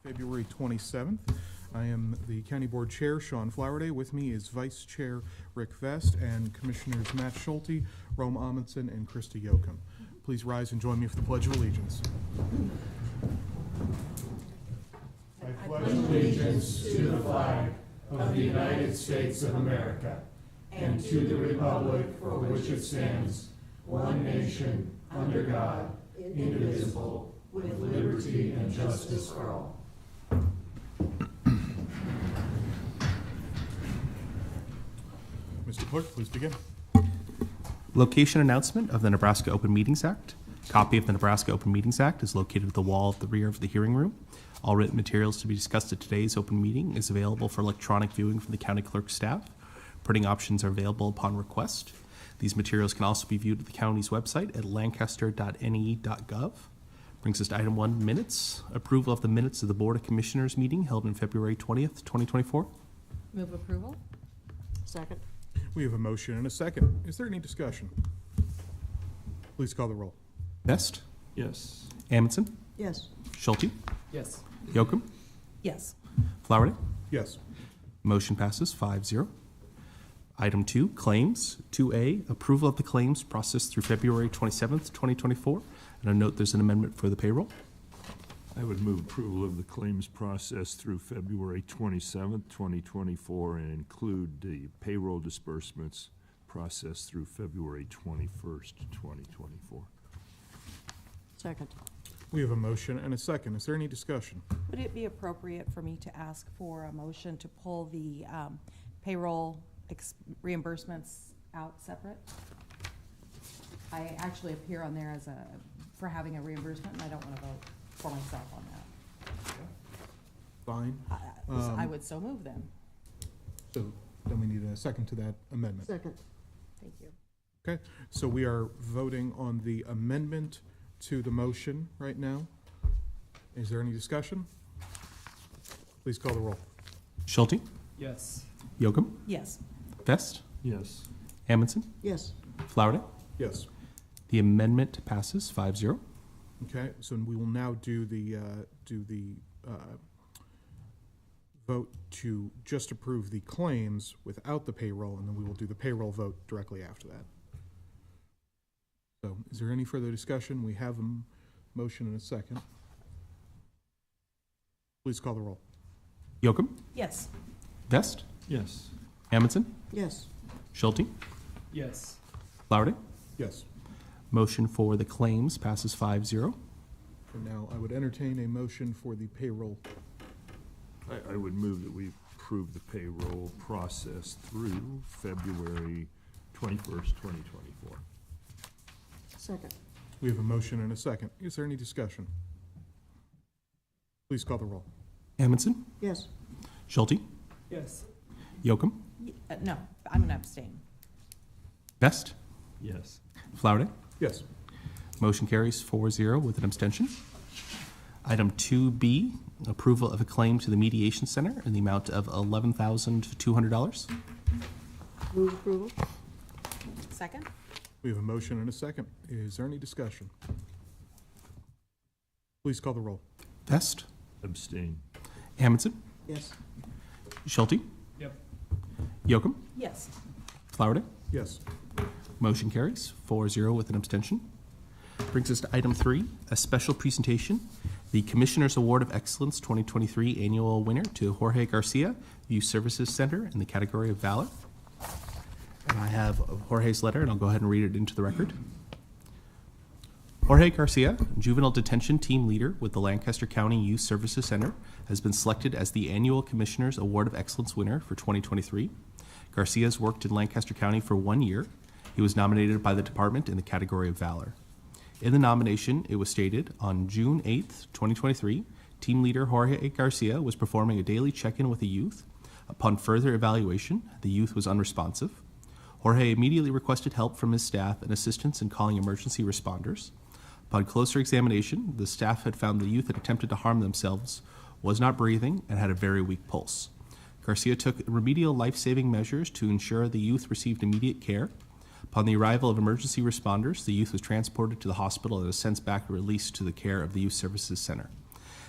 February 27th. I am the County Board Chair, Sean Flowerday. With me is Vice Chair Rick Vest and Commissioners Matt Schulte, Rome Amundsen, and Krista Yoakum. Please rise and join me for the Pledge of Allegiance. I pledge allegiance to the flag of the United States of America and to the republic for which it stands, one nation, under God, indivisible, with liberty and justice for all. Mr. Clerk, please begin. Location announcement of the Nebraska Open Meetings Act. Copy of the Nebraska Open Meetings Act is located at the wall at the rear of the hearing room. All written materials to be discussed at today's open meeting is available for electronic viewing from the county clerk's staff. Printing options are available upon request. These materials can also be viewed at the county's website at lancaster.ne.gov. Brings us to item 1, minutes. Approval of the minutes of the Board of Commissioners meeting held on February 20th, 2024. Move approval. Second. We have a motion and a second. Is there any discussion? Please call the roll. Best, Yes. Amundsen, Yes. Schulte, Yes. Yoakum, Yes. Flowerday. Yes. Motion passes 5-0. Item 2, claims. 2A, approval of the claims processed through February 27th, 2024. And I note there's an amendment for the payroll. I would move approval of the claims process through February 27th, 2024, and include the payroll disbursements processed through February 21st, 2024. Second. We have a motion and a second. Is there any discussion? Would it be appropriate for me to ask for a motion to pull the payroll reimbursements out separate? I actually appear on there as for having a reimbursement, and I don't want to vote for myself on that. Fine. I would so move then. So then we need a second to that amendment. Second. Thank you. Okay, so we are voting on the amendment to the motion right now. Is there any discussion? Please call the roll. Schulte, Yes. Yoakum, Yes. Vest, Yes. Amundsen, Yes. Flowerday. Yes. The amendment passes 5-0. Okay, so we will now do the vote to just approve the claims without the payroll, and then we will do the payroll vote directly after that. So is there any further discussion? We have a motion and a second. Please call the roll. Yoakum, Yes. Vest, Yes. Amundsen, Yes. Schulte, Yes. Flowerday. Yes. Motion for the claims passes 5-0. And now I would entertain a motion for the payroll. I would move that we approve the payroll process through February 21st, 2024. Second. We have a motion and a second. Is there any discussion? Please call the roll. Amundsen, Yes. Schulte, Yes. Yoakum, No, I'm going to abstain. Vest, Yes. Flowerday. Yes. Motion carries 4-0 with an abstention. Item 2B, approval of a claim to the Mediation Center in the amount of $11,200. Move approval. Second? We have a motion and a second. Is there any discussion? Please call the roll. Vest, Abstain. Amundsen, Yes. Schulte, Yep. Yoakum, Yes. Flowerday. Yes. Motion carries 4-0 with an abstention. Brings us to item 3, a special presentation. The Commissioner's Award of Excellence 2023 annual winner to Jorge Garcia, Youth Services Center in the category of Valor. And I have Jorge's letter, and I'll go ahead and read it into the record. Jorge Garcia, Juvenile Detention Team Leader with the Lancaster County Youth Services Center, has been selected as the annual Commissioner's Award of Excellence winner for 2023. Garcia has worked in Lancaster County for 1 year. He was nominated by the department in the category of Valor. In the nomination, it was stated, on June 8th, 2023, Team Leader Jorge Garcia was performing a daily check-in with the youth. Upon further evaluation, the youth was unresponsive. Jorge immediately requested help from his staff and assistance in calling emergency responders. Upon closer examination, the staff had found the youth had attempted to harm themselves, was not breathing, and had a very weak pulse. Garcia took remedial life-saving measures to ensure the youth received immediate care. Upon the arrival of emergency responders, the youth was transported to the hospital and was sent back and released to the care of the Youth Services Center.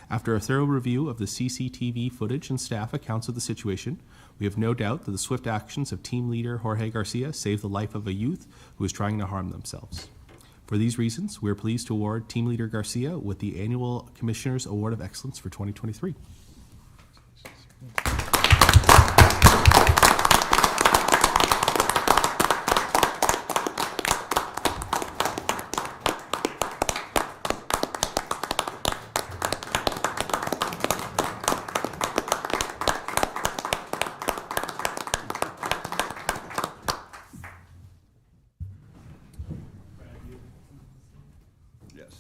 After a thorough review of the CCTV footage and staff accounts of the situation, we have no doubt that the swift actions of team leader Jorge Garcia saved the life of a youth who was trying to harm themselves. For these reasons, we are pleased to award Team Leader Garcia with the Annual Commissioner's Award of Excellence for 2023. Yes.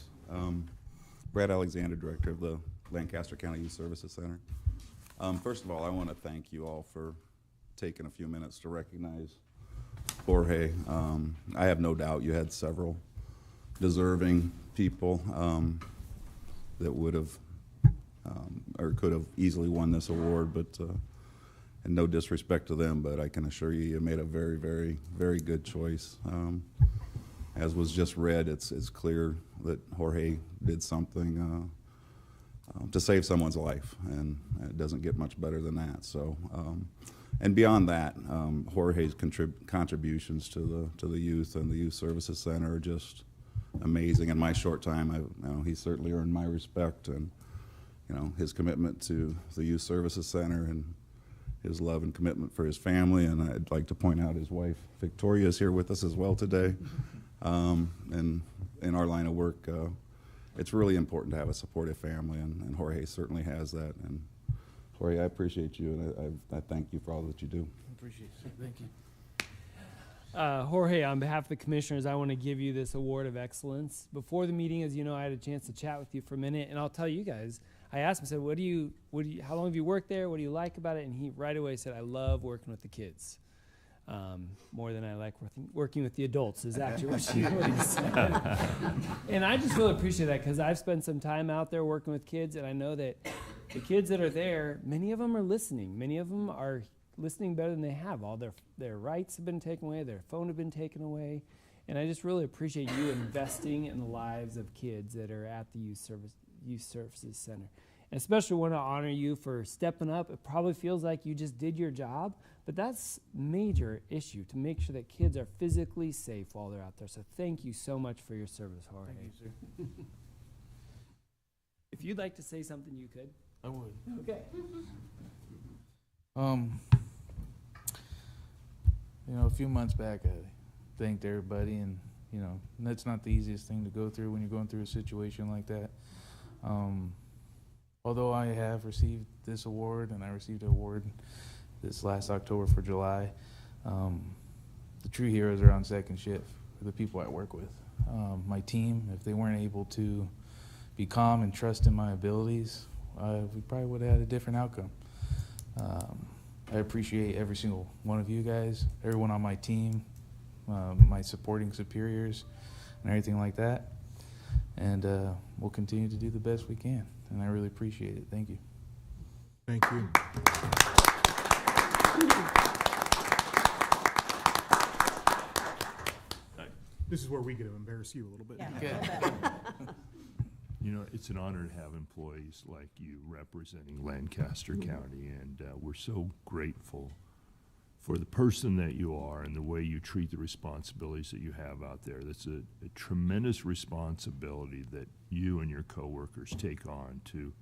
Brad Alexander, Director of the Lancaster County Youth Services Center. First of all, I want to thank you all for taking a few minutes to recognize Jorge. I have no doubt you had several deserving people that would have or could have easily won this award, but and no disrespect to them, but I can assure you, you made a very, very, very good choice. As was just read, it's clear that Jorge did something to save someone's life, and it doesn't get much better than that. So, and beyond that, Jorge's contributions to the youth and the Youth Services Center are just amazing. In my short time, he's certainly earned my respect, and his commitment to the Youth Services Center and his love and commitment for his family. And I'd like to point out his wife Victoria is here with us as well today. And in our line of work, it's really important to have a supportive family, and Jorge certainly has that. And Jorge, I appreciate you, and I thank you for all that you do. Appreciate it. Thank you. Jorge, on behalf of the commissioners, I want to give you this award of excellence. Before the meeting, as you know, I had a chance to chat with you for a minute, and I'll tell you guys, I asked him, I said, how long have you worked there? What do you like about it? And he right away said, I love working with the kids. More than I like working with the adults is actually what he said. And I just really appreciate that, because I've spent some time out there working with kids, and I know that the kids that are there, many of them are listening. Many of them are listening better than they have. All their rights have been taken away, their phone have been taken away. And I just really appreciate you investing in the lives of kids that are at the Youth Services Center. And especially want to honor you for stepping up. It probably feels like you just did your job, but that's a major issue, to make sure that kids are physically safe while they're out there. So thank you so much for your service, Jorge. Thank you, sir. If you'd like to say something, you could. I would. Okay. A few months back, I thanked everybody, and that's not the easiest thing to go through when you're going through a situation like that. Although I have received this award, and I received an award this last October for July, the true heroes are on second shift, the people I work with. My team, if they weren't able to be calm and trust in my abilities, we probably would have had a different outcome. I appreciate every single one of you guys, everyone on my team, my supporting superiors, and everything like that. And we'll continue to do the best we can, and I really appreciate it. Thank you. Thank you. This is where we get to embarrass you a little bit. Yeah. It's an honor to have employees like you representing Lancaster County, and we're so grateful for the person that you are and the way you treat the responsibilities that you have out there. That's a tremendous responsibility that you and your coworkers take on to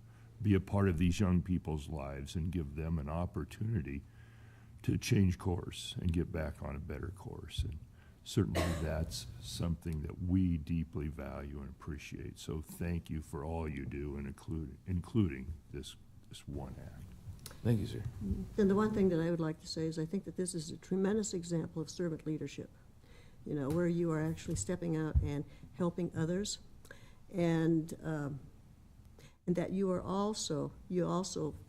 be a part of these young people's lives and give them an opportunity to change course and get back on a better course. And certainly that's something that we deeply value and appreciate. So thank you for all you do, and including this one act. Thank you, sir. And the one thing that I would like to say is I think that this is a tremendous example of servant leadership, where you are actually stepping out and helping others, and that you also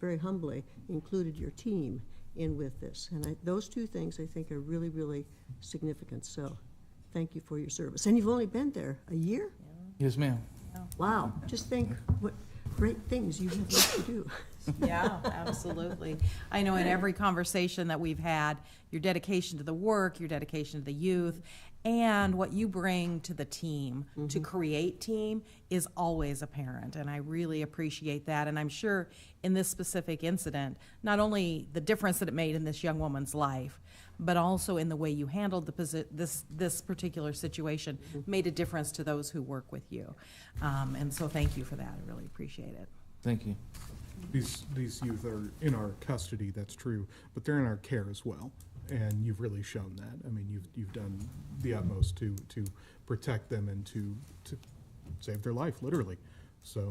very humbly included your team in with this. And those two things I think are really, really significant. So thank you for your service. And you've only been there a year? Yes, ma'am. Wow. Just think what great things you have left to do. Yeah, absolutely. I know in every conversation that we've had, your dedication to the work, your dedication to the youth, and what you bring to the team, to create team, is always apparent. And I really appreciate that. And I'm sure in this specific incident, not only the difference that it made in this young woman's life, but also in the way you handled this particular situation made a difference to those who work with you. And so thank you for that. I really appreciate it. Thank you. These youth are in our custody, that's true, but they're in our care as well. And you've really shown that. I mean, you've done the utmost to protect them and to save their life, literally. So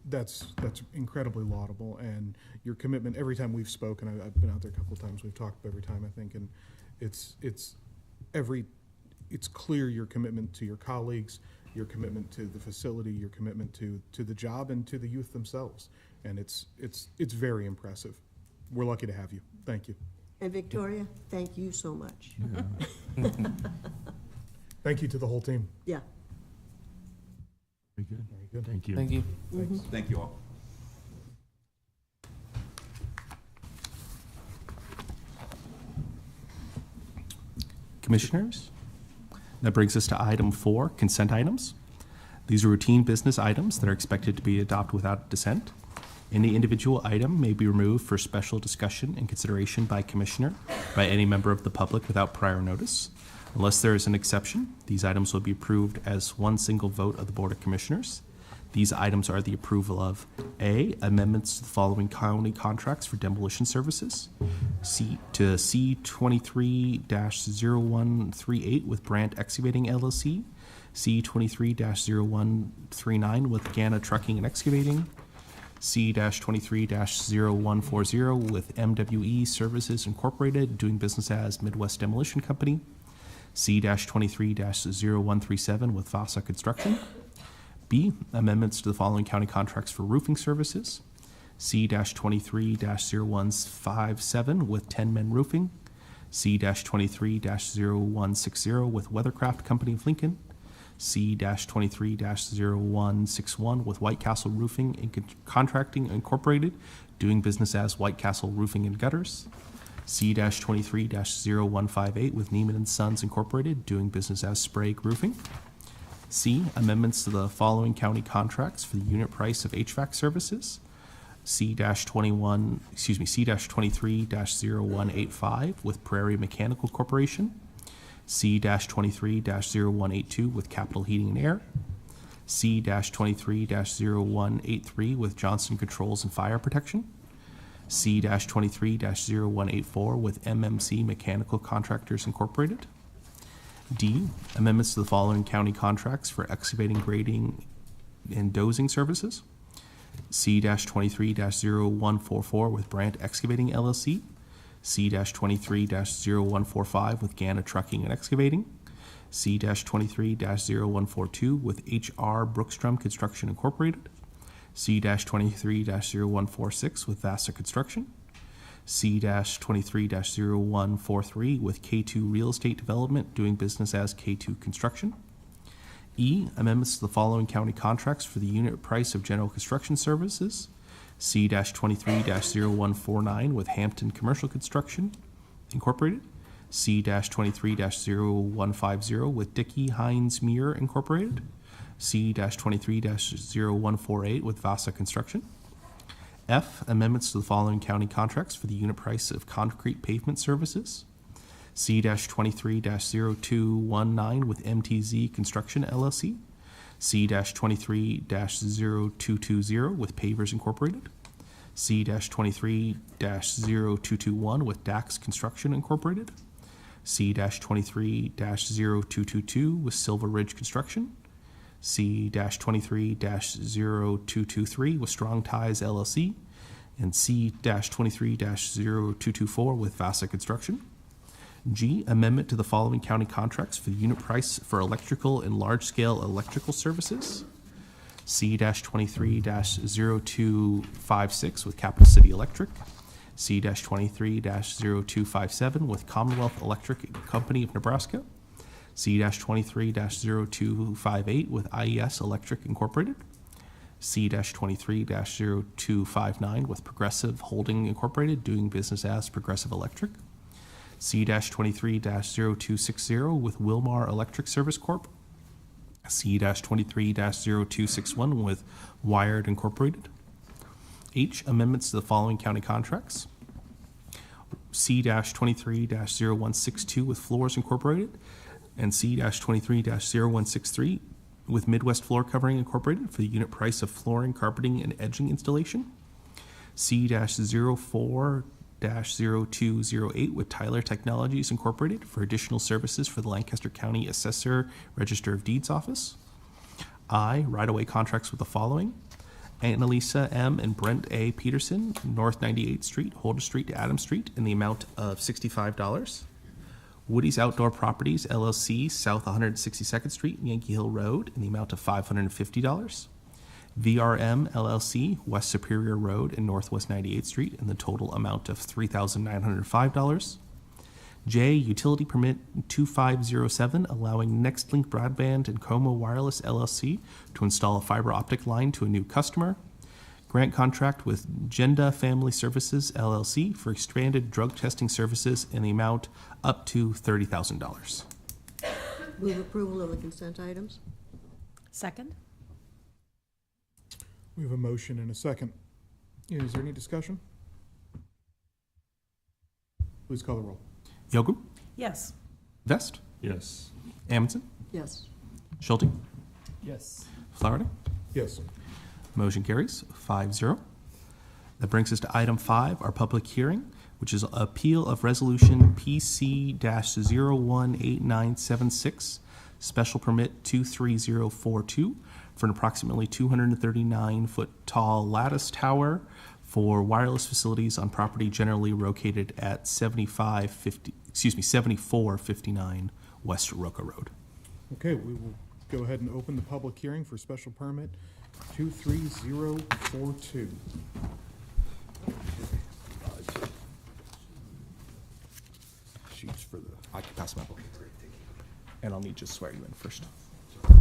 that's incredibly laudable, and your commitment, every time we've spoken, I've been out there a couple of times, we've talked every time, I think, and it's clear your commitment to your colleagues, your commitment to the facility, your commitment to the job and to the youth themselves. And it's very impressive. We're lucky to have you. Thank you. And Victoria, thank you so much. Thank you to the whole team. Yeah. Very good. Very good. Thank you. Thank you. Thank you all. Commissioners, that brings us to item 4, consent items. These are routine business items that are expected to be adopted without dissent. Any individual item may be removed for special discussion and consideration by commissioner by any member of the public without prior notice. Unless there is an exception, these items will be approved as one single vote of the Board of Commissioners. These items are the approval of A, amendments to the following county contracts for demolition services, to C23-0138 with Brandt Excavating LLC, C23-0139 with Gana Trucking and Excavating, C-23-0140 with MWE Services Incorporated, doing business as Midwest Demolition Company, C-23-0137 with Vasa Construction. B, amendments to the following county contracts for roofing services, C-23-0157 with 10 Men Roofing, C-23-0160 with Weathercraft Company of Lincoln, C-23-0161 with White Castle Roofing and Contracting Incorporated, doing business as White Castle Roofing and Gutters, C-23-0158 with Neiman & Sons Incorporated, doing business as Sprague Roofing. C, amendments to the following county contracts for the unit price of HVAC services, C-23-0185 with Prairie Mechanical Corporation, C-23-0182 with Capital Heating and Air, C-23-0183 with Johnson Controls and Fire Protection, C-23-0184 with MMC Mechanical Contractors Incorporated. D, amendments to the following county contracts for excavating, grading, and dozing services, C-23-0144 with Brandt Excavating LLC, C-23-0145 with Gana Trucking and Excavating, C-23-0142 with H.R. Brookstrom Construction Incorporated, C-23-0146 with Vasa Construction, C-23-0143 with K2 Real Estate Development, doing business as K2 Construction. E, amendments to the following county contracts for the unit price of general construction services, C-23-0149 with Hampton Commercial Construction Incorporated, C-23-0150 with Dickey Hines Muir Incorporated, C-23-0148 with Vasa Construction. F, amendments to the following county contracts for the unit price of concrete pavement services, C-23-0219 with MTZ Construction LLC, C-23-0220 with Pavers Incorporated, C-23-0221 with Dax Construction Incorporated, C-23-0222 with Silver Ridge Construction, C-23-0223 with Strong Ties LLC, and C-23-0224 with Vasa Construction. G, amendment to the following county contracts for the unit price for electrical and large-scale electrical services, C-23-0256 with Capital City Electric, C-23-0257 with Commonwealth Electric Company of Nebraska, C-23-0258 with IES Electric Incorporated, C-23-0259 with Progressive Holding Incorporated, doing business as Progressive Electric, C-23-0260 with Wilmar Electric Service Corp. C-23-0261 with Wired Incorporated. H, amendments to the following county contracts. C-23-0162 with Floors Incorporated, and C-23-0163 with Midwest Floor Covering Incorporated for the unit price of flooring, carpeting, and edging installation. C-04-0208 with Tyler Technologies Incorporated for additional services for the Lancaster County Assessor Register of Deeds Office. I, right-of-way contracts with the following: Annalisa M. and Brent A. Peterson, North 98th Street, Holder Street to Adams Street, in the amount of $65. Woody's Outdoor Properties, LLC, South 162nd Street, Yankee Hill Road, in the amount of $550. VRM, LLC, West Superior Road and Northwest 98th Street, in the total amount of $3,905. J, Utility Permit 2507, allowing Nextlink Broadband and Como Wireless LLC to install a fiber optic line to a new customer. Grant contract with Genda Family Services LLC for expanded drug testing services in the amount up to $30,000. Move approval of the consent items. Second? We have a motion and a second. Is there any discussion? Please call the roll. Yocum, Yes. Vest, Yes. Amundson, Yes. Schulte, Yes. Flowerday. Yes. Motion carries 5-0. That brings us to item 5, our public hearing, which is appeal of resolution PC-018976, special permit 23042 for an approximately 239-foot tall lattice tower for wireless facilities on property generally located at 7459 West Roca Road. Okay, we will go ahead and open the public hearing for special permit 23042. Sheets for the, I can pass my book. And I'll need to swear you in first.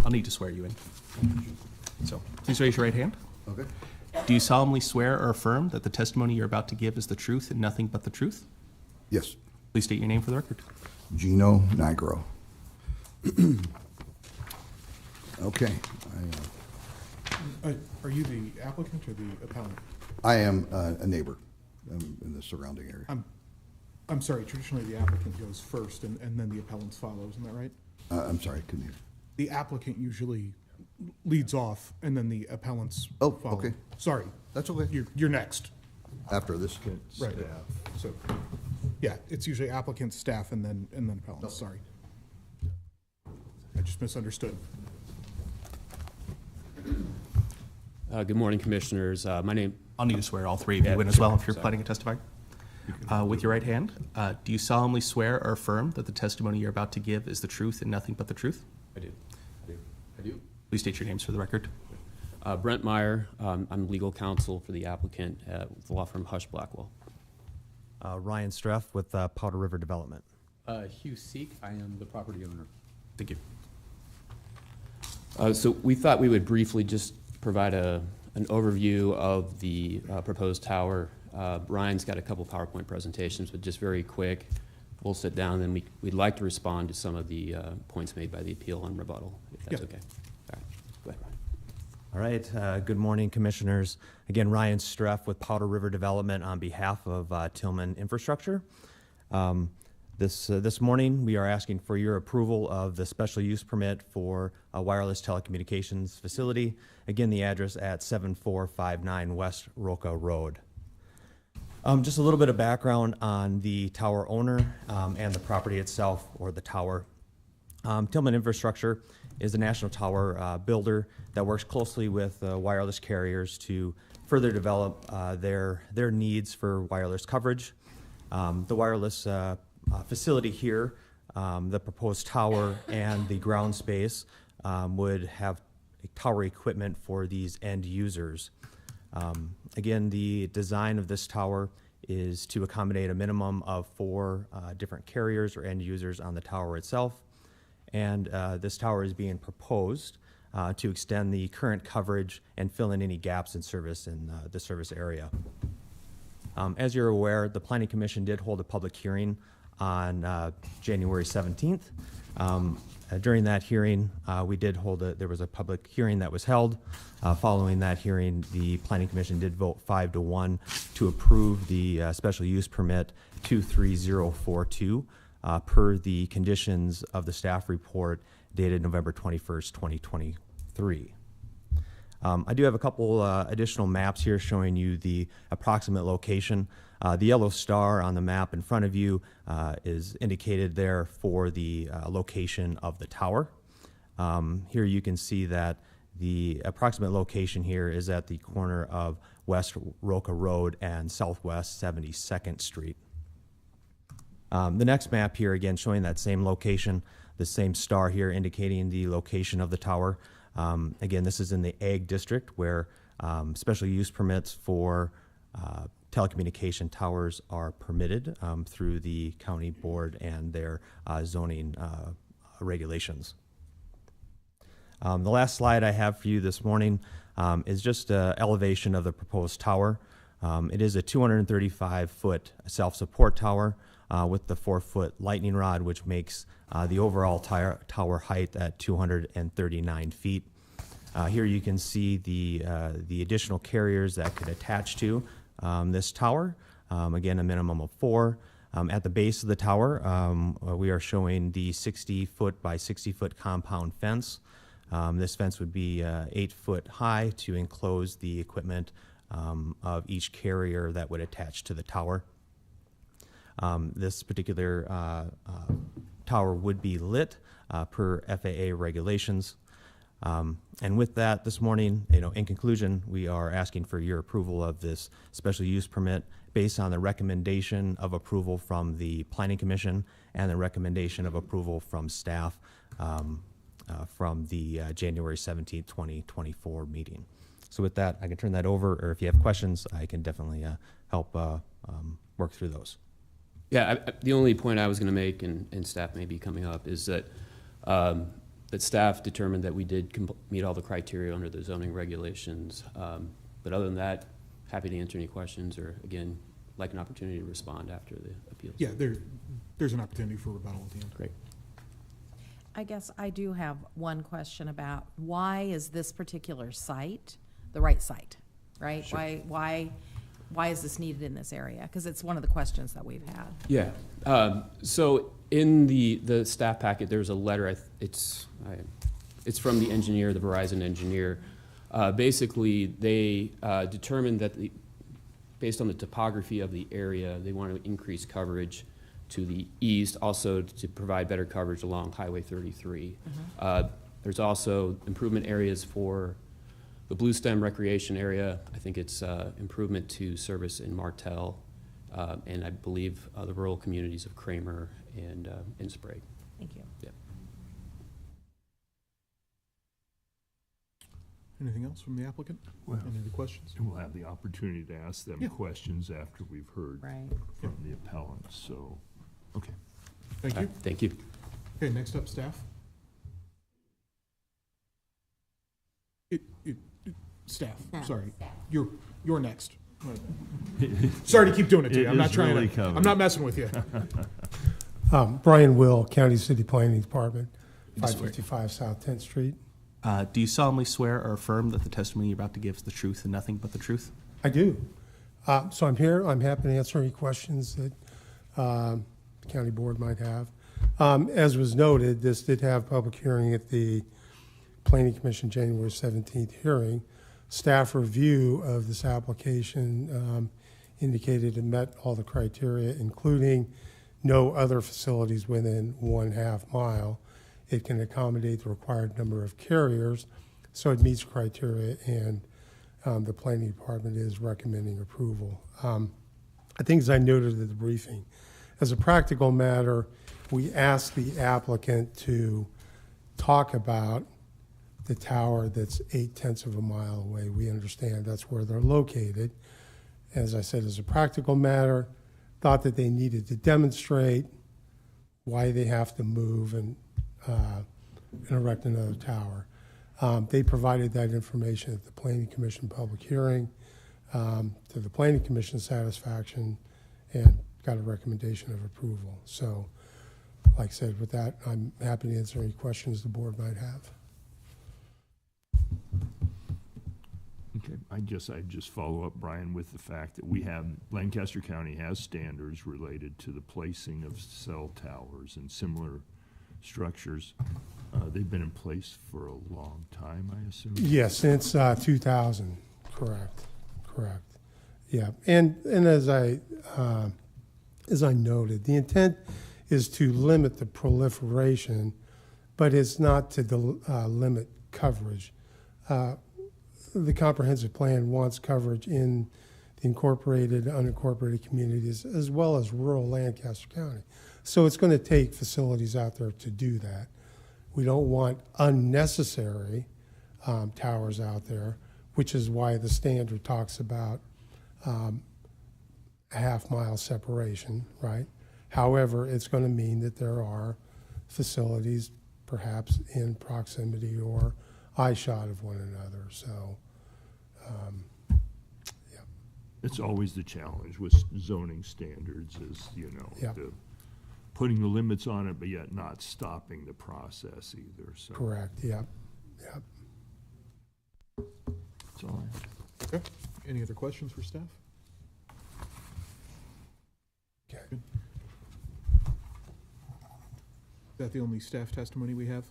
I'll need to swear you in. So please raise your right hand. okay? Do you solemnly swear or affirm that the testimony you're about to give is the truth and nothing but the truth? Yes, Please state your name for the record. Gino Nigro. Okay, Are you the applicant or the appellant? I am a neighbor in the surrounding area. I'm sorry, traditionally the applicant goes first and then the appellant follows, isn't that right? I'm sorry, couldn't hear. The applicant usually leads off and then the appellants Oh, follow. okay. Sorry, That's okay. you're next. After this, Right. So, yeah, it's usually applicant, staff, and then appellants, sorry. I just misunderstood. Good morning, Commissioners. My name, I'll need to swear all three of you Yeah, in as well sure, if you're sorry. planning to testify. With your right hand, do you solemnly swear or affirm that the testimony you're about to give is the truth and nothing but the truth? I do. Please state your names for the record. Brent Meyer, I'm legal counsel for the applicant at the law firm Hush Blackwell. Ryan Streff with Powder River Development. Hugh Seek, I am the property owner. Thank you. So we thought we would briefly just provide an overview of the proposed tower. Ryan's got a couple PowerPoint presentations, but just very quick. We'll sit down and we'd like to respond to some of the points made by the appeal and rebuttal, if that's Yeah. okay. All right, go ahead, Ryan. All right, good morning, Commissioners. Again, Ryan Streff with Powder River Development on behalf of Tillman Infrastructure. This morning, we are asking for your approval of the special use permit for a wireless telecommunications facility. Again, the address at 7459 West Roca Road. Just a little bit of background on the tower owner and the property itself, or the tower. Tillman Infrastructure is a national tower builder that works closely with wireless carriers to further develop their needs for wireless coverage. The wireless facility here, the proposed tower and the ground space would have tower equipment for these end users. Again, the design of this tower is to accommodate a minimum of 4 different carriers or end users on the tower itself. And this tower is being proposed to extend the current coverage and fill in any gaps in service in the service area. As you're aware, the Planning Commission did hold a public hearing on January 17th. During that hearing, there was a public hearing that was held. Following that hearing, the Planning Commission did vote 5-1 to approve the special use permit 23042 per the conditions of the staff report dated November 21st, 2023. I do have a couple additional maps here showing you the approximate location. The yellow star on the map in front of you is indicated there for the location of the tower. Here you can see that the approximate location here is at the corner of West Roca Road and Southwest 72nd Street. The next map here, again, showing that same location, the same star here indicating the location of the tower. Again, this is in the Ag District where special use permits for telecommunication towers are permitted through the county board and their zoning regulations. The last slide I have for you this morning is just an elevation of the proposed tower. It is a 235-foot self-support tower with the 4-foot lightning rod, which makes the overall tower height at 239 feet. Here you can see the additional carriers that could attach to this tower. Again, a minimum of 4. At the base of the tower, we are showing the 60-foot by 60-foot compound fence. This fence would be 8 foot high to enclose the equipment of each carrier that would attach to the tower. This particular tower would be lit per FAA regulations. And with that, this morning, in conclusion, we are asking for your approval of this special use permit based on the recommendation of approval from the Planning Commission and the recommendation of approval from staff from the January 17th, 2024 meeting. So with that, I can turn that over, or if you have questions, I can definitely help work through those. Yeah, the only point I was going to make, and staff may be coming up, is that that staff determined that we did meet all the criteria under the zoning regulations. But other than that, happy to answer any questions, or again, like an opportunity to respond after the appeals. Yeah, there's an opportunity for rebuttal at the end. Great. I guess I do have one question about why is this particular site the right site, right? Sure. Why is this needed in this area? Because it's one of the questions that we've had. Yeah. So in the staff packet, there's a letter. It's from the engineer, the Verizon engineer. Basically, they determined that based on the topography of the area, they want to increase coverage to the east, also to provide better coverage along Highway 33. There's also improvement areas for the Blue Stem Recreation Area. I think it's improvement to service in Martell, and I believe the rural communities of Kramer and Sprague. Thank you. Yeah. Anything else from the applicant? Well, Any other questions? and we'll have the opportunity to ask them Yeah. questions after we've heard Right. from the appellant, so, okay. Thank you. Thank you. Okay, next up, staff. Staff, sorry. You're next. Sorry to keep doing it to you. It I'm not is trying really to, coming. I'm not messing with you. Brian Will, County City Planning Department, 555 South 10th Street. Do you solemnly swear or affirm that the testimony you're about to give is the truth and nothing but the truth? I do. So I'm here. I'm happy to answer any questions that the county board might have. As was noted, this did have public hearing at the Planning Commission January 17th hearing. Staff review of this application indicated it met all the criteria, including no other facilities within 1/2 mile. It can accommodate the required number of carriers, so it meets criteria, and the planning department is recommending approval. I think, as I noted at the briefing, as a practical matter, we asked the applicant to talk about the tower that's 0.8 of a mile away. We understand that's where they're located. As I said, as a practical matter, thought that they needed to demonstrate why they have to move and erect another tower. They provided that information at the Planning Commission public hearing to the Planning Commission satisfaction, and got a recommendation of approval. So, like I said, with that, I'm happy to answer any questions the board might have. Okay, I'd just follow up, Brian, with the fact that we have, Lancaster County has standards related to the placing of cell towers and similar structures. They've been in place for a long time, I assume? Yes, since 2000, correct. Yeah, and as I noted, the intent is to limit the proliferation, but it's not to limit coverage. The comprehensive plan wants coverage in the incorporated, unincorporated communities, as well as rural Lancaster County. So it's going to take facilities out there to do that. We don't want unnecessary towers out there, which is why the standard talks about a half-mile separation, right? However, it's going to mean that there are facilities perhaps in proximity or eyeshot of one another. So, yeah. It's always the challenge with zoning standards is, you know, Yeah. putting the limits on it, but yet not stopping the process either, so. Correct, yeah. That's all I have. Okay. Any other questions for staff? Okay. Good. Is that the only staff testimony we have?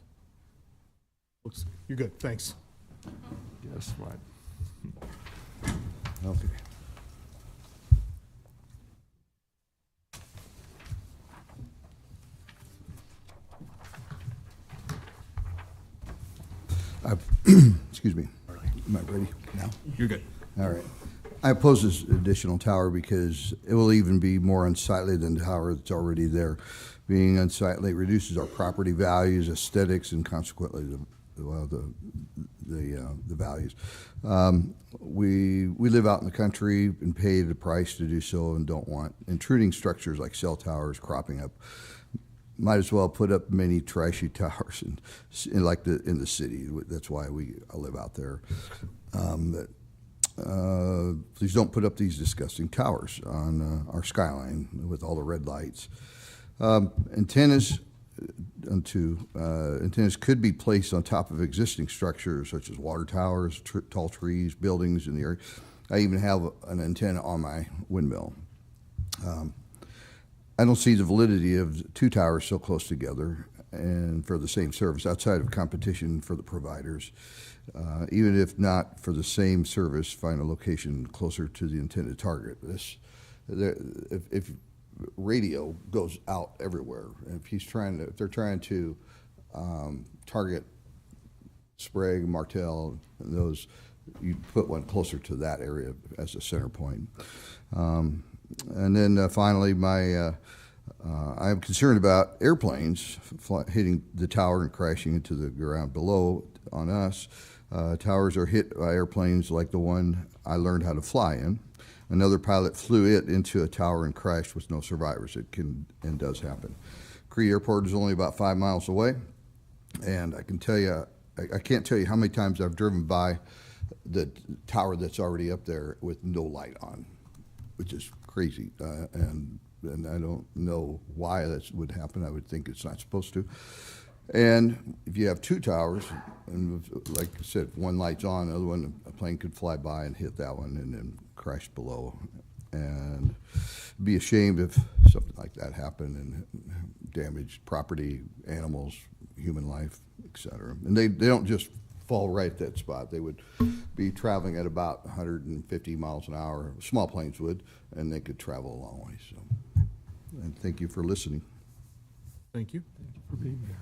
Looks, you're good, thanks. Guess what? Okay. Excuse me. Am I ready now? You're good. All right. I oppose this additional tower because it will even be more unsightly than the tower that's already there. Being unsightly reduces our property values, aesthetics, and consequently the values. We live out in the country and pay the price to do so and don't want intruding structures like cell towers cropping up. Might as well put up many trashy towers in the city. That's why I live out there. Please don't put up these disgusting towers on our skyline with all the red lights. Antennas could be placed on top of existing structures such as water towers, tall trees, buildings in the area. I even have an antenna on my windmill. I don't see the validity of two towers so close together and for the same service outside of competition for the providers. Even if not for the same service, find a location closer to the intended target. If radio goes out everywhere, if they're trying to target Sprague, Martell, and those, you put one closer to that area as a center point. And then finally, I'm concerned about airplanes hitting the tower and crashing into the ground below on us. Towers are hit by airplanes like the one I learned how to fly in. Another pilot flew it into a tower and crashed with no survivors. It can and does happen. Cree Airport is only about 5 miles away, and I can tell you, I can't tell you how many times I've driven by the tower that's already up there with no light on, which is crazy, and I don't know why that would happen. I would think it's not supposed to. And if you have two towers, and like I said, one light's on, the other one, a plane could fly by and hit that one and then crash below. And be ashamed if something like that happened and damaged property, animals, human life, etc. And they don't just fall right at that spot. They would be traveling at about 150 miles an hour. Small planes would, and they could travel a long way. So, and thank you for listening. Thank you. Thank you for being here.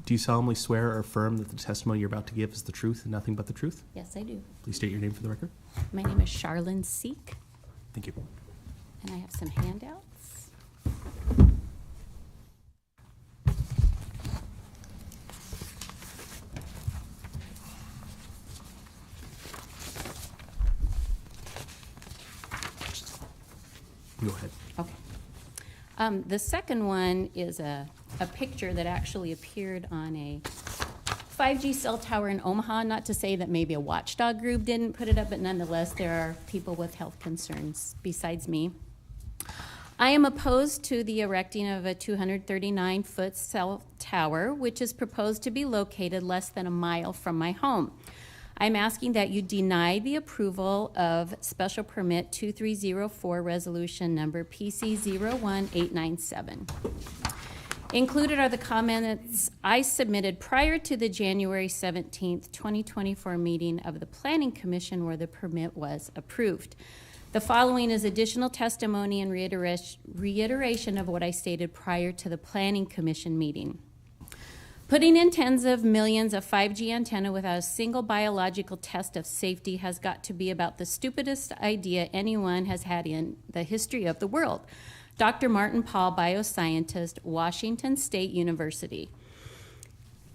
Do you solemnly swear or affirm that the testimony you're about to give is the truth and nothing but the truth? Yes, I do. Please state your name for the record. My name is Charlene Seek, Thank you. and I have some handouts. Go ahead. Okay. The second one is a picture that actually appeared on a 5G cell tower in Omaha. Not to say that maybe a watchdog group didn't put it up, but nonetheless, there are people with health concerns besides me. I am opposed to the erecting of a 239-foot cell tower, which is proposed to be located less than a mile from my home. I'm asking that you deny the approval of Special Permit 2304 Resolution Number PC01897. Included are the comments I submitted prior to the January 17th, 2024 meeting of the Planning Commission where the permit was approved. The following is additional testimony and reiteration of what I stated prior to the Planning Commission meeting. Putting in tens of millions of 5G antenna without a single biological test of safety has got to be about the stupidest idea anyone has had in the history of the world. Dr. Martin Paul, bioscientist, Washington State University.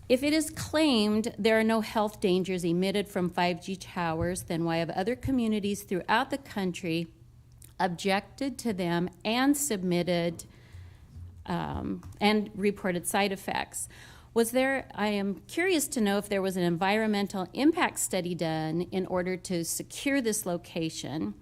If it is claimed there are no health dangers emitted from 5G towers, then why have other communities throughout the country objected to them and submitted and reported side effects? I am curious to know if there was an environmental impact study done in order to secure this location.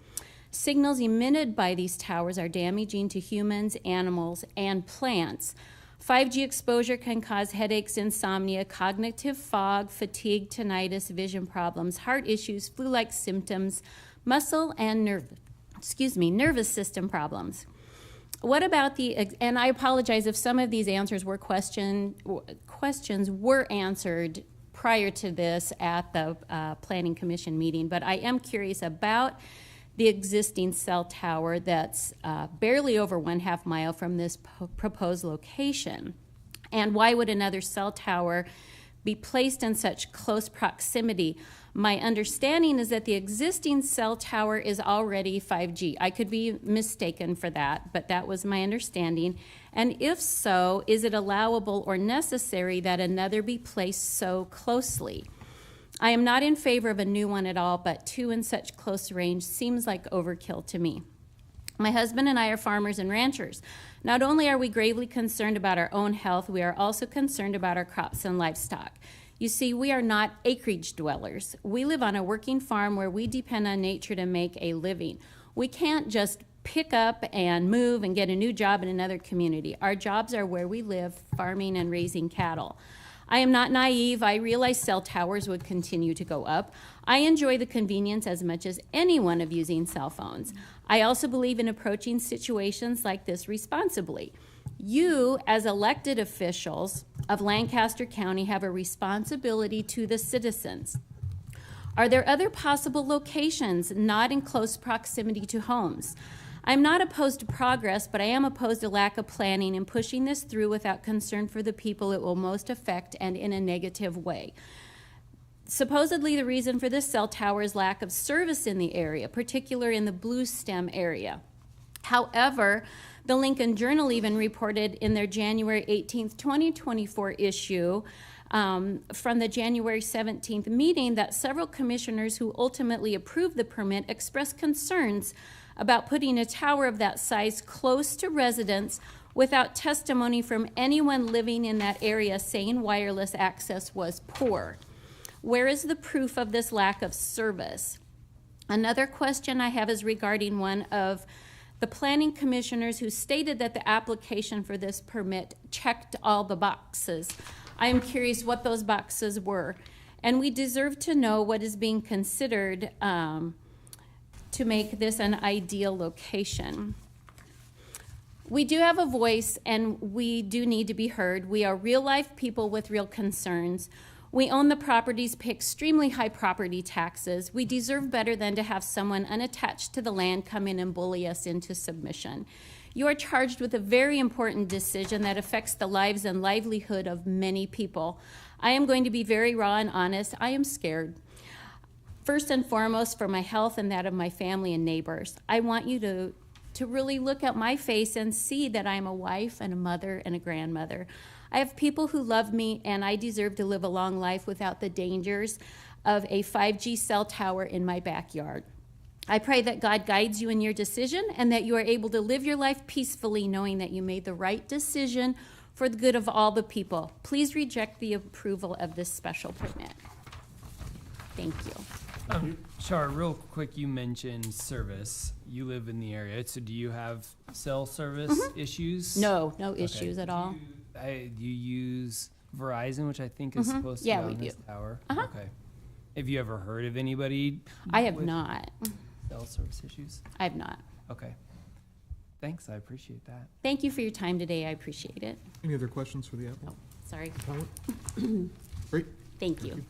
Signals emitted by these towers are damaging to humans, animals, and plants. 5G exposure can cause headaches, insomnia, cognitive fog, fatigue, tinnitus, vision problems, heart issues, flu-like symptoms, muscle and nervous system problems. What about and I apologize if some of these answers were questions were answered prior to this at the Planning Commission meeting, but I am curious about the existing cell tower that's barely over 1/2 mile from this proposed location. And why would another cell tower be placed in such close proximity? My understanding is that the existing cell tower is already 5G. I could be mistaken for that, but that was my understanding. And if so, is it allowable or necessary that another be placed so closely? I am not in favor of a new one at all, but 2 in such close range seems like overkill to me. My husband and I are farmers and ranchers. Not only are we gravely concerned about our own health, we are also concerned about our crops and livestock. You see, we are not acreage dwellers. We live on a working farm where we depend on nature to make a living. We can't just pick up and move and get a new job in another community. Our jobs are where we live, farming and raising cattle. I am not naive. I realize cell towers would continue to go up. I enjoy the convenience as much as anyone of using cell phones. I also believe in approaching situations like this responsibly. You, as elected officials of Lancaster County, have a responsibility to the citizens. Are there other possible locations not in close proximity to homes? I'm not opposed to progress, but I am opposed to lack of planning and pushing this through without concern for the people it will most affect and in a negative way. Supposedly, the reason for this cell tower is lack of service in the area, particularly in the Blue Stem area. However, the Lincoln Journal even reported in their January 18th, 2024 issue from the January 17th meeting that several commissioners who ultimately approved the permit expressed concerns about putting a tower of that size close to residents without testimony from anyone living in that area saying wireless access was poor. Where is the proof of this lack of service? Another question I have is regarding one of the planning commissioners who stated that the application for this permit checked all the boxes. I am curious what those boxes were, and we deserve to know what is being considered to make this an ideal location. We do have a voice and we do need to be heard. We are real life people with real concerns. We own the properties, pay extremely high property taxes. We deserve better than to have someone unattached to the land come in and bully us into submission. You are charged with a very important decision that affects the lives and livelihood of many people. I am going to be very raw and honest. I am scared. First and foremost, for my health and that of my family and neighbors. I want you to really look at my face and see that I'm a wife and a mother and a grandmother. I have people who love me, and I deserve to live a long life without the dangers of a 5G cell tower in my backyard. I pray that God guides you in your decision and that you are able to live your life peacefully, knowing that you made the right decision for the good of all the people. Please reject the approval of this special permit. Thank you. Char, real quick, you mentioned service. You live in the area, so do you have cell service issues? No Okay. issues at all. Do you use Verizon, which I think is supposed to Yeah, be we on this do. tower? Uh-huh. Okay. Have you ever heard of anybody I have with not. cell service issues? I have not. Okay. Thanks, I appreciate that. Thank you for your time today. I appreciate it. Any other questions for the applicant? Sorry. Great. Thank you.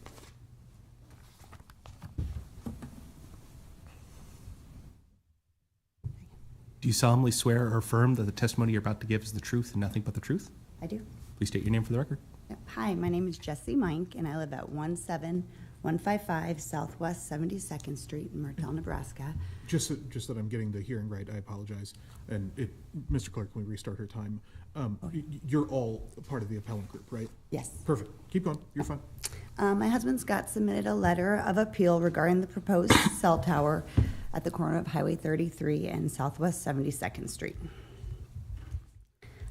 Do you solemnly swear or affirm that the testimony you're about to give is the truth and nothing but the truth? I do. Please state your name for the record. Yep. Hi, my name is Jessie Mink, and I live at 17155 Southwest 72nd Street in Martell, Nebraska. Just that I'm getting the hearing right, I apologize. And Mr. Clerk, can we restart her time? You're all part of the appellant group, right? Yes. Perfect. Keep going. You're fine. My husband Scott submitted a letter of appeal regarding the proposed cell tower at the corner of Highway 33 and Southwest 72nd Street.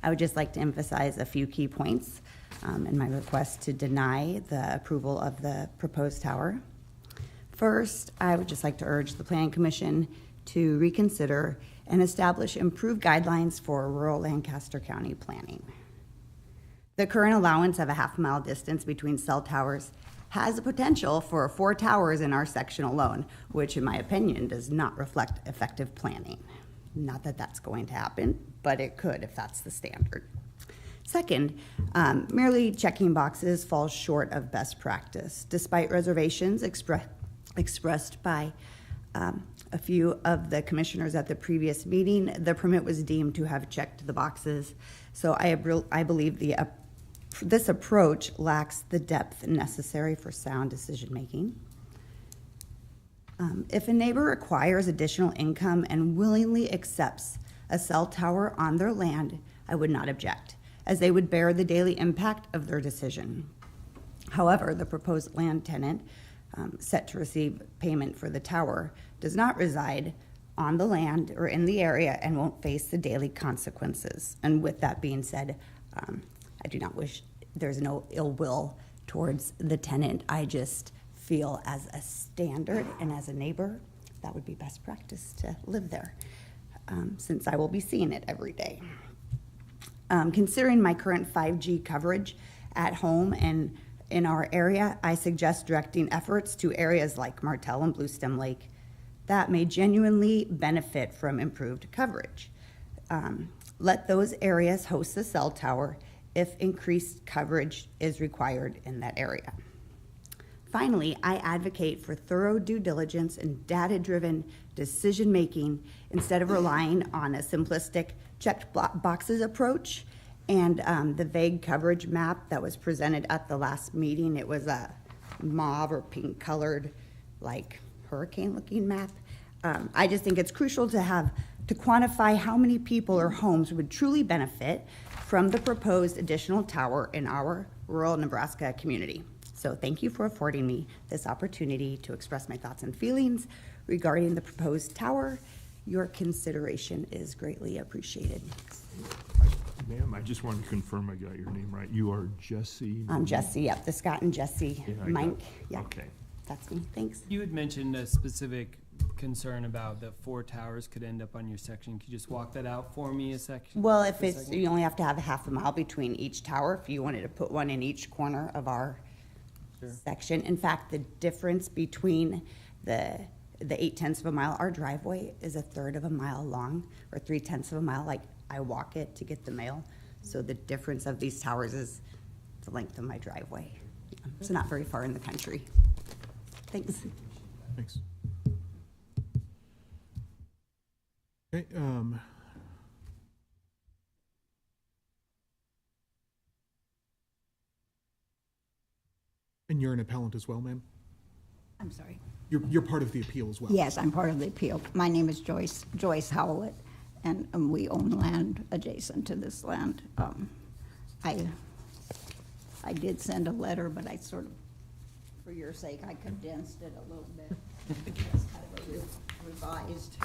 I would just like to emphasize a few key points in my request to deny the approval of the proposed tower. First, I would just like to urge the Planning Commission to reconsider and establish improved guidelines for rural Lancaster County planning. The current allowance of a half-mile distance between cell towers has the potential for 4 towers in our section alone, which in my opinion does not reflect effective planning. Not that that's going to happen, but it could if that's the standard. Second, merely checking boxes falls short of best practice. Despite reservations expressed by a few of the commissioners at the previous meeting, the permit was deemed to have checked the boxes. So I believe this approach lacks the depth necessary for sound decision-making. If a neighbor acquires additional income and willingly accepts a cell tower on their land, I would not object, as they would bear the daily impact of their decision. However, the proposed land tenant set to receive payment for the tower does not reside on the land or in the area and won't face the daily consequences. And with that being said, I do not wish, there's no ill will towards the tenant. I just feel as a standard and as a neighbor, that would be best practice to live there, since I will be seeing it every day. Considering my current 5G coverage at home and in our area, I suggest directing efforts to areas like Martell and Bluestem Lake that may genuinely benefit from improved coverage. Let those areas host the cell tower if increased coverage is required in that area. Finally, I advocate for thorough due diligence and data-driven decision-making instead of relying on a simplistic checked boxes approach and the vague coverage map that was presented at the last meeting. It was a mauve or pink colored, like hurricane-looking map. I just think it's crucial to quantify how many people or homes would truly benefit from the proposed additional tower in our rural Nebraska community. So thank you for affording me this opportunity to express my thoughts and feelings regarding the proposed tower. Your consideration is greatly appreciated. Ma'am, I just want to confirm I got your name right. You are Jessie? I'm Jessie, yep, the Scott and Jessie Yeah, I got Mink. it. Yeah, Okay. that's me, thanks. You had mentioned a specific concern about the 4 towers could end up on your section. Could you just walk that out for me a section? Well, if for a it's, second? you only have to have a half a mile between each tower, if you wanted to put one in each corner of our Sure. section. In fact, the difference between the 8/10 of a mile, our driveway is 1/3 of a mile long, or 3/10 of a mile, like I walk it to get the mail. So the difference of these towers is the length of my driveway. Yeah, so not very far in the country. Thanks. Thanks. Okay, and you're an appellant as well, ma'am? I'm sorry. You're part of the appeal as well? Yes, I'm part of the appeal. My name is Joyce Howlett, and we own land adjacent to this land. I did send a letter, but I sort of, for your sake, I condensed it a little bit. It's kind of a revised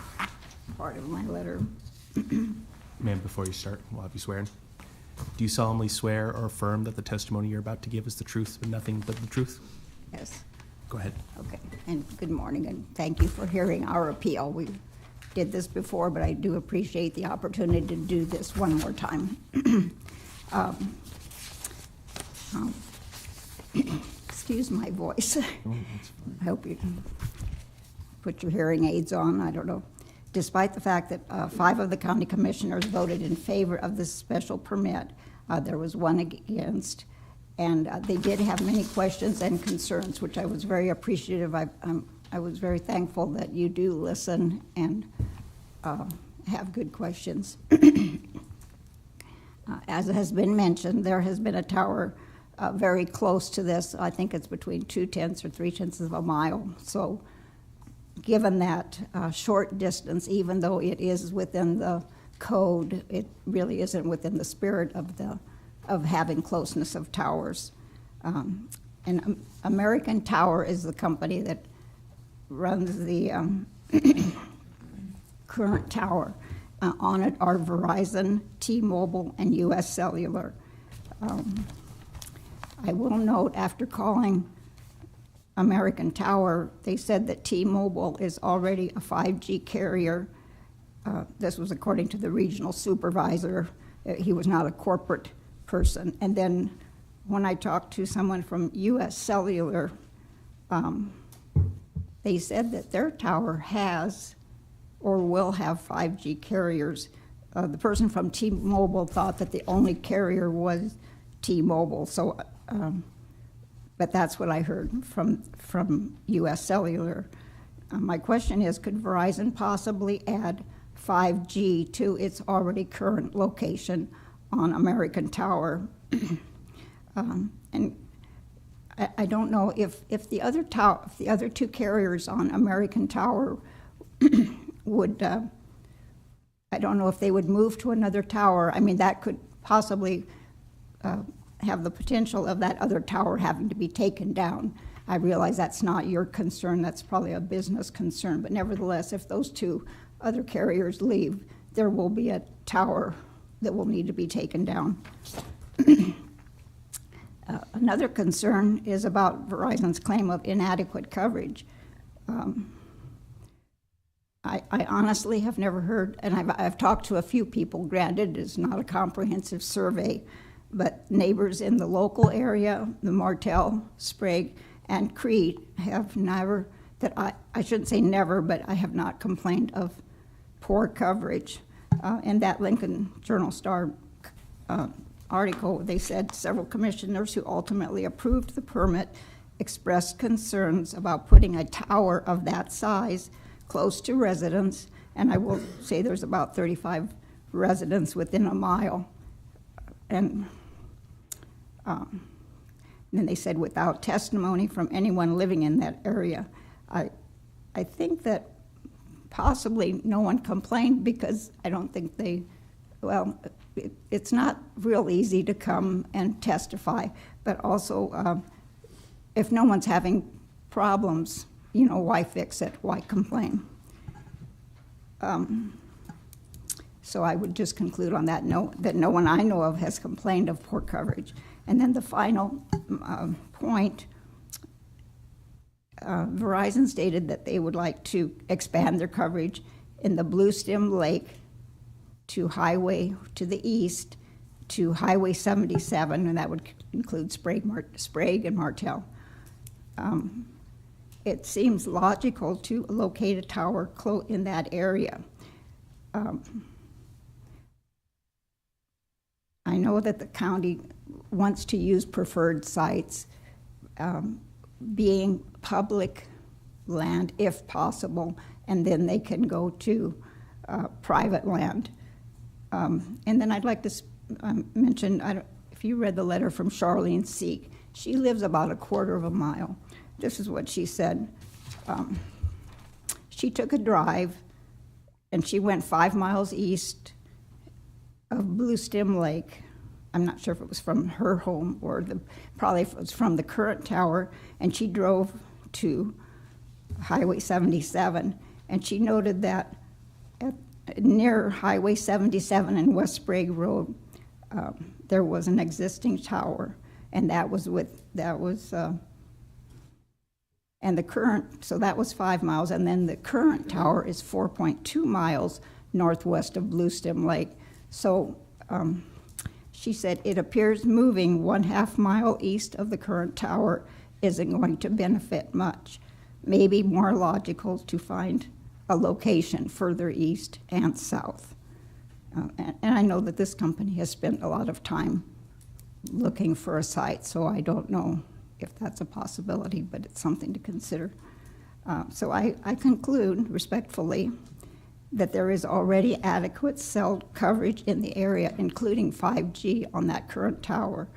part of my letter. Ma'am, before you start, we'll have you swearing. Do you solemnly swear or affirm that the testimony you're about to give is the truth and nothing but the truth? Yes. Go ahead. Okay, and good morning, and thank you for hearing our appeal. We did this before, but I do appreciate the opportunity to do this one more time. Excuse my voice. I hope you can put your hearing aids on, I don't know. Despite the fact that 5 of the county commissioners voted in favor of this special permit, there was 1 against, and they did have many questions and concerns, which I was very appreciative. I was very thankful that you do listen and have good questions. As has been mentioned, there has been a tower very close to this. I think it's between 2/10 or 3/10 of a mile. So given that short distance, even though it is within the code, it really isn't within the spirit of having closeness of towers. And American Tower is the company that runs the current tower. On it are Verizon, T-Mobile, and U.S. Cellular. I will note, after calling American Tower, they said that T-Mobile is already a 5G carrier. This was according to the regional supervisor. He was not a corporate person. And then when I talked to someone from U.S. Cellular, they said that their tower has or will have 5G carriers. The person from T-Mobile thought that the only carrier was T-Mobile. So, but that's what I heard from U.S. Cellular. My question is, could Verizon possibly add 5G to its already current location on American Tower? And I don't know if the other 2 carriers on American Tower would, I don't know if they would move to another tower. I mean, that could possibly have the potential of that other tower having to be taken down. I realize that's not your concern, that's probably a business concern, but nevertheless, if those 2 other carriers leave, there will be a tower that will need to be taken down. Another concern is about Verizon's claim of inadequate coverage. I honestly have never heard, and I've talked to a few people, granted it's not a comprehensive survey, but neighbors in the local area, the Martell, Sprague, and Crete have never, that I shouldn't say never, but I have not complained of poor coverage. In that Lincoln Journal-Star article, they said several commissioners who ultimately approved the permit expressed concerns about putting a tower of that size close to residents, and I will say there's about 35 residents within a mile. And then they said without testimony from anyone living in that area. I think that possibly no one complained because I don't think they, well, it's not real easy to come and testify, but also if no one's having problems, you know, why fix it? Why complain? So I would just conclude on that note that no one I know of has complained of poor coverage. And then the final point, Verizon stated that they would like to expand their coverage in the Blue Stem Lake to highway to the east to Highway 77, and that would include Sprague and Martell. It seems logical to locate a tower in that area. I know that the county wants to use preferred sites, being public land if possible, and then they can go to private land. And then I'd like to mention, if you read the letter from Charlene Seek, she lives about a quarter of a mile. This is what she said. She took a drive and she went 5 miles east of Blue Stem Lake. I'm not sure if it was from her home or probably if it was from the current tower, and she drove to Highway 77, and she noted that near Highway 77 and West Sprague Road, there was an existing tower, and and the current, so that was 5 miles, and then the current tower is 4.2 miles northwest of Bluestem Lake. So she said it appears moving 1/2 mile east of the current tower isn't going to benefit much. Maybe more logical to find a location further east and south. And I know that this company has spent a lot of time looking for a site, so I don't know if that's a possibility, but it's something to consider. So I conclude respectfully that there is already adequate cell coverage in the area, including 5G on that current tower.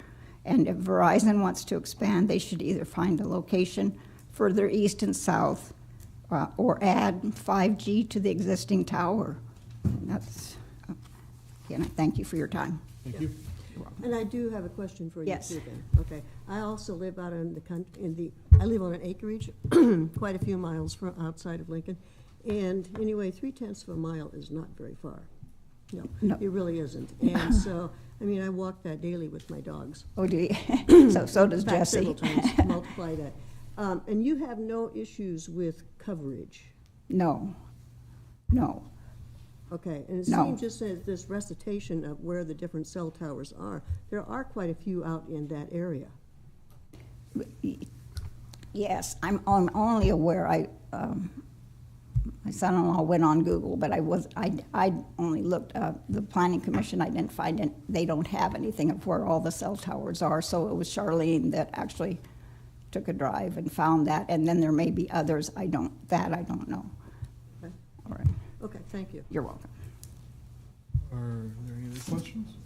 And if Verizon wants to expand, they should either find a location further east and south or add 5G to the existing tower. That's, again, I thank you for your time. Thank you. And I do have a question for you Yes. too, then. Okay. I also live out in the country, I live on an acreage quite a few miles from outside of Lincoln. And anyway, 3/10 of a mile is not very far. No, it really isn't. And so, I mean, I walk that daily with my dogs. Oh, do you? So does Back Jesse. several times, multiply that. And you have no issues with coverage? No. Okay, and it No. seems just as this recitation of where the different cell towers are, there are quite a few out in that area. Yes, I'm only aware, my son-in-law went on Google, but I only looked, the Planning Commission, I didn't find it, they don't have anything of where all the cell towers are, so it was Charlene that actually took a drive and found that, and then there may be others, I don't know. Okay. All right, Okay, thank you. you're welcome. Are there any other questions?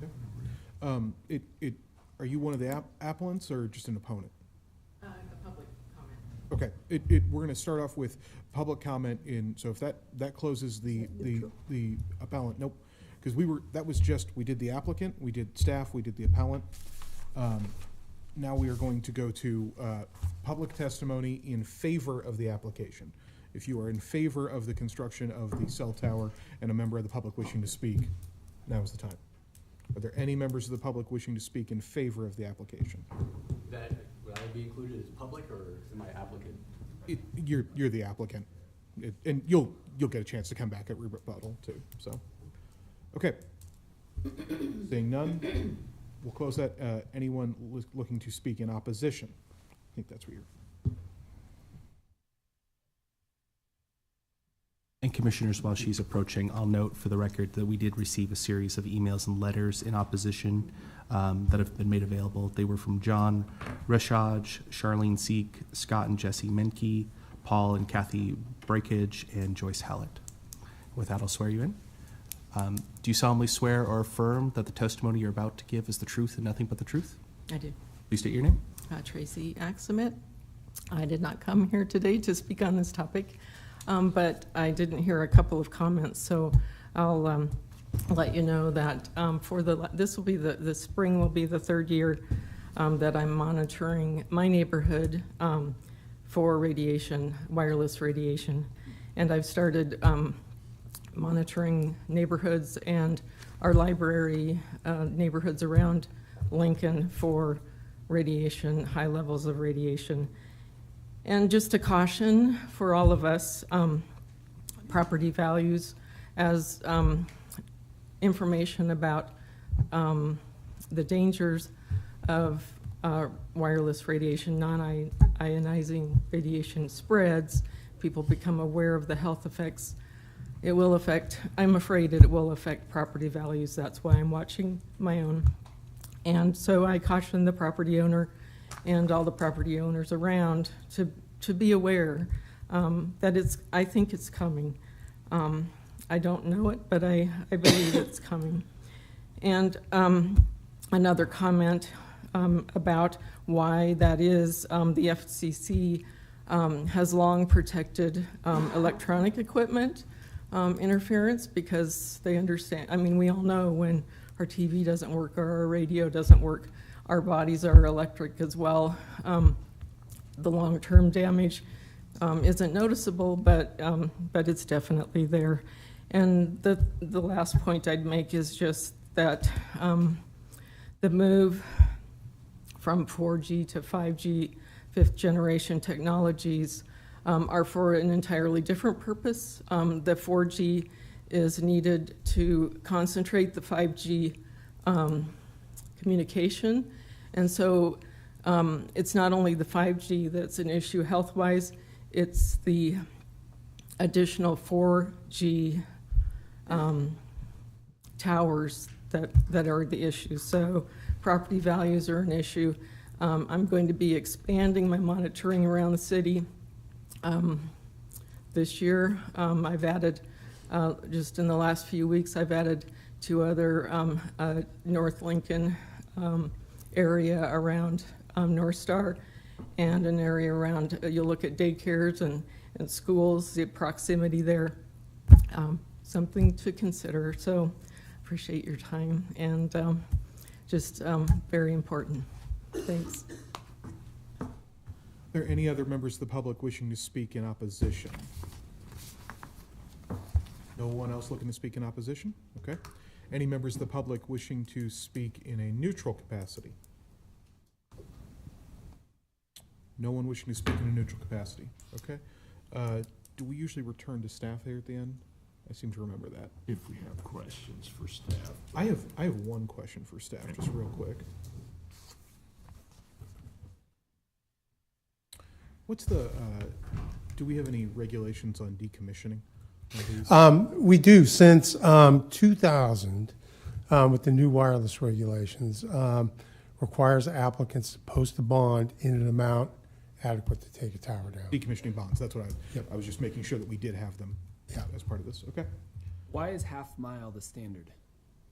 Okay. Are you one of the applicants or just an opponent? A public comment. Okay, we're gonna start off with public comment so if that closes the appellant, nope. Because we did the applicant, we did staff, we did the appellant. Now we are going to go to public testimony in favor of the application. If you are in favor of the construction of the cell tower and a member of the public wishing to speak, now is the time. Are there any members of the public wishing to speak in favor of the application? Would I be included as public or am I applicant? You're the applicant, and you'll get a chance to come back at rebuttal too. So, okay. Seeing none, we'll close that. Anyone looking to speak in opposition? I think that's where you're. And Commissioners, while she's approaching, I'll note for the record that we did receive a series of emails and letters in opposition that have been made available. They were from John Reshaj, Charlene Seek, Scott and Jesse Menke, Paul and Kathy Breakage, and Joyce Hallett. With that, I'll swear you in. Do you solemnly swear or affirm that the testimony you're about to give is the truth and nothing but the truth? I do. Please state your name. Tracy Axamit. I did not come here today to speak on this topic, but I didn't hear a couple of comments, so I'll let you know that this will be the spring will be the third year that I'm monitoring my neighborhood for radiation, wireless radiation, and I've started monitoring neighborhoods and our library neighborhoods around Lincoln for radiation, high levels of radiation. And just a caution for all of us, property values as information about the dangers of wireless radiation, non-ionizing radiation spreads, people become aware of the health effects. It will affect, I'm afraid it will affect property values. That's why I'm watching my own. And so I caution the property owner and all the property owners around to be aware that I think it's coming. I don't know it, but I believe it's coming. And another comment about why that is, the FCC has long protected electronic equipment interference because they understand, I mean, we all know when our TV doesn't work or our radio doesn't work, our bodies are electric as well. The long-term damage isn't noticeable, but it's definitely there. And the last point I'd make is just that the move from 4G to 5G, fifth generation technologies, are for an entirely different purpose. The 4G is needed to concentrate the 5G communication. And so it's not only the 5G that's an issue health-wise, it's the additional 4G towers that are the issue. So property values are an issue. I'm going to be expanding my monitoring around the city this year. I've added, just in the last few weeks, I've added 2 other North Lincoln area around North Star, and an area around, you'll look at daycares and schools, the proximity there, something to consider. So appreciate your time, and just very important. Thanks. Are there any other members of the public wishing to speak in opposition? No one else looking to speak in opposition? Okay. Any members of the public wishing to speak in a neutral capacity? No one wishing to speak in a neutral capacity. Okay. Do we usually return to staff there at the end? I seem to remember that. If we have questions for staff. I have one question for staff, just real quick. What's the, do we have any regulations on decommissioning of these? We do, since 2000, with the new wireless regulations, requires applicants to post a bond in an amount adequate to take a tower down. Decommissioning bonds, that's what I was just making sure that we did have them as part of this, okay? Why is half mile the standard?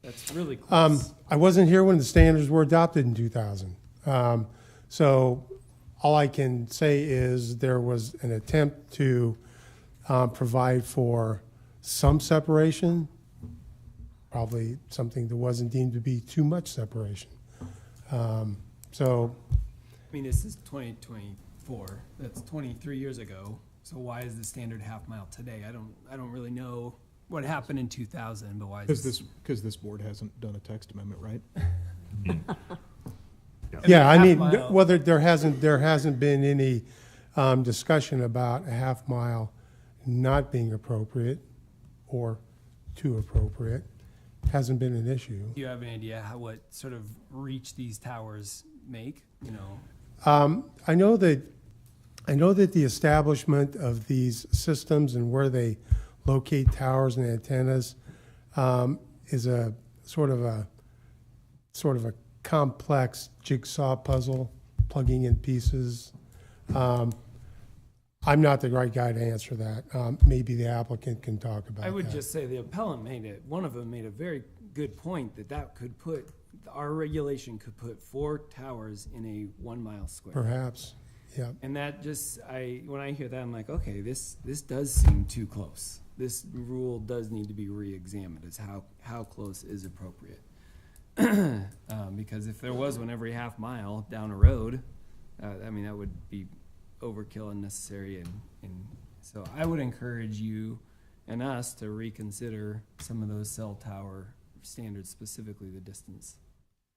That's really close. I wasn't here when the standards were adopted in 2000. So all I can say is there was an attempt to provide for some separation, probably something that wasn't deemed to be too much separation. So, I mean, this is 2024. That's 23 years ago. So why is the standard half mile today? I don't really know what happened in 2000, but why is Because this board hasn't done a text amendment, right? yeah, I half mean, mile- whether there hasn't been any discussion about a half mile not being appropriate or too appropriate hasn't been an issue. Do you have an idea what sort of reach these towers make? You know, I know that the establishment of these systems and where they locate towers and antennas is a sort of a complex jigsaw puzzle, plugging in pieces. I'm not the right guy to answer that. Maybe the applicant can talk about that. I would just say the appellant one of them made a very good point that could put, our regulation could put 4 towers in a 1 mile square. Perhaps, yeah. And that just, when I hear that, I'm like, okay, this does seem too close. This rule does need to be re-examined as how close is appropriate. Because if there was one every half mile down a road, I mean, that would be overkill and necessary. And so I would encourage you and us to reconsider some of those cell tower standards, specifically the distance.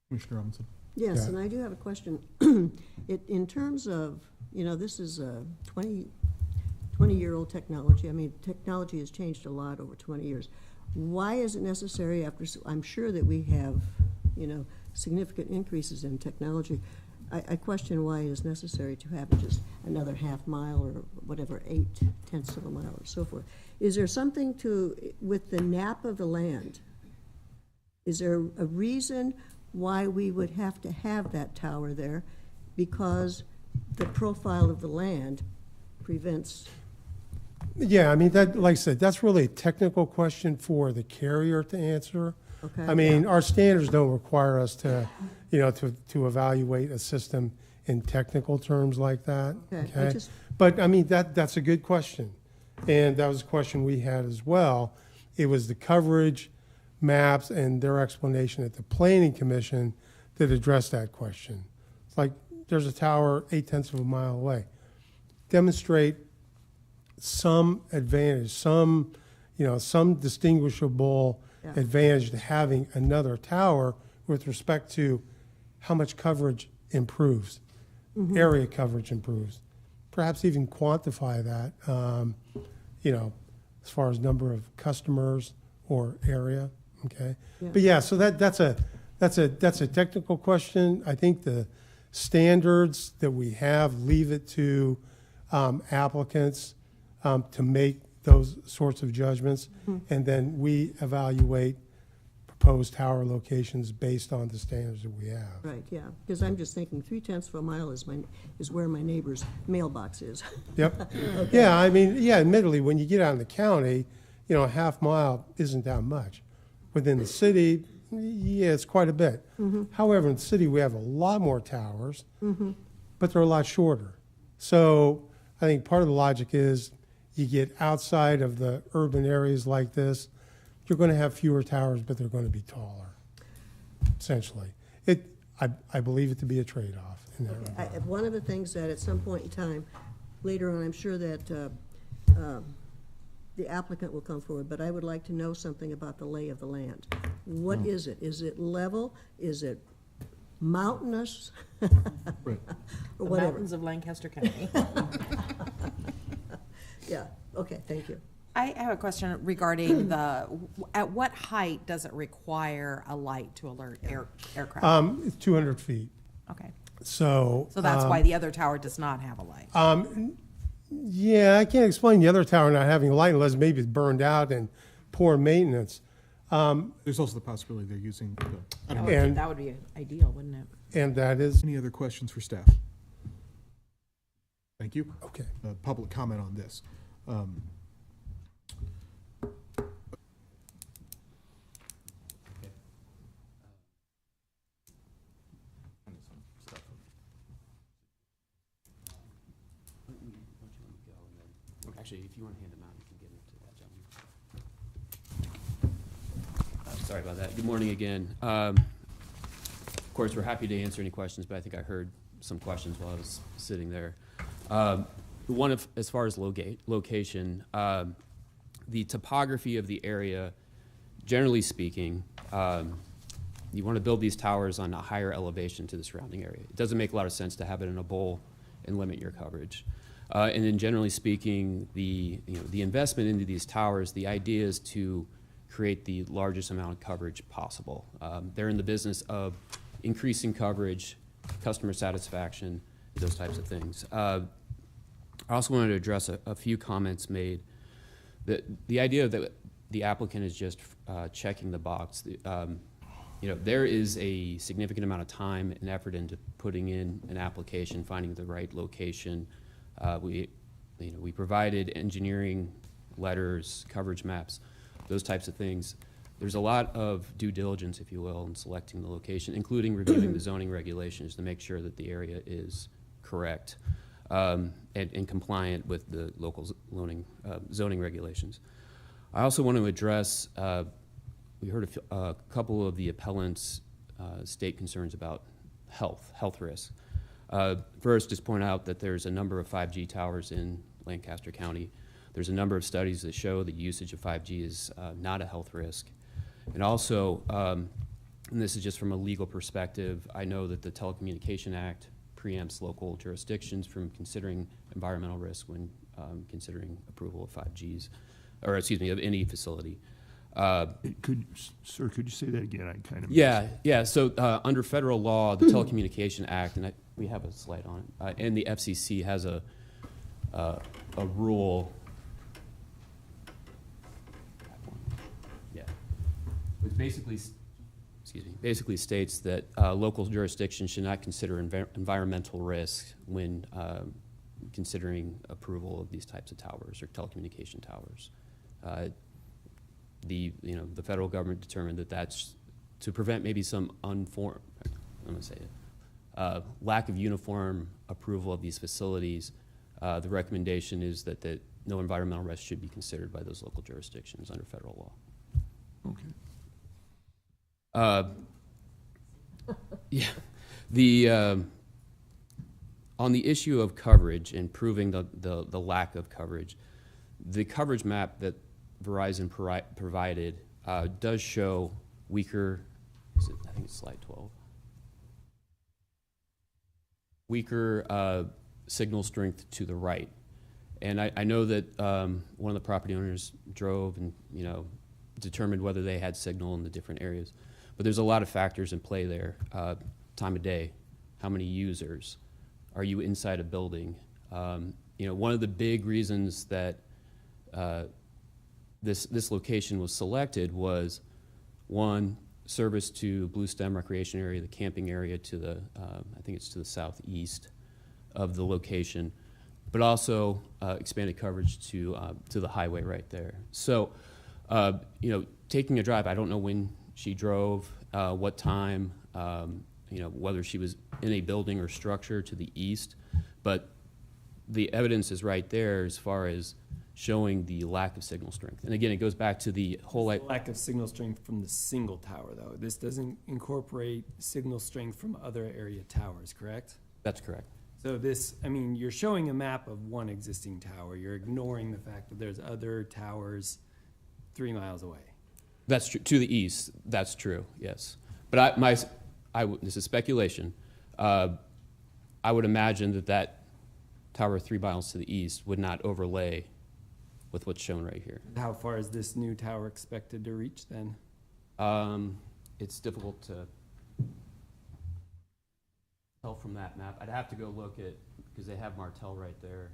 Commissioner Robinson? Yes, Yeah. and I do have a question. In terms of, this is a 20-year-old technology. I mean, technology has changed a lot over 20 years. Why is it necessary I'm sure that we have, significant increases in technology. I question why it is necessary to have just another half mile or whatever, 0.8 of a mile or so forth. Is there something with the nap of the land? Is there a reason why we would have to have that tower there? Because the profile of the land prevents. Yeah, I mean, that, like I said, that's really a technical question for the carrier to answer. Okay. I mean, our standards don't require us to, to evaluate a system in technical terms like that. Okay, But, I mean, that's a good question. And that was a question we had as well. It was the coverage maps and their explanation at the Planning Commission that addressed that question. It's like, there's a tower 0.8 of a mile away. Demonstrate some advantage, some distinguishable advantage to having another tower with respect to how much coverage improves, area coverage improves. Perhaps even quantify that, as far as number of customers or area, okay? Yeah. But yeah, so that's a technical question. I think the standards that we have leave it to applicants to make those sorts of judgments, and then we evaluate proposed tower locations based on the standards that we have. Right, yeah, because I'm just thinking 3/10 of a mile is where my neighbor's mailbox is. Yep. Yeah, I mean, yeah, admittedly, when you get out in the county, a half mile isn't that much. Within the city, yeah, it's quite a bit. However, in the city, we have a lot more towers, but they're a lot shorter. So I think part of the logic is you get outside of the urban areas like this, you're going to have fewer towers, but they're going to be taller, essentially. I believe it to be a trade-off in that regard. One of the things that at some point in time, later on, I'm sure that the applicant will come forward, but I would like to know something about the lay of the land. What is it? Is it level? Is it mountainous? Right. Or The whatever. mountains of Lancaster County. Yeah, okay, thank you. I have a question regarding at what height does it require a light to alert aircraft? It's 200 feet. Okay, So so that's why the other tower does not have a light. yeah, I can't explain the other tower not having a light unless maybe it's burned out and poor maintenance. There's also the possibility they're using I don't know. And- That would be ideal, wouldn't it? And that is, Any other questions for staff? Thank you. okay. Public comment on this. Actually, if you want to hand them out, you can give them to that gentleman. Sorry about that. Good morning again. Of course, we're happy to answer any questions, but I think I heard some questions while I was sitting there. As far as location, the topography of the area, generally speaking, you want to build these towers on a higher elevation to the surrounding area. It doesn't make a lot of sense to have it in a bowl and limit your coverage. And then generally speaking, the investment into these towers, the idea is to create the largest amount of coverage possible. They're in the business of increasing coverage, customer satisfaction, those types of things. I also wanted to address a few comments made. The idea that the applicant is just checking the box. There is a significant amount of time and effort into putting in an application, finding the right location. We provided engineering letters, coverage maps, those types of things. There's a lot of due diligence, if you will, in selecting the location, including reviewing the zoning regulations to make sure that the area is correct and compliant with the local zoning regulations. I also want to address, we heard a couple of the appellants state concerns about health risks. First, just point out that there's a number of 5G towers in Lancaster County. There's a number of studies that show that usage of 5G is not a health risk. And also, and this is just from a legal perspective, I know that the Telecommunication Act preempts local jurisdictions from considering environmental risk when considering approval of 5Gs, or excuse me, of any facility. Sir, could you say that again? I kind of Yeah. So under federal law, the Telecommunication Act, and we have a slide on it, and the FCC has a rule. Yeah, which basically states that local jurisdictions should not consider environmental risk when considering approval of these types of towers or telecommunication towers. The federal government determined that that's to prevent maybe some lack of uniform approval of these facilities. The recommendation is that no environmental risk should be considered by those local jurisdictions under federal law. Okay. On the issue of coverage and proving the lack of coverage, the coverage map that Verizon provided does show weaker, I think it's slide 12. Weaker signal strength to the right. And I know that one of the property owners drove and, determined whether they had signal in the different areas. But there's a lot of factors in play there. Time of day, how many users, are you inside a building? One of the big reasons that this location was selected was, one, service to Blue Stem Recreation Area, the camping area to the, I think it's to the southeast of the location, but also expanded coverage to the highway right there. So, taking a drive, I don't know when she drove, what time, whether she was in a building or structure to the east, but the evidence is right there as far as showing the lack of signal strength. And again, it goes back to the whole Lack of signal strength from the single tower, though. This doesn't incorporate signal strength from other area towers, correct? That's correct. So this, you're showing a map of one existing tower. You're ignoring the fact that there's other towers 3 miles away. That's true. To the east, that's true, yes. But this is speculation. I would imagine that tower 3 miles to the east would not overlay with what's shown right here. How far is this new tower expected to reach then? It's difficult to tell from that map. I'd have to go look at, because they have Martel right there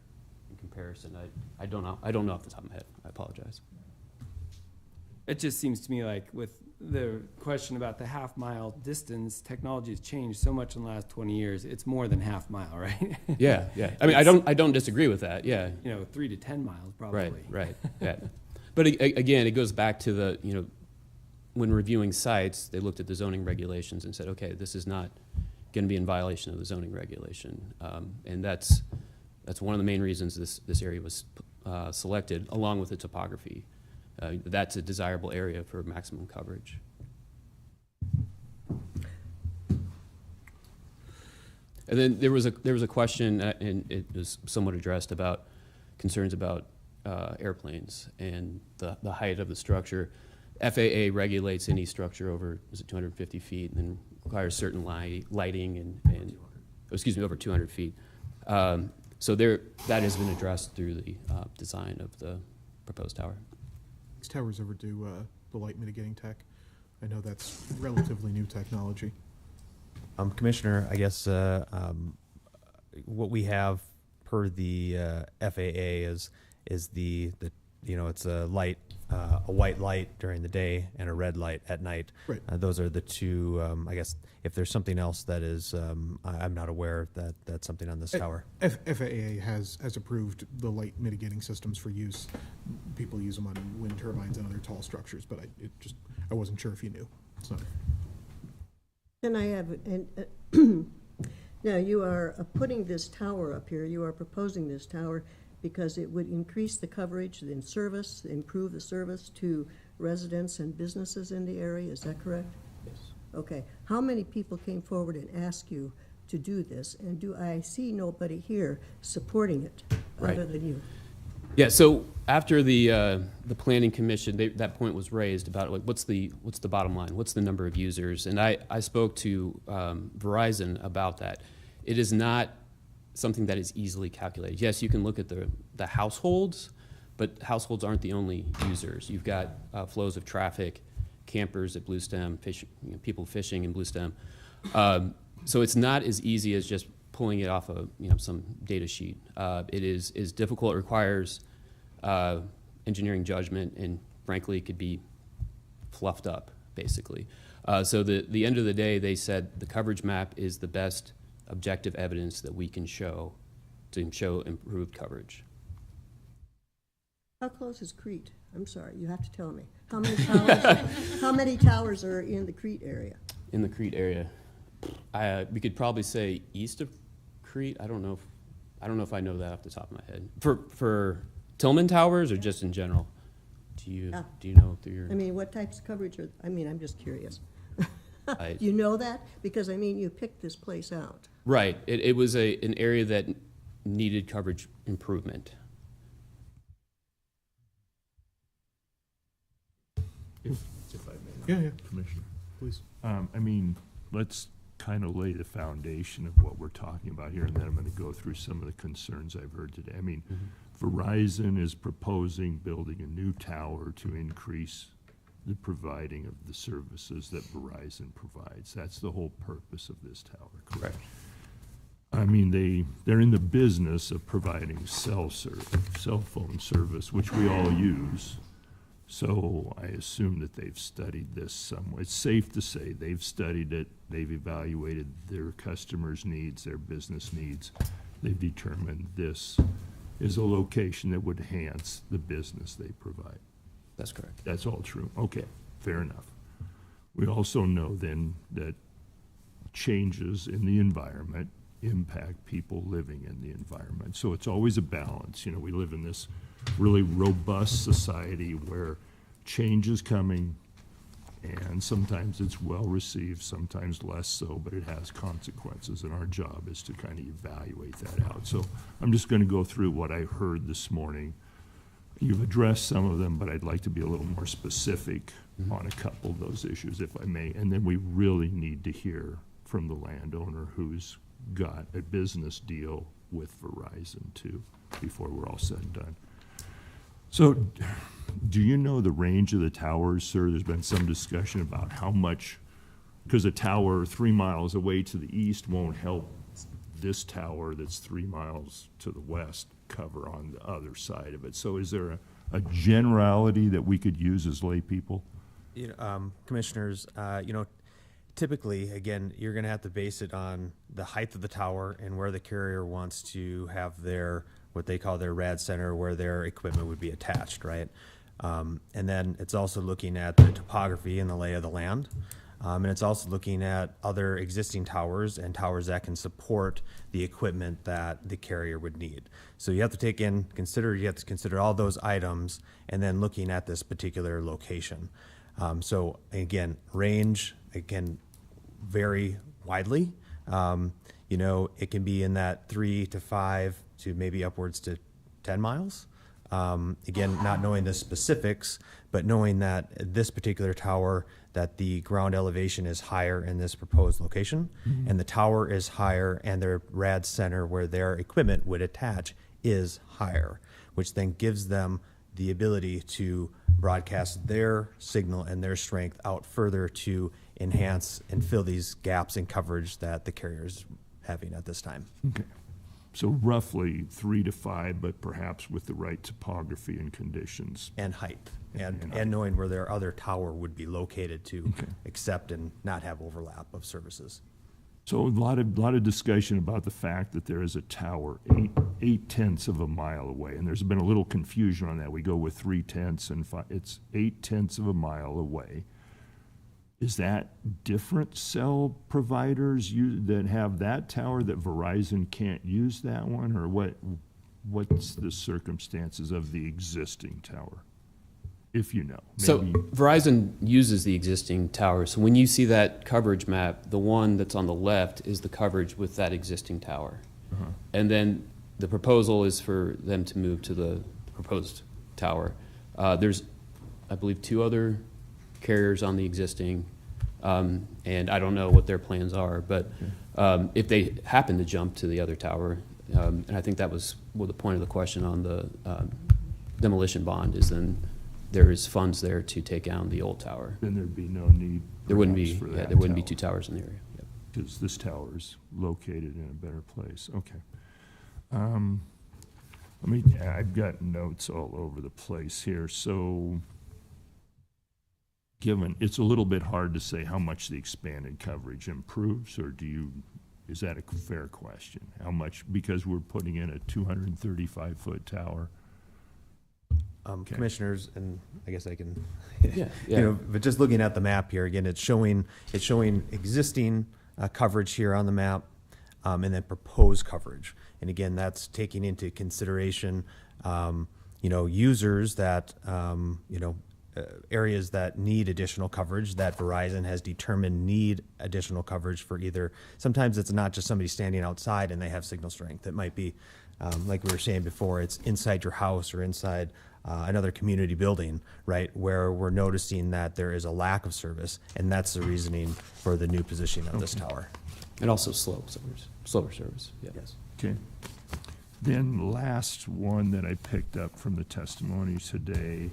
in comparison. I don't know. I don't know off the top of my head. I apologize. It just seems to me like with the question about the half-mile distance, technology has changed so much in the last 20 years. It's more than half-mile, right? Yeah. I don't disagree with that. Yeah. 3 to 10 miles probably. Right. Yeah. But again, it goes back to the when reviewing sites, they looked at the zoning regulations and said, okay, this is not going to be in violation of the zoning regulation, and that's one of the main reasons this area was selected, along with the topography. That's a desirable area for maximum coverage. And then there was a question, and it was somewhat addressed, about concerns about airplanes and the height of the structure. FAA regulates any structure over 250 feet and requires certain lighting and over 200 feet. So that has been addressed through the design of the proposed tower. These towers ever do the light mitigating tech? I know that's relatively new technology. Commissioner, I guess what we have per the FAA is the it's a light, a white light during the day and a red light at night. Right. Those are the two. I guess if there's something else that is, I'm not aware that that's something on this tower. FAA has approved the light mitigating systems for use. People use them on wind turbines and other tall structures, but I wasn't sure if you knew. So. Then I have, now you are putting this tower up here, you are proposing this tower because it would increase the coverage and service, improve the service to residents and businesses in the area, is that correct? Yes. Okay. How many people came forward and asked you to do this? And do I see nobody here supporting it other than you? Yeah, so after the planning commission, that point was raised about what's the bottom line, what's the number of users, and I spoke to Verizon about that. It is not something that is easily calculated. Yes, you can look at the households, but households aren't the only users. You've got flows of traffic, campers at Blue Stem, people fishing in Blue Stem. So it's not as easy as just pulling it off of some data sheet. It is difficult. It requires engineering judgment, and frankly, it could be fluffed up basically. So the end of the day, they said the coverage map is the best objective evidence that we can show to show improved coverage. How close is Crete? I'm sorry, you have to tell me. How many towers? How many towers are in the Crete area? In the Crete area, we could probably say east of Crete. I don't know if I know that off the top of my head. For Tillman Towers or just in general? Do you know through your? I mean, what types of coverage are? I'm just curious. Do you know that? Because you picked this place out. Right. It was an area that needed coverage improvement. Yeah, Commissioner. please. I mean, let's kind of lay the foundation of what we're talking about here, and then I'm going to go through some of the concerns I've heard today. I mean, Verizon is proposing building a new tower to increase the providing of the services that Verizon provides. That's the whole purpose of this tower, correct? I mean, they're in the business of providing cell phone service, which we all use. So I assume that they've studied this somewhat. It's safe to say they've studied it, they've evaluated their customers' needs, their business needs. They've determined this is a location that would enhance the business they provide. That's correct. That's all true. Okay, fair enough. We also know then that changes in the environment impact people living in the environment. So it's always a balance. You know, we live in this really robust society where change is coming, and sometimes it's well received, sometimes less so, but it has consequences, and our job is to kind of evaluate that out. So I'm just going to go through what I heard this morning. You've addressed some of them, but I'd like to be a little more specific on a couple of those issues, if I may. And then we really need to hear from the landowner who's got a business deal with Verizon too, before we're all said and done. So, do you know the range of the towers, sir? There's been some discussion about how much, because a tower 3 miles away to the east won't help this tower that's 3 miles to the west cover on the other side of it. So is there a generality that we could use as lay people? You know, commissioners, typically, again, you're going to have to base it on the height of the tower and where the carrier wants to have their, what they call their rad center, where their equipment would be attached, right? And then it's also looking at the topography and the lay of the land. And it's also looking at other existing towers and towers that can support the equipment that the carrier would need. So you have to consider all those items and then looking at this particular location. So again, range, it can vary widely. It can be in that 3 to 5 to maybe upwards to 10 miles. Again, not knowing the specifics, but knowing that this particular tower, that the ground elevation is higher in this proposed location, and the tower is higher, and their rad center where their equipment would attach is higher, which then gives them the ability to broadcast their signal and their strength out further to enhance and fill these gaps in coverage that the carrier is having at this time. Okay. So roughly 3 to 5, but perhaps with the right topography and conditions. And height, And and knowing where their other tower would be located to Okay. accept and not have overlap of services. So a lot of discussion about the fact that there is a tower 8/10 of a mile away, and there's been a little confusion on that. We go with 3/10 and it's 8/10 of a mile away. Is that different cell providers that have that tower that Verizon can't use that one, or what's the circumstances of the existing tower, if you know? So Maybe- Verizon uses the existing tower. So when you see that coverage map, the one that's on the left is the coverage with that existing tower. And then the proposal is for them to move to the proposed tower. There's, I believe, 2 other carriers on the existing, and I don't know what their plans are, but if they happen to jump to the other tower, and I think that was the point of the question on the demolition bond, is then there is funds there to take down the old tower. Then there'd be no need There wouldn't be, perhaps for yeah, that there wouldn't be tower. 2 towers in the area. Yep. Because this tower is located in a better place. Okay. I've got notes all over the place here. So, it's a little bit hard to say how much the expanded coverage improves, or is that a fair question? How much, because we're putting in a 235-foot tower? Okay. Commissioners, and I guess I can, Yeah. but just looking at the map here, again, it's showing existing coverage here on the map, and then proposed coverage. And again, that's taking into consideration, users that, areas that need additional coverage that Verizon has determined need additional coverage for either, sometimes it's not just somebody standing outside and they have signal strength. It might be, like we were saying before, it's inside your house or inside another community building, right, where we're noticing that there is a lack of service, and that's the reasoning for the new positioning of this tower. And also slower service, yeah. Yes. Okay. Then last one that I picked up from the testimony today,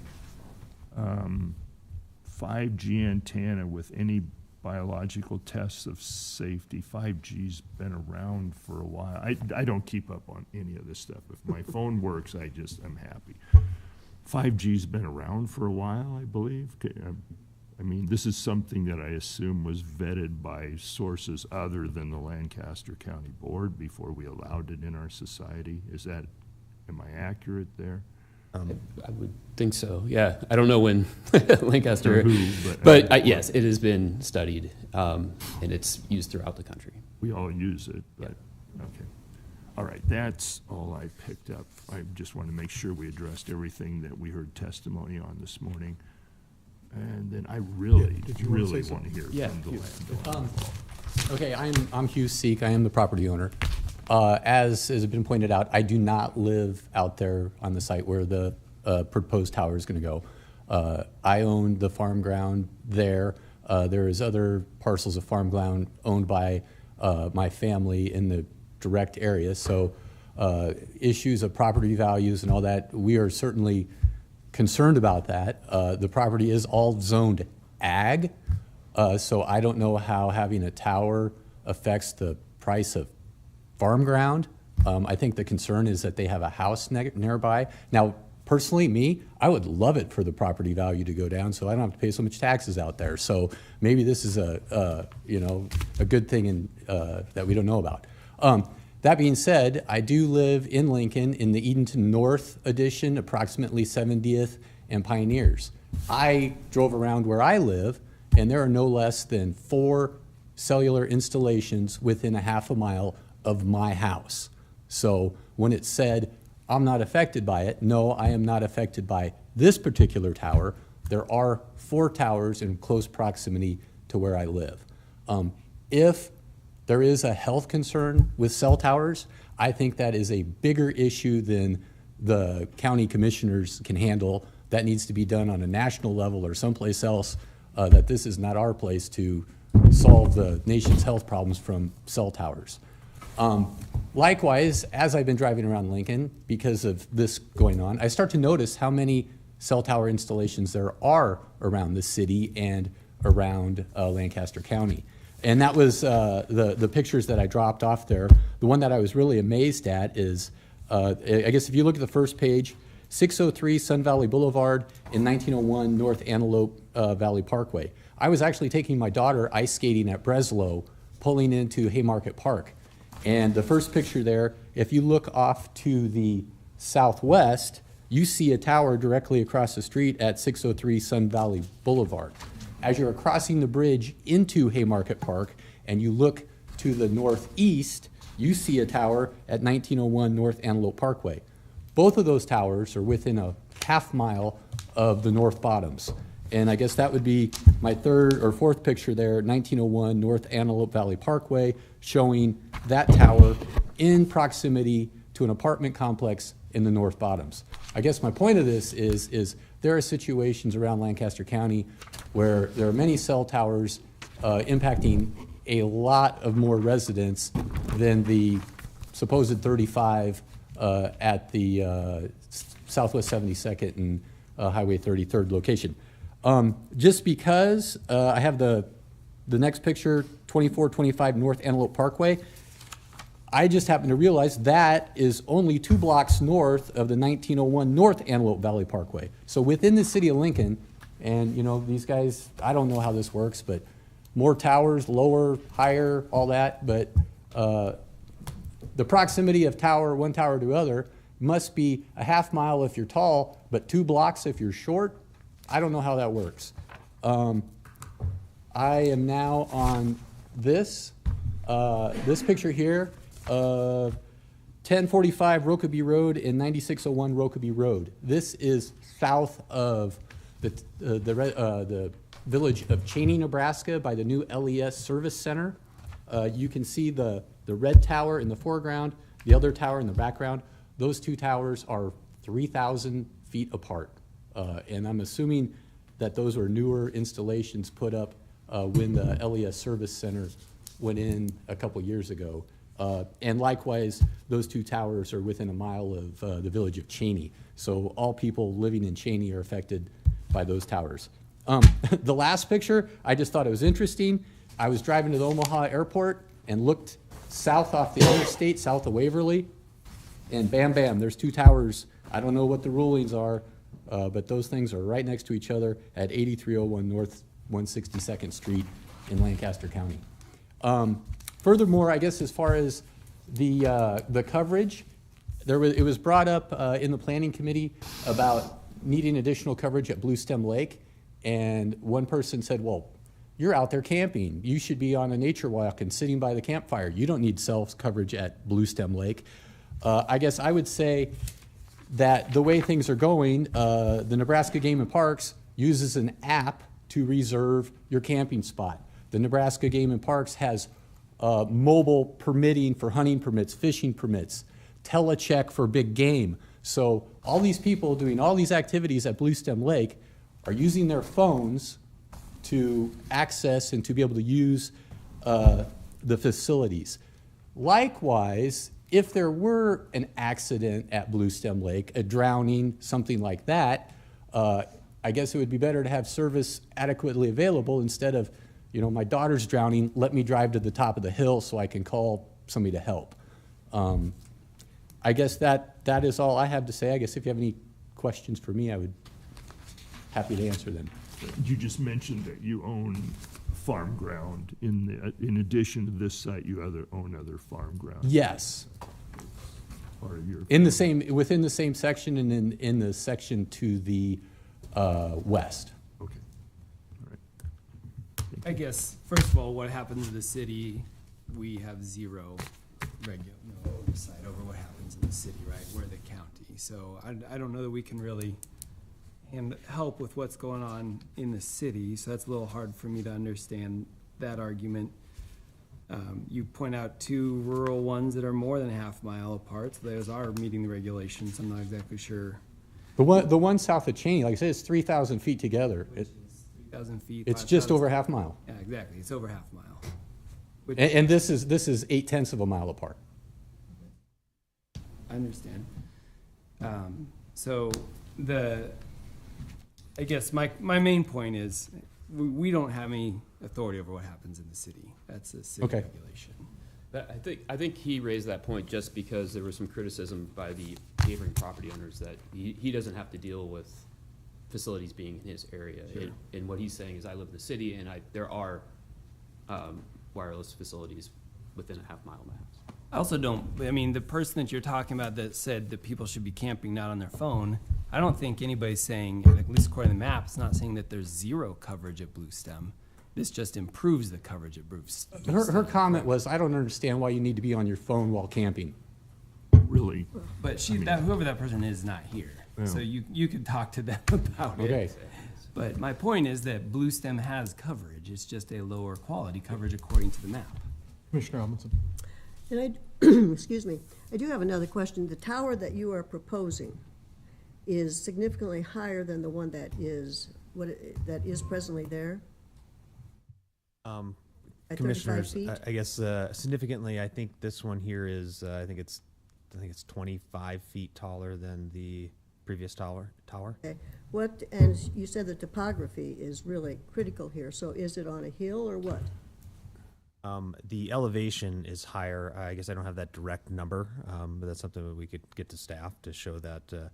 5G antenna with any biological tests of safety. 5G's been around for a while. I don't keep up on any of this stuff. If my phone works, I'm happy. 5G's been around for a while, I believe. I mean, this is something that I assume was vetted by sources other than the Lancaster County Board before we allowed it in our society. Am I accurate there? I would think so, yeah. I don't know when Lancaster, Or who, but yes, it has been studied, and it's used throughout the country. We all use it, but, okay. All right, that's all I picked up. I just want to make sure we addressed everything that we heard testimony on this morning. And then I really, did you wanna really say want to hear Yeah, from the Hugh. landowner. Okay, I'm Hugh Seek. I am the property owner. As has been pointed out, I do not live out there on the site where the proposed tower is going to go. I own the farm ground there. There is other parcels of farm ground owned by my family in the direct area. So issues of property values and all that, we are certainly concerned about that. The property is all zoned ag, so I don't know how having a tower affects the price of farm ground. I think the concern is that they have a house nearby. Now, personally, me, I would love it for the property value to go down so I don't have to pay so much taxes out there. So maybe this is a good thing that we don't know about. That being said, I do live in Lincoln in the Edenton North addition, approximately 70th and Pioneers. I drove around where I live, and there are no less than 4 cellular installations within a half a mile of my house. So when it said, I'm not affected by it, no, I am not affected by this particular tower. There are 4 towers in close proximity to where I live. If there is a health concern with cell towers, I think that is a bigger issue than the county commissioners can handle. That needs to be done on a national level or someplace else, that this is not our place to solve the nation's health problems from cell towers. Likewise, as I've been driving around Lincoln, because of this going on, I start to notice how many cell tower installations there are around the city and around Lancaster County. And that was the pictures that I dropped off there. The one that I was really amazed at is, I guess if you look at the first page, 603 Sun Valley Boulevard in 1901 North Antelope Valley Parkway. I was actually taking my daughter ice skating at Breslow, pulling into Haymarket Park. And the first picture there, if you look off to the southwest, you see a tower directly across the street at 603 Sun Valley Boulevard. As you're crossing the bridge into Haymarket Park and you look to the northeast, you see a tower at 1901 North Antelope Parkway. Both of those towers are within a half mile of the North Bottoms. And I guess that would be my third or fourth picture there, 1901 North Antelope Valley Parkway, showing that tower in proximity to an apartment complex in the North Bottoms. I guess my point of this is there are situations around Lancaster County where there are many cell towers impacting a lot of more residents than the supposed 35 at the Southwest 72nd and Highway 33rd location. Just because I have the next picture, 2425 North Antelope Parkway, I just happened to realize that is only 2 blocks north of the 1901 North Antelope Valley Parkway. So within the city of Lincoln, and you know, these guys, I don't know how this works, but more towers, lower, higher, all that, but the proximity of one tower to other must be a half mile if you're tall, but 2 blocks if you're short. I don't know how that works. I am now on this picture here, 1045 Rokeby Road and 9601 Rokeby Road. This is south of the village of Cheney, Nebraska, by the new LES Service Center. You can see the red tower in the foreground, the other tower in the background. Those 2 towers are 3,000 feet apart. And I'm assuming that those were newer installations put up when the LES Service Center went in a couple years ago. And likewise, those two towers are within a mile of the village of Cheney. So all people living in Cheney are affected by those towers. The last picture, I just thought it was interesting. I was driving to the Omaha airport and looked south off the interstate, south of Waverly, and bam, bam, there's two towers. I don't know what the rulings are, but those things are right next to each other at 8301 North 162nd Street in Lancaster County. Furthermore, I guess as far as the coverage, it was brought up in the planning committee about needing additional coverage at Bluestem Lake, and one person said, well, you're out there camping. You should be on a nature walk and sitting by the campfire. You don't need cell coverage at Bluestem Lake. I guess I would say that the way things are going, the Nebraska Game and Parks uses an app to reserve your camping spot. The Nebraska Game and Parks has mobile permitting for hunting permits, fishing permits, telecheck for big game. So all these people doing all these activities at Bluestem Lake are using their phones to access and to be able to use the facilities. Likewise, if there were an accident at Bluestem Lake, a drowning, something like that, I guess it would be better to have service adequately available instead of, my daughter's drowning, let me drive to the top of the hill so I can call somebody to help. I guess that is all I have to say. I guess if you have any questions for me, I would happy to answer them. You just mentioned that you own farm ground. In addition to this site, you own other farm ground. Yes. Part of your within the same section and in the section to the west. Okay. All right. I guess, first of all, what happens in the city, we have zero oversight over what happens in the city, right? We're the county. So I don't know that we can really help with what's going on in the city. So that's a little hard for me to understand that argument. You point out two rural ones that are more than a half mile apart. So those are meeting the regulations. I'm not exactly sure. The one south of Cheney, like I said, it's 3,000 feet together. 3,000 feet. It's just over half mile. Yeah, exactly. It's over half mile. And this is 0.8 of a mile apart. I understand. I guess my main point is we don't have any authority over what happens in the city. That's a city regulation. I think he raised that point just because there was some criticism by the neighboring property owners that he doesn't have to deal with facilities being in his area. Sure. And what he's saying is, I live in the city, and there are wireless facilities within a half mile of my house. I also the person that you're talking about that said that people should be camping not on their phone, I don't think anybody's saying, at least according to the map, it's not saying that there's zero coverage at Bluestem. This just improves the coverage at Bluestem. Her comment was, I don't understand why you need to be on your phone while camping. Really? But whoever that person is not here. Yeah. So you could talk to them about it. But my point is that Bluestem has coverage. It's just a lower quality coverage according to the map. Commissioner Amundson. And excuse me, I do have another question. The tower that you are proposing is significantly higher than the one that is presently there? At 35 Commissioners, feet? I guess significantly, I think this one here is, I think it's 25 feet taller than the previous tower. Okay. And you said the topography is really critical here, so is it on a hill or what? The elevation is higher. I guess I don't have that direct number, but that's something that we could get to staff to show that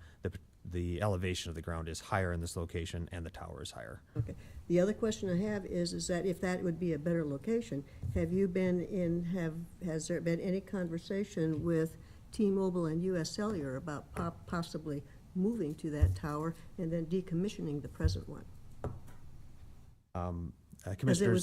the elevation of the ground is higher in this location and the tower is higher. Okay. The other question I have is that if that would be a better location, has there been any conversation with T-Mobile and U.S. Cellular about possibly moving to that tower and then decommissioning the present one? Because it would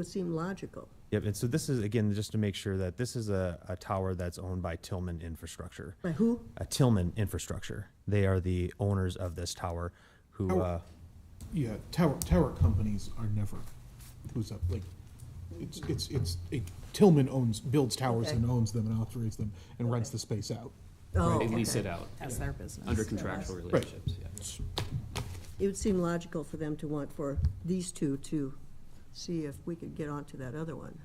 seem logical. Yep, and so this is, again, just to make sure that this is a tower that's owned by Tillman Infrastructure. By who? Tillman Infrastructure. They are the owners of this tower who... Tower companies are never, Tillman builds towers and owns them and operates them and rents the space out. Oh, They lease okay. it out That's their business. under contractual relationships, yeah. It would seem logical for them to want for these two to see if we could get onto that other one,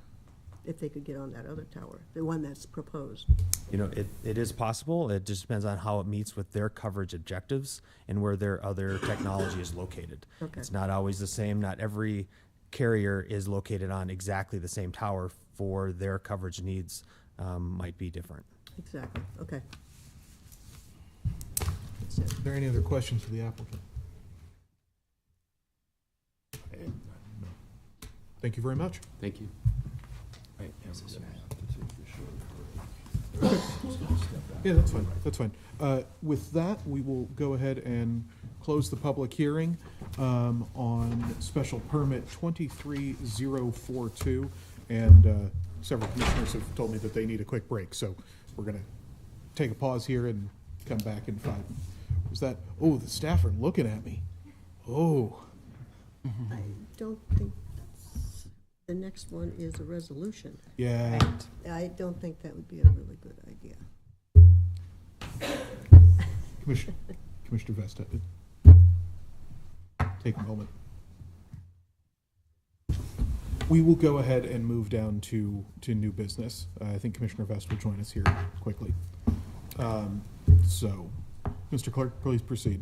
if they could get on that other tower, the one that's proposed. You know, it is possible. It just depends on how it meets with their coverage objectives and where their other technology is located. Okay. It's not always the same. Not every carrier is located on exactly the same tower for their coverage needs, might be different. Exactly, okay. That's it. Are there any other questions for the applicant? No. Thank you very much. Thank you. Yeah, that's fine, that's fine. With that, we will go ahead and close the public hearing on special permit 23042. And several commissioners have told me that they need a quick break, so we're gonna take a pause here and come back in 5. Was that, oh, the staff are looking at me. Oh. I don't think the next one is a resolution. Yeah. I don't think that would be a really good idea. Commissioner Vesta, take a moment. We will go ahead and move down to new business. I think Commissioner Vest will join us here quickly. So, Mr. Clerk, please proceed.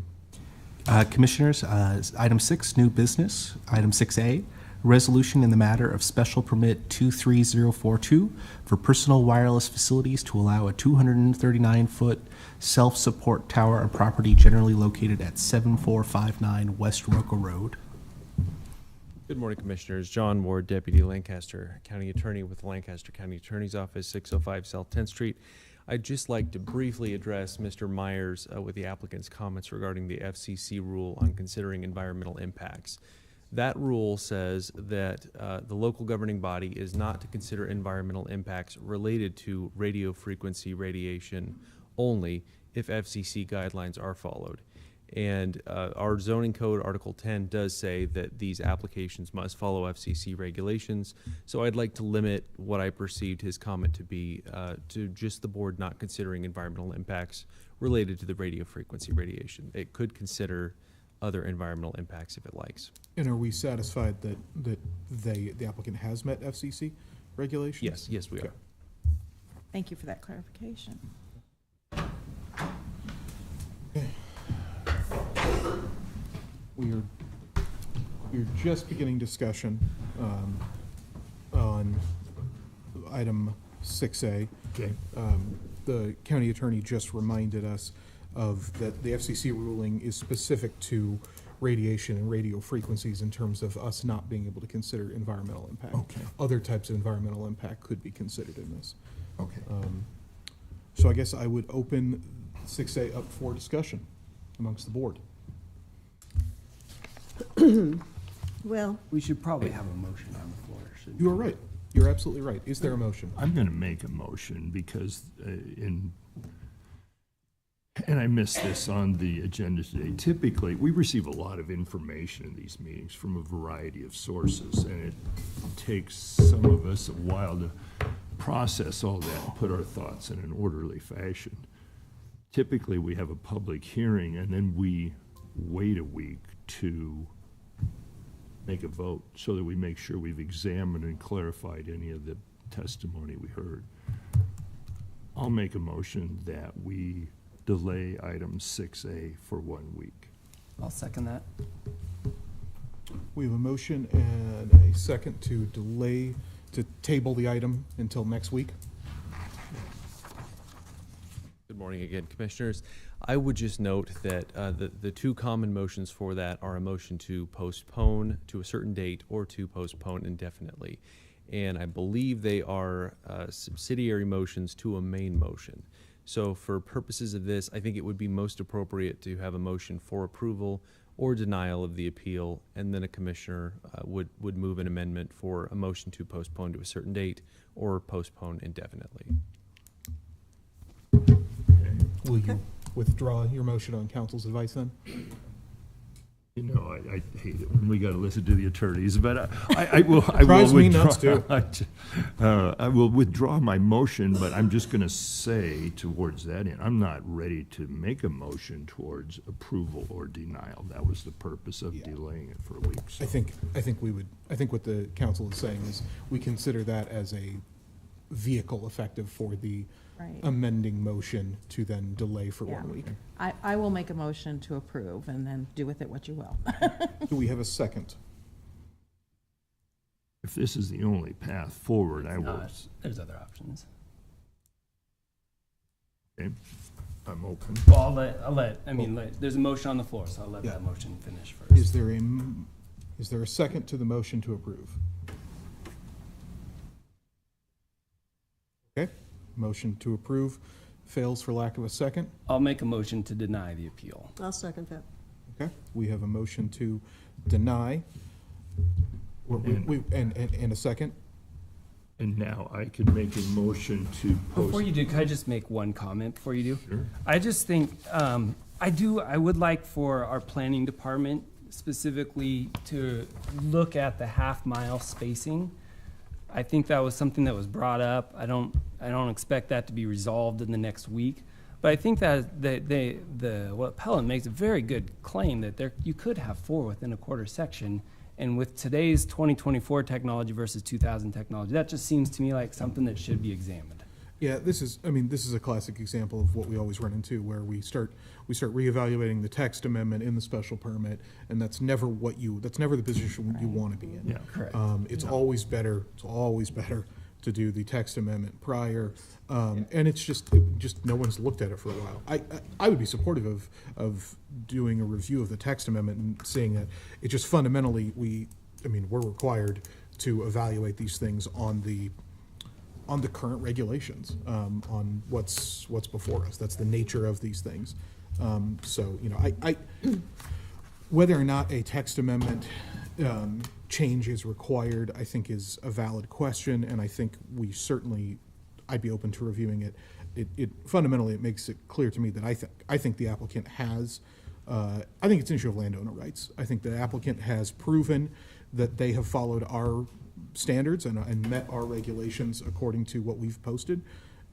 Commissioners, item 6, new business. Item 6A, resolution in the matter of special permit 23042 for personal wireless facilities to allow a 239-foot self-support tower on property generally located at 7459 West Roca Road. Good morning, Commissioners. John Ward, Deputy Lancaster County Attorney with the Lancaster County Attorney's Office, 605 South 10th Street. I'd just like to briefly address Mr. Myers with the applicant's comments regarding the FCC rule on considering environmental impacts. That rule says that the local governing body is not to consider environmental impacts related to radio frequency radiation only if FCC guidelines are followed. And our zoning code, Article 10, does say that these applications must follow FCC regulations. So I'd like to limit what I perceived his comment to be to just the board not considering environmental impacts related to the radio frequency radiation. It could consider other environmental impacts if it likes. And are we satisfied that the applicant has met FCC regulations? Yes, we are. Thank you for that clarification. We're just beginning discussion on item 6A. Okay. The county attorney just reminded us of that the FCC ruling is specific to radiation and radio frequencies in terms of us not being able to consider environmental impact. Okay. Other types of environmental impact could be considered in this. Okay. So I guess I would open 6A up for discussion amongst the board. Well, We should probably have a motion on the floor, shouldn't we? You are right. You're absolutely right. Is there a motion? I'm going to make a motion because and I missed this on the agenda today. Typically, we receive a lot of information in these meetings from a variety of sources, and it takes some of us a while to process all that and put our thoughts in an orderly fashion. Typically, we have a public hearing, and then we wait a week to make a vote so that we make sure we've examined and clarified any of the testimony we heard. I'll make a motion that we delay item 6A for 1 week. I'll second that. We have a motion and a second to delay, to table the item until next week. Good morning again, Commissioners. I would just note that the two common motions for that are a motion to postpone to a certain date or to postpone indefinitely. And I believe they are subsidiary motions to a main motion. So for purposes of this, I think it would be most appropriate to have a motion for approval or denial of the appeal, and then a commissioner would move an amendment for a motion to postpone to a certain date or postpone indefinitely. Will you withdraw your motion on council's advice then? You know, I hate it when we got to listen to the attorneys, but I will Drives me withdraw. nuts, too. I will withdraw my motion, but I'm just going to say towards that end, I'm not ready to make a motion towards approval or denial. That was the purpose of delaying it for a week. So. I think what the council is saying is we consider that as a vehicle effective for the Right. amending motion to then delay for Yeah. 1 week. I will make a motion to approve and then do with it what you will. Do we have a second? If this is the only path forward, I will. No, there's other options. Okay, I'm open. Well, there's a motion on the floor, so I'll let Yeah. that motion finish first. Is there a second to the motion to approve? Okay, motion to approve fails for lack of a second. I'll make a motion to deny the appeal. I'll second that. Okay, we have a motion to deny. And a second. And now I can make a motion to post. Before you do, can I just make one comment before you do? Sure. I just think, I would like for our planning department specifically to look at the half-mile spacing. I think that was something that was brought up. I don't expect that to be resolved in the next week. But I think that what appellant makes a very good claim that you could have 4 within a quarter section. And with today's 2024 technology versus 2000 technology, that just seems to me like something that should be examined. Yeah, this is a classic example of what we always run into, where we start reevaluating the text amendment in the special permit, and that's never the position you want to be in. Yeah. Correct. It's always better to do the text amendment prior, and it's just no one's looked at it for a while. I would be supportive of doing a review of the text amendment and seeing that it just fundamentally we're required to evaluate these things on the current regulations, on what's before us. That's the nature of these things. So, I whether or not a text amendment change is required, I think is a valid question, and I think I'd be open to reviewing it. It fundamentally, it makes it clear to me that I think the applicant has, I think it's an issue of landowner rights. I think the applicant has proven that they have followed our standards and met our regulations according to what we've posted,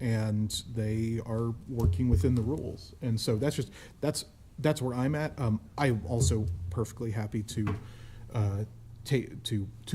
and they are working within the rules. And so that's where I'm at. I'm also perfectly happy to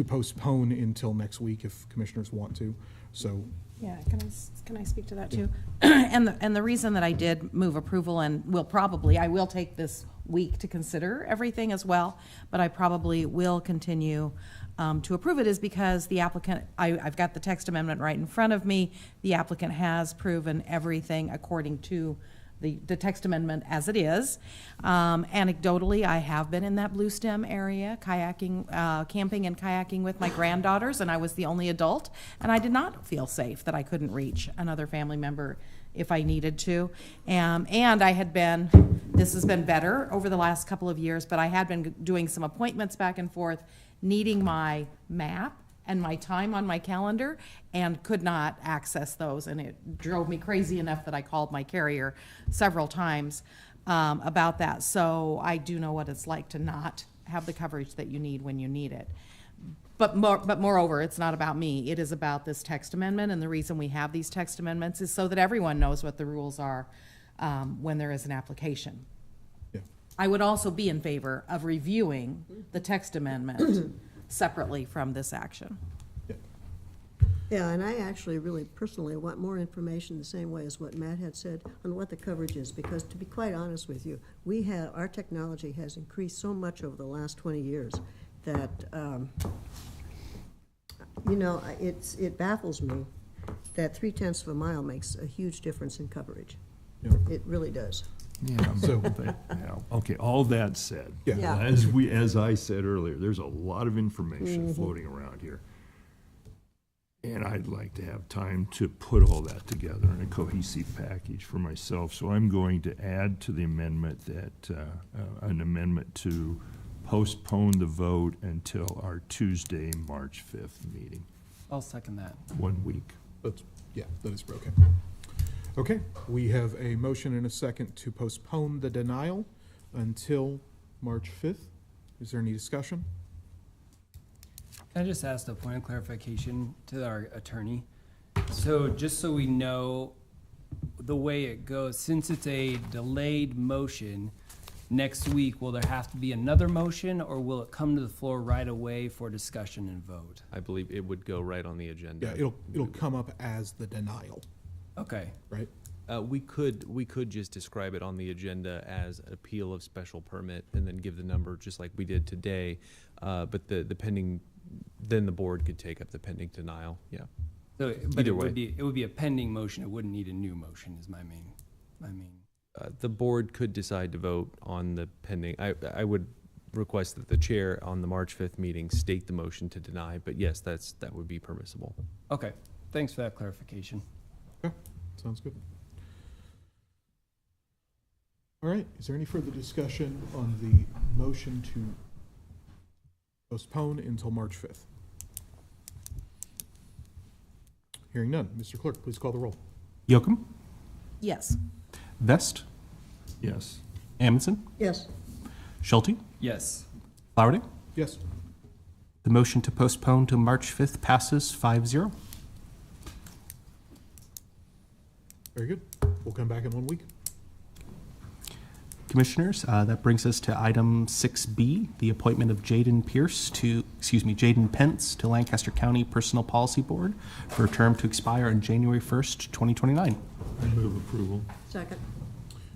postpone until next week if commissioners want to. So Yeah, can I speak to that too? And the reason that I did move approval, and I will take this week to consider everything as well, but I probably will continue to approve it, is because the applicant, I've got the text amendment right in front of me. The applicant has proven everything according to the text amendment as it is. Anecdotally, I have been in that Blue Stem area, kayaking, camping and kayaking with my granddaughters, and I was the only adult, and I did not feel safe that I couldn't reach another family member if I needed to. And this has been better over the last couple of years, but I had been doing some appointments back and forth, needing my map and my time on my calendar, and could not access those, and it drove me crazy enough that I called my carrier several times about that. So I do know what it's like to not have the coverage that you need when you need it. But moreover, it's not about me. It is about this text amendment, and the reason we have these text amendments is so that everyone knows what the rules are when there is an application. Yeah. I would also be in favor of reviewing the text amendment separately from this action. Yeah, and I actually really personally want more information the same way as what Matt had said on what the coverage is, because to be quite honest with you, our technology has increased so much over the last 20 years that, it baffles me that 0.3 of a mile makes a huge difference in coverage. Yeah. It really does. Yeah. So- Okay, all that said, Yeah. Yeah. as I said earlier, there's a lot of information floating around here. And I'd like to have time to put all that together in a cohesive package for myself. So I'm going to add to the amendment an amendment to postpone the vote until our Tuesday, March 5th meeting. I'll second that. 1 week. that is broken. Okay, we have a motion and a second to postpone the denial until March 5th. Is there any discussion? Can I just ask a point of clarification to our attorney? So just so we know the way it goes, since it's a delayed motion, next week, will there have to be another motion, or will it come to the floor right away for discussion and vote? I believe it would go right on the agenda. Yeah, it'll come up as the denial, Okay. right? We could just describe it on the agenda as appeal of special permit and then give the number just like we did today. But the pending, then the board could take up the pending denial, yeah. So, but Either it way. would be a pending motion. It wouldn't need a new motion is my main. The board could decide to vote on the pending, I would request that the chair on the March 5th meeting state the motion to deny, but yes, that would be permissible. Okay, thanks for that clarification. Okay, sounds good. All right, is there any further discussion on the motion to postpone until March 5th? Hearing none. Mr. Clerk, please call the roll. Yocum, Yes. Vest, Yes. Amundson, Yes. Schulte, Yes. Flowerday. Yes. The motion to postpone to March 5th passes 5-0. Very good. We'll come back in 1 week. Commissioners, that brings us to item 6B, the appointment of Jaden Pence to Lancaster County Personnel Policy Board for a term to expire on January 1st, 2029. I move approval. Second.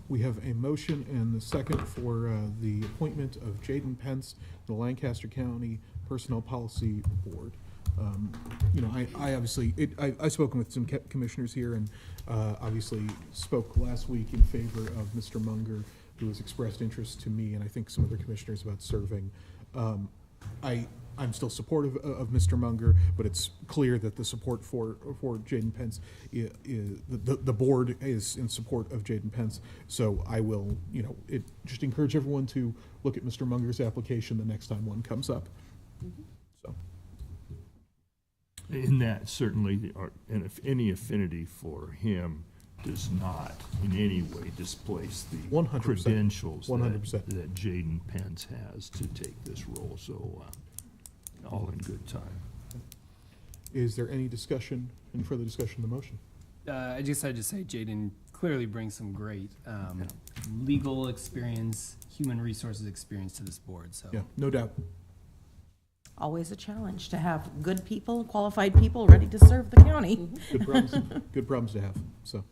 We have a motion and the second for the appointment of Jaden Pence to the Lancaster County Personnel Policy Board. You know, I obviously, I've spoken with some commissioners here and obviously spoke last week in favor of Mr. Munger, who has expressed interest to me and I think some other commissioners about serving. I'm still supportive of Mr. Munger, but it's clear that the support for Jaden Pence, the board is in support of Jaden Pence. So I will, just encourage everyone to look at Mr. Munger's application the next time one comes up. So. In that, certainly, and if any affinity for him does not in any way displace the 100%. credentials 100%. that Jaden Pence has to take this role. So all in good time. Is there any discussion, any further discussion of the motion? I just had to say Jaden clearly brings some great legal experience, human resources experience to this board. So Yeah, no doubt. Always a challenge to have good people, qualified people ready to serve the county. Good problems to have, so.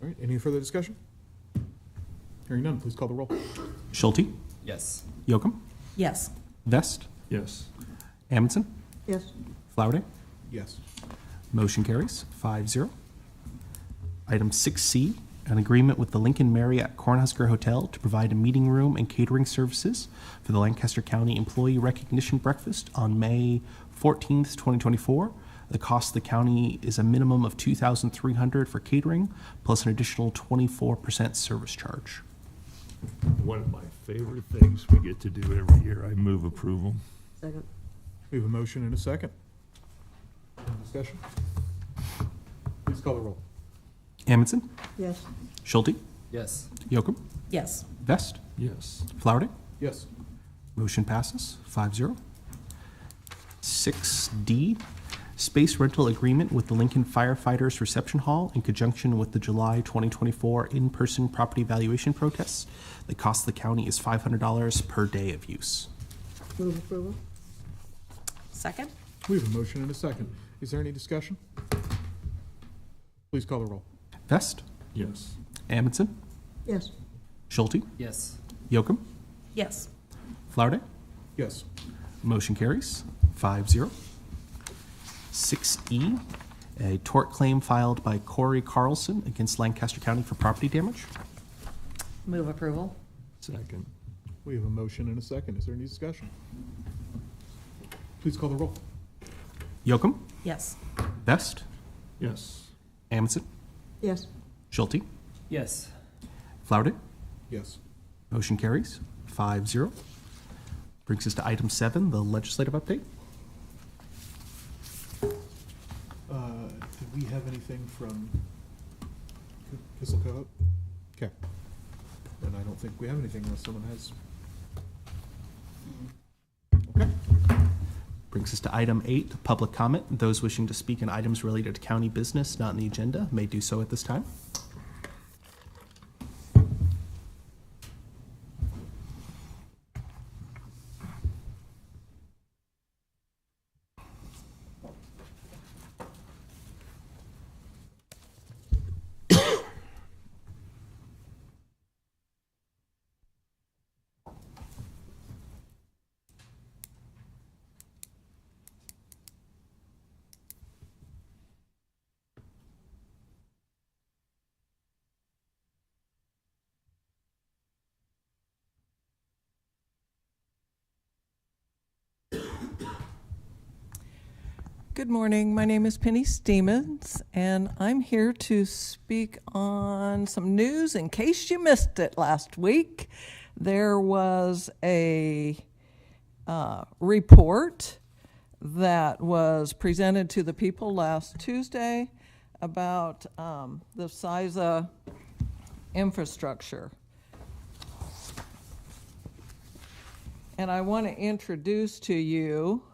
All right, any further discussion? Hearing none, please call the roll. Schulte, yes. Yocum, Yes. Vest, Yes. Amundson, Yes. Flowerday. Yes. Motion carries 5-0. Item 6C, an agreement with the Lincoln Marriott Cornhusker Hotel to provide a meeting room and catering services for the Lancaster County Employee Recognition Breakfast on May 14th, 2024. The cost of the county is a minimum of $2,300 for catering, plus an additional 24% service charge. One of my favorite things we get to do every year. I move approval. Second. We have a motion and a second. Any discussion? Please call the roll. Amundson, Yes. Schulte, Yes. Yocum, Yes. Vest, Yes. Flowerday. Yes. Motion passes 5-0. 6D, space rental agreement with the Lincoln Firefighters Reception Hall in conjunction with the July 2024 in-person property valuation protests. The cost of the county is $500 per day of use. Move approval. Second? We have a motion and a second. Is there any discussion? Please call the roll. Vest, Yes. Amundson, Yes. Schulte, Yes. Yocum, Yes. Flowerday. Yes. Motion carries 5-0. 6E, a tort claim filed by Corey Carlson against Lancaster County for property damage. Move approval? Second. We have a motion and a second. Is there any discussion? Please call the roll. Yocum, Yes. Vest, Yes. Amundson, Yes. Schulte, Yes. Flowerday. Yes. Motion carries 5-0. Brings us to item 7, the legislative update. Did we have anything from Kissel Co-op? Okay. And I don't think we have anything unless someone has Brings us to item 8, public comment. Those wishing to speak on items related to county business not on the agenda may do so at this time. Good morning. My name is Penny Stevens, and I'm here to speak on some news in case you missed it last week. There was a report that was presented to the people last Tuesday about the CISA infrastructure. And I want to introduce to you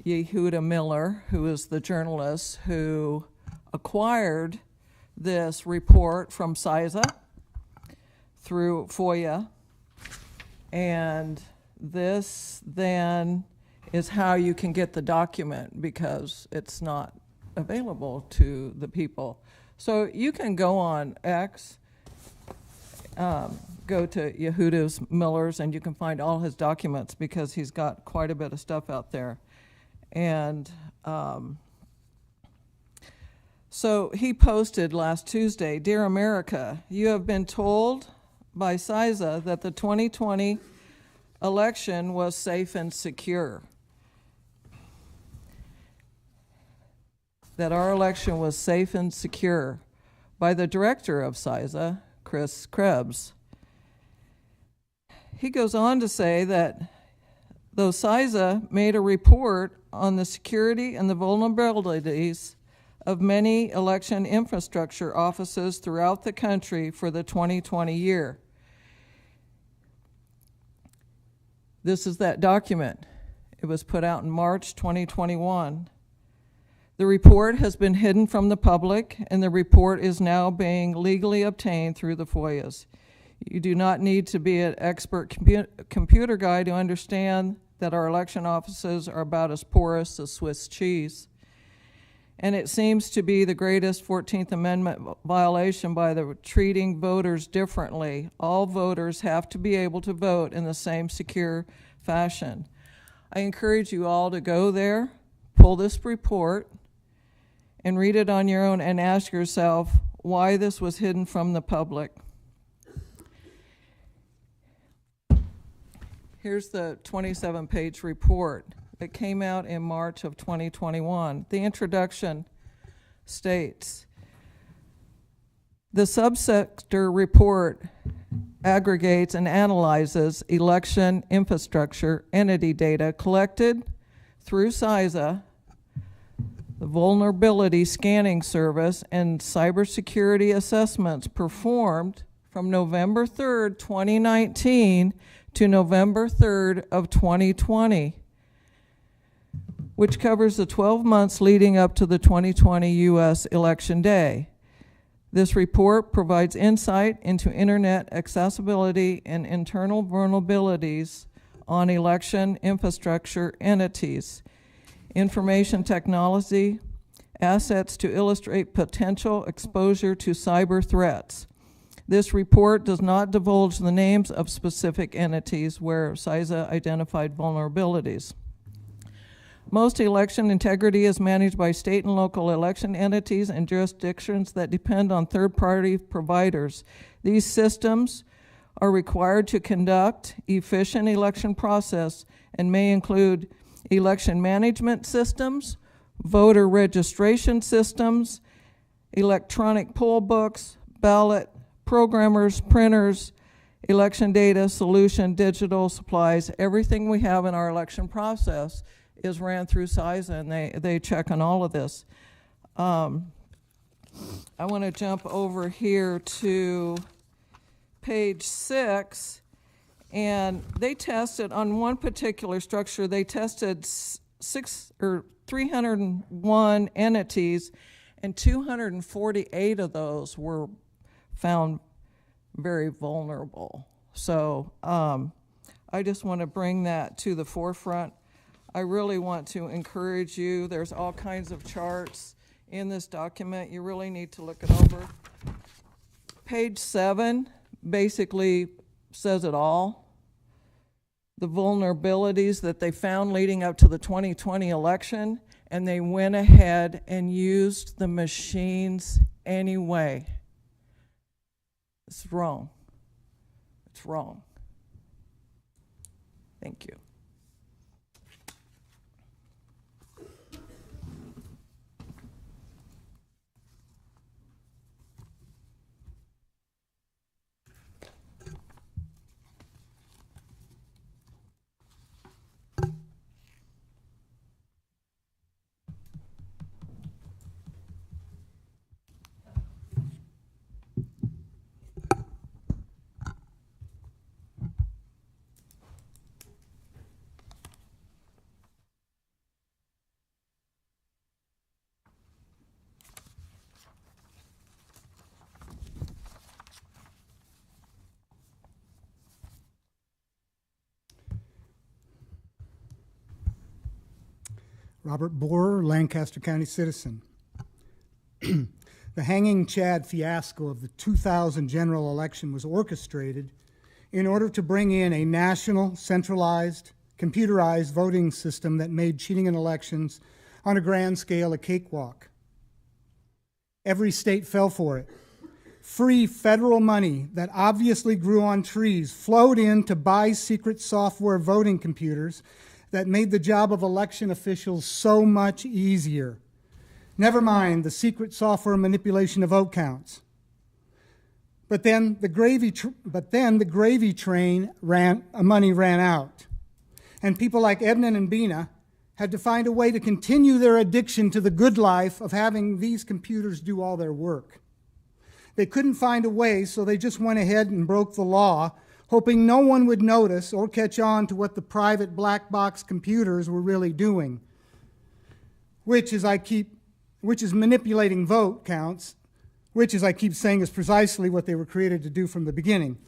Yehuda Miller, who is the journalist who acquired this report from CISA through FOIA. And this then is how you can get the document because it's not available to the people. So you can go on X, go to Yehuda's Miller's, and you can find all his documents because he's got quite a bit of stuff out there. And so he posted last Tuesday, "Dear America, you have been told by CISA that the 2020 election was safe and secure. That our election was safe and secure by the director of CISA, Chris Krebs." He goes on to say that though CISA made a report on the security and the vulnerabilities of many election infrastructure offices throughout the country for the 2020 year. This is that document. It was put out in March 2021. The report has been hidden from the public, and the report is now being legally obtained through the FOIAs. You do not need to be an expert computer guy to understand that our election offices are about as porous as Swiss cheese. And it seems to be the greatest 14th Amendment violation by the treating voters differently. All voters have to be able to vote in the same secure fashion. I encourage you all to go there, pull this report, and read it on your own and ask yourself why this was hidden from the public. Here's the 27-page report that came out in March of 2021. The introduction states, the subsector report aggregates and analyzes election infrastructure entity data collected through CISA, the vulnerability scanning service, and cybersecurity assessments performed from November 3rd, 2019 to November 3rd of 2020, which covers the 12 months leading up to the 2020 U.S. election day. This report provides insight into internet accessibility and internal vulnerabilities on election infrastructure entities, information technology, assets to illustrate potential exposure to cyber threats. This report does not divulge the names of specific entities where CISA identified vulnerabilities. Most election integrity is managed by state and local election entities and jurisdictions that depend on third-party providers. These systems are required to conduct efficient election process and may include election management systems, voter registration systems, electronic poll books, ballot programmers, printers, election data, solution, digital supplies. Everything we have in our election process is ran through CISA, and they check on all of this. I want to jump over here to page 6, And they tested on one particular structure, they tested 301 entities, and 248 of those were found very vulnerable. So I just want to bring that to the forefront. I really want to encourage you. There's all kinds of charts in this document. You really need to look it over. Page 7 basically says it all. The vulnerabilities that they found leading up to the 2020 election, and they went ahead and used the machines anyway. It's wrong. It's wrong. Thank you. Robert Borer, Lancaster County citizen. The hanging Chad fiasco of the 2000 general election was orchestrated in order to bring in a national, centralized, computerized voting system that made cheating in elections on a grand scale a cakewalk. Every state fell for it. Free federal money that obviously grew on trees flowed in to buy secret software voting computers that made the job of election officials so much easier. Never mind the secret software manipulation of vote counts. But then the gravy train money ran out, and people like Ednan and Bina had to find a way to continue their addiction to the good life of having these computers do all their work. They couldn't find a way, so they just went ahead and broke the law, hoping no one would notice or catch on to what the private black box computers were really doing, which is manipulating vote counts, which, as I keep saying, is precisely what they were created to do from the beginning.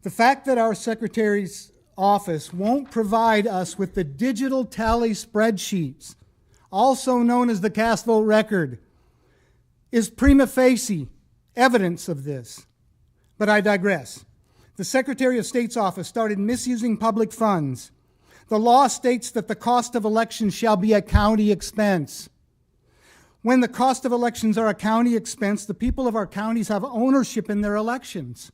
The fact that our Secretary's office won't provide us with the digital tally spreadsheets, also known as the cast vote record, is prima facie evidence of this. But I digress. The Secretary of State's office started misusing public funds. The law states that the cost of elections shall be a county expense. When the cost of elections are a county expense, the people of our counties have ownership in their elections.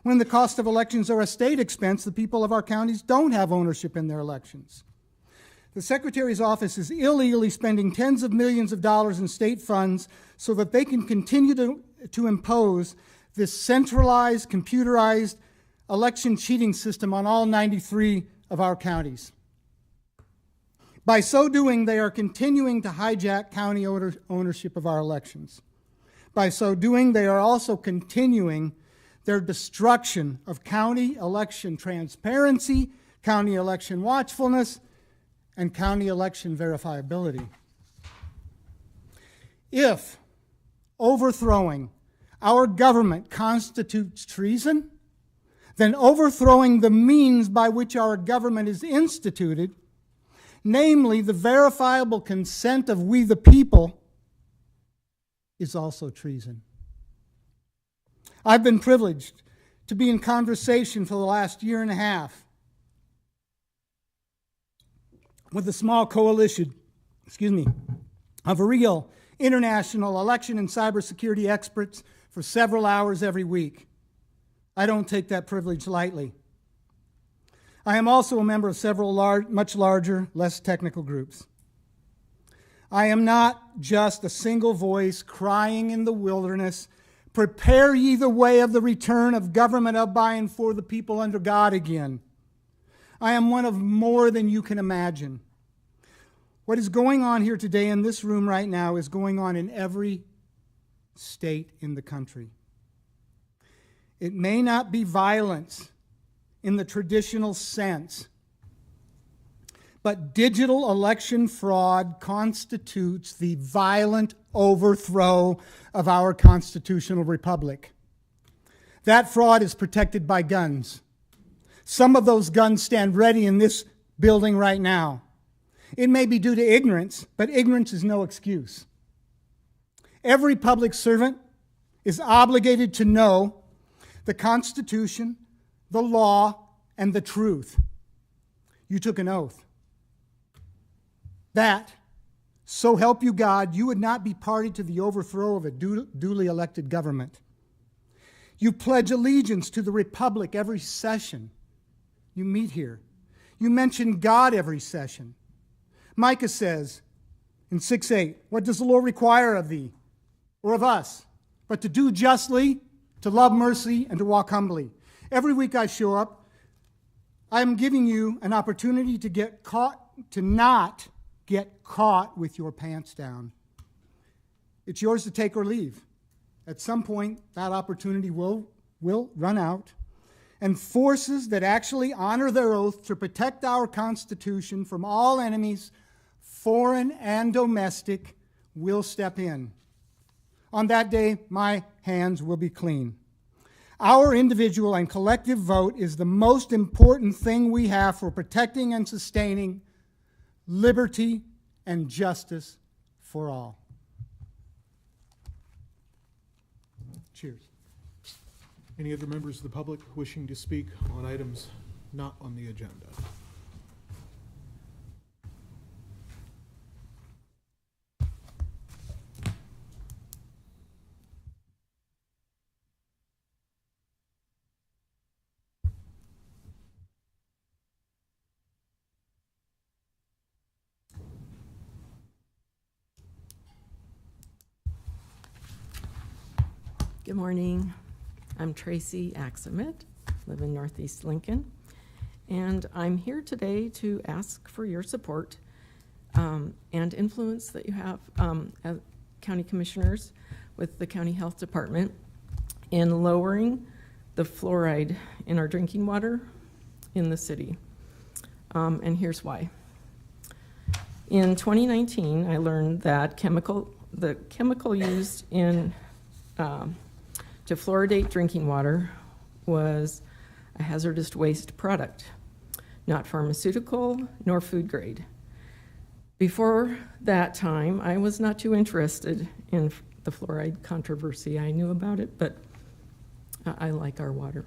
When the cost of elections are a state expense, the people of our counties don't have ownership in their elections. The Secretary's office is illegally spending tens of millions of dollars in state funds so that they can continue to impose this centralized, computerized election cheating system on all 93 of our counties. By so doing, they are continuing to hijack county ownership of our elections. By so doing, they are also continuing their destruction of county election transparency, county election watchfulness, and county election verifiability. If overthrowing our government constitutes treason, then overthrowing the means by which our government is instituted, namely the verifiable consent of we the people, is also treason. I've been privileged to be in conversation for the last year and a half with a small coalition, of real international election and cybersecurity experts for several hours every week. I don't take that privilege lightly. I am also a member of several much larger, less technical groups. I am not just a single voice crying in the wilderness, prepare ye the way of the return of government of, by, and for the people under God again. I am one of more than you can imagine. What is going on here today in this room right now is going on in every state in the country. It may not be violence in the traditional sense. But digital election fraud constitutes the violent overthrow of our constitutional republic. That fraud is protected by guns. Some of those guns stand ready in this building right now. It may be due to ignorance, but ignorance is no excuse. Every public servant is obligated to know the Constitution, the law, and the truth. You took an oath. That, so help you God, you would not be party to the overthrow of a duly elected government. You pledge allegiance to the republic every session you meet here. You mention God every session. Micah says in 6:8, what does the Lord require of thee or of us? But to do justly, to love mercy, and to walk humbly. Every week I show up, I am giving you an opportunity to not get caught with your pants down. It's yours to take or leave. At some point, that opportunity will run out, and forces that actually honor their oath to protect our Constitution from all enemies, foreign and domestic, will step in. On that day, my hands will be clean. Our individual and collective vote is the most important thing we have for protecting and sustaining liberty and justice for all. Cheers. Any other members of the public wishing to speak on items not on the agenda? Good morning. I'm Tracy Axamit, live in Northeast Lincoln, and I'm here today to ask for your support and influence that you have as county commissioners with the county health department in lowering the fluoride in our drinking water in the city. And here's why. In 2019, I learned that the chemical used in to fluoridate drinking water was a hazardous waste product, not pharmaceutical nor food grade. Before that time, I was not too interested in the fluoride controversy. I knew about it, but I like our water.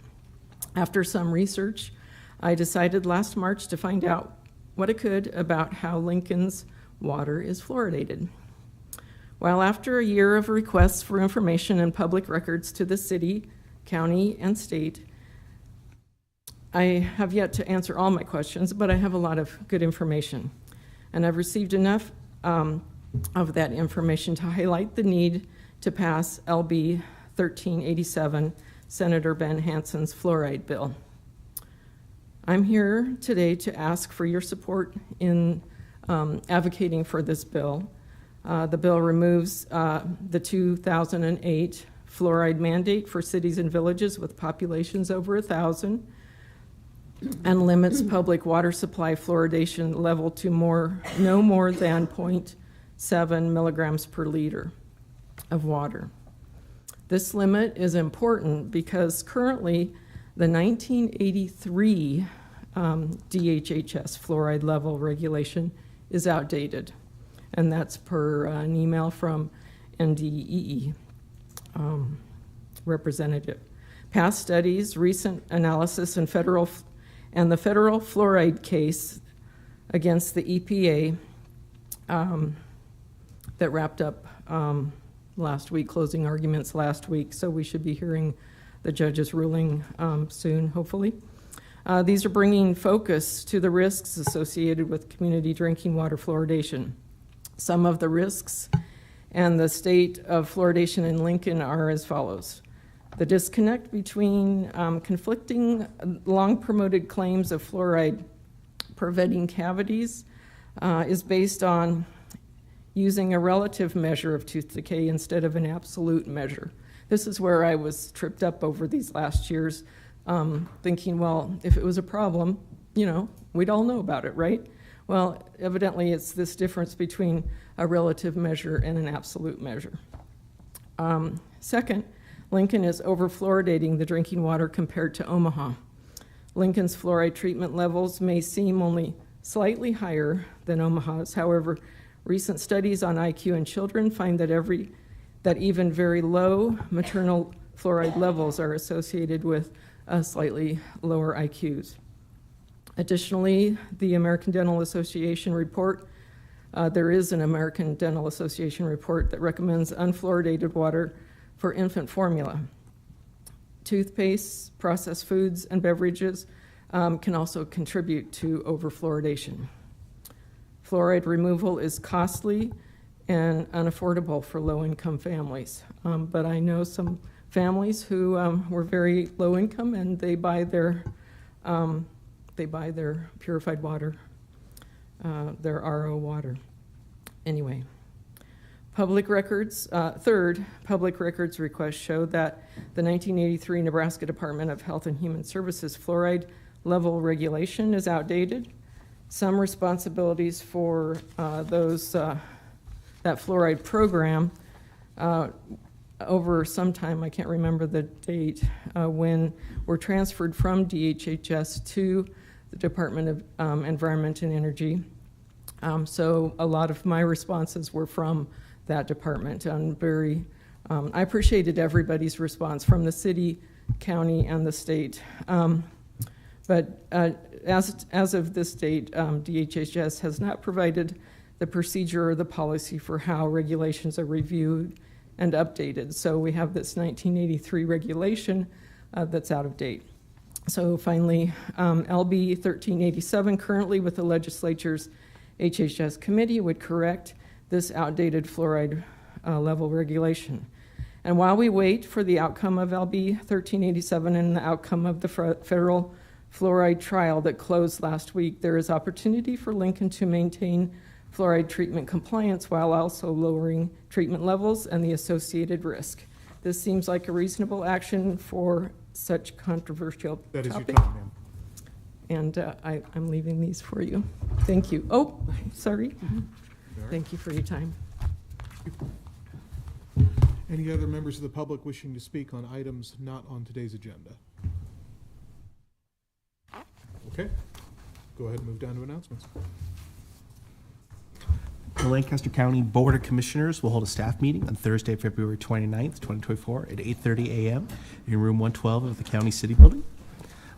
After some research, I decided last March to find out what I could about how Lincoln's water is fluoridated. While after a year of requests for information and public records to the city, county, and state, I have yet to answer all my questions, but I have a lot of good information. And I've received enough of that information to highlight the need to pass LB 1387, Senator Ben Hanson's fluoride bill. I'm here today to ask for your support in advocating for this bill. The bill removes the 2008 fluoride mandate for cities and villages with populations over 1,000 and limits public water supply fluoridation level to no more than 0.7 milligrams per liter of water. This limit is important because currently the 1983 DHHS fluoride level regulation is outdated. And that's per an email from NDEE representative. Past studies, recent analysis, and the federal fluoride case against the EPA that wrapped up last week, closing arguments last week. So we should be hearing the judge's ruling soon, hopefully. These are bringing focus to the risks associated with community drinking water fluoridation. Some of the risks and the state of fluoridation in Lincoln are as follows. The disconnect between conflicting long-promoted claims of fluoride preventing cavities is based on using a relative measure of tooth decay instead of an absolute measure. This is where I was tripped up over these last years. thinking, well, if it was a problem, we'd all know about it, right? Well, evidently it's this difference between a relative measure and an absolute measure. Second, Lincoln is over-fluoridating the drinking water compared to Omaha. Lincoln's fluoride treatment levels may seem only slightly higher than Omaha's. However, recent studies on IQ in children find that even very low maternal fluoride levels are associated with slightly lower IQs. Additionally, the American Dental Association report, there is an American Dental Association report that recommends unfluoridated water for infant formula. Toothpaste, processed foods, and beverages can also contribute to overfluoridation. Fluoride removal is costly and unaffordable for low-income families, but I know some families who were very low income and they buy their purified water, their RO water. Anyway. Public records, third, public records requests show that the 1983 Nebraska Department of Health and Human Services fluoride level regulation is outdated. Some responsibilities for that fluoride program over some time, I can't remember the date, when were transferred from DHHS to the Department of Environment and Energy. So a lot of my responses were from that department. I appreciated everybody's response from the city, county, and the state. But as of this date, DHHS has not provided the procedure or the policy for how regulations are reviewed and updated. So we have this 1983 regulation that's out of date. So finally, LB 1387 currently with the legislature's HHS committee would correct this outdated fluoride level regulation. And while we wait for the outcome of LB 1387 and the outcome of the federal fluoride trial that closed last week, there is opportunity for Lincoln to maintain fluoride treatment compliance while also lowering treatment levels and the associated risk. This seems like a reasonable action for such controversial That is your topic. time, ma'am. And I'm leaving these for you. Thank you. Oh, sorry. All right. Thank you for your time. Any other members of the public wishing to speak on items not on today's agenda? Okay, go ahead and move down to announcements. The Lancaster County Board of Commissioners will hold a staff meeting on Thursday, February 29th, 2024 at 8:30 a.m. in room 112 of the County City Building.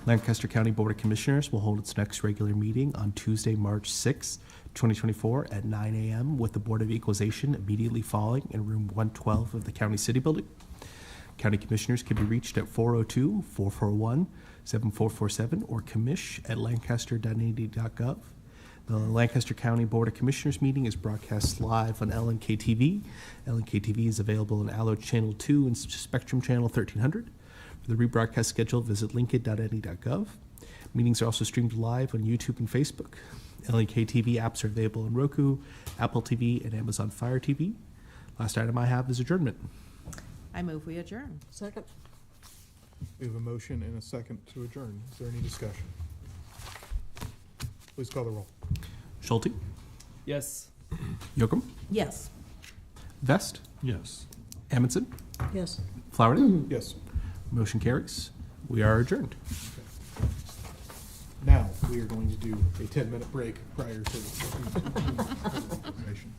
Lancaster County Board of Commissioners will hold its next regular meeting on Tuesday, March 6th, 2024 at 9 a.m. with the Board of Equalization immediately following in room 112 of the County City Building. County Commissioners can be reached at 402-441-7447 or commish@lancaster.nd.gov. The Lancaster County Board of Commissioners meeting is broadcast live on LNK-TV. LNK-TV is available on Allo Channel 2 and Spectrum Channel 1300. For the rebroadcast schedule, visit lincoln.nd.gov. Meetings are also streamed live on YouTube and Facebook. LNK-TV apps are available on Roku, Apple TV, and Amazon Fire TV. Last item I have is adjournment. I move we adjourn. Second. We have a motion and a second to adjourn. Is there any discussion? Please call the roll. Schulte, Yes. Yocum, Yes. Vest, Yes. Amundson, Yes. Flowerday. Yes. Motion carries. We are adjourned. Now, we are going to do a 10-minute break prior to information.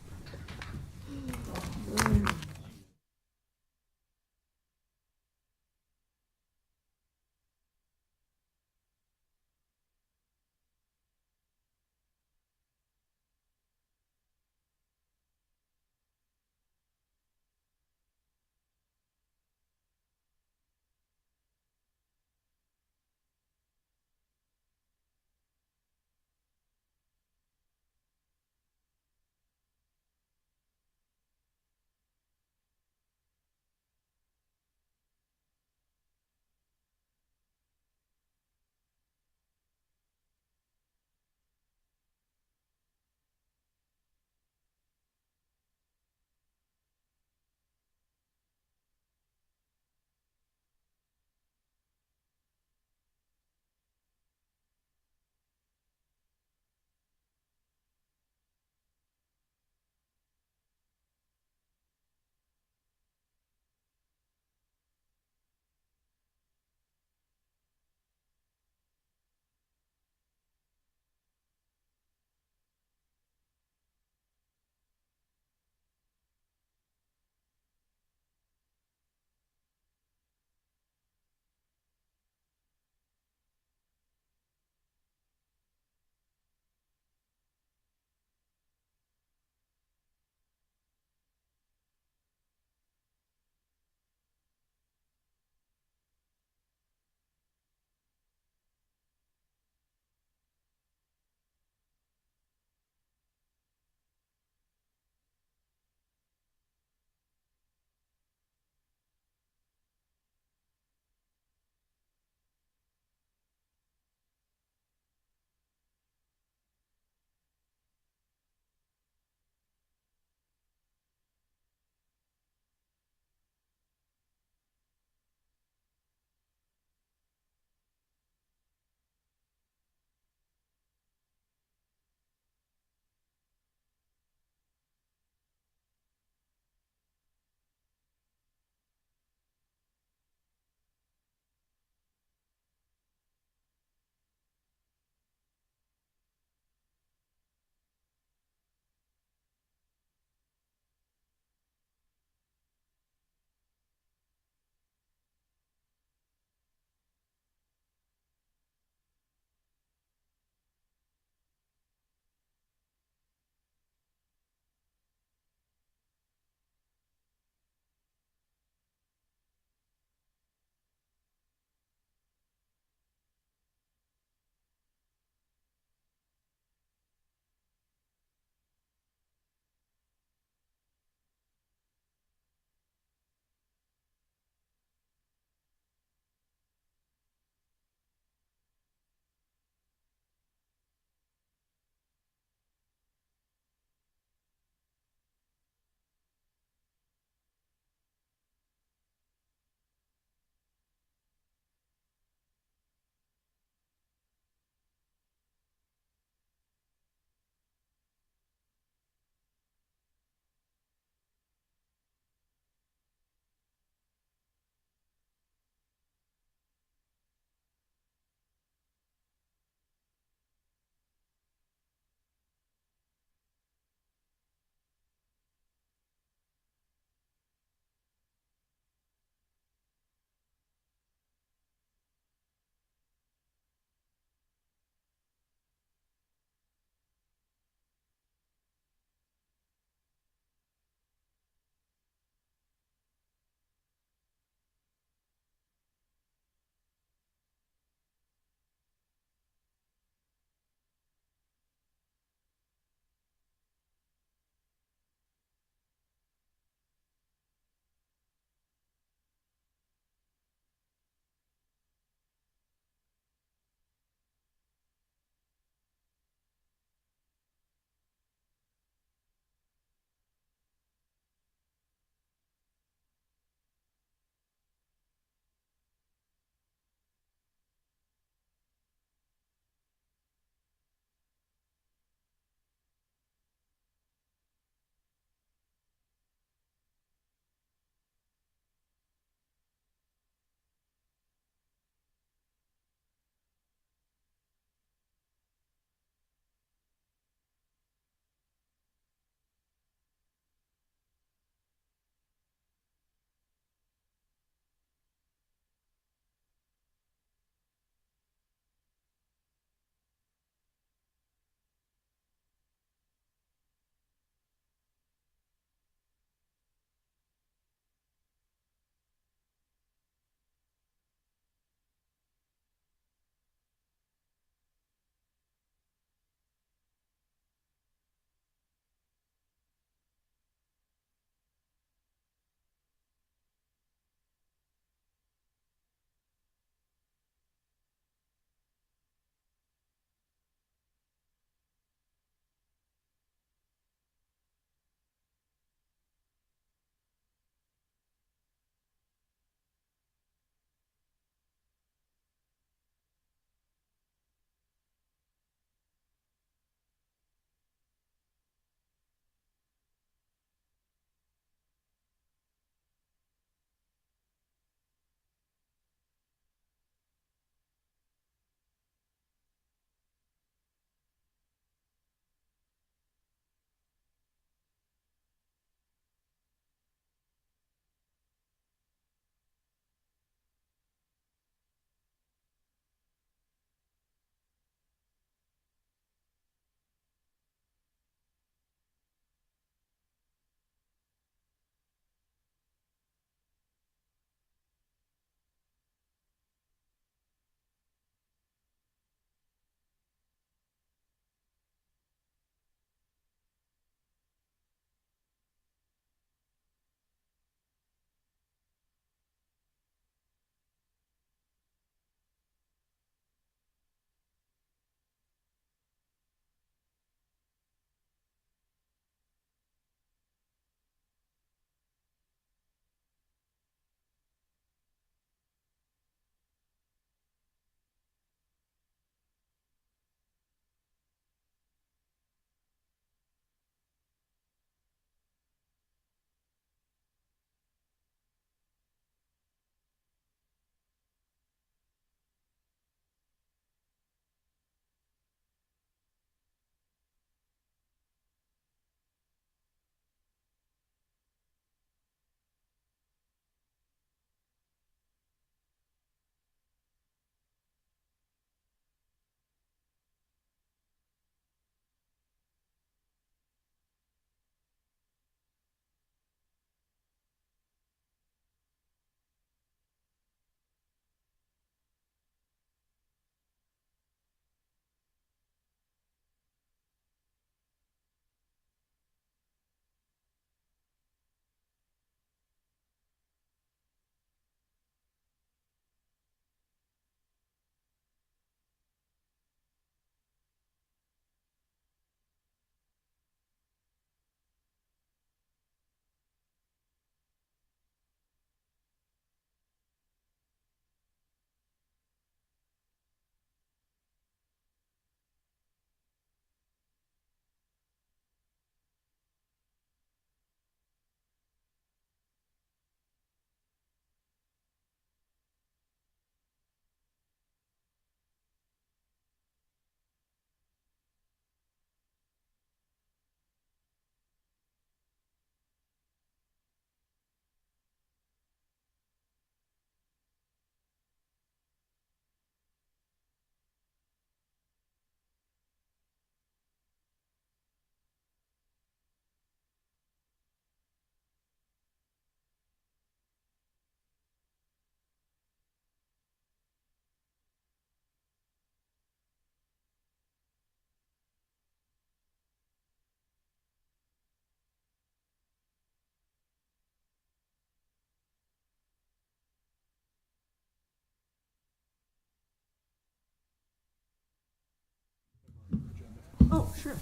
Oh, sure.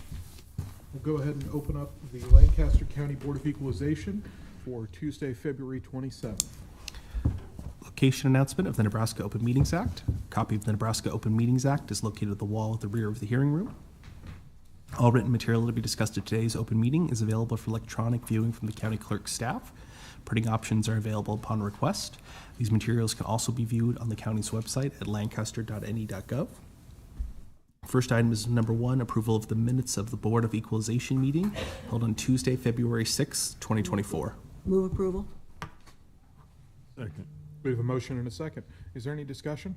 We'll go ahead and open up the Lancaster County Board of Equalization for Tuesday, February 27th. Location announcement of the Nebraska Open Meetings Act. A copy of the Nebraska Open Meetings Act is located at the wall at the rear of the hearing room. All written material to be discussed at today's open meeting is available for electronic viewing from the county clerk's staff. Printing options are available upon request. These materials can also be viewed on the county's website at lancaster.ne.gov. First item is number 1, approval of the minutes of the Board of Equalization meeting held on Tuesday, February 6, 2024. Move approval. Second. We have a motion and a second. Is there any discussion?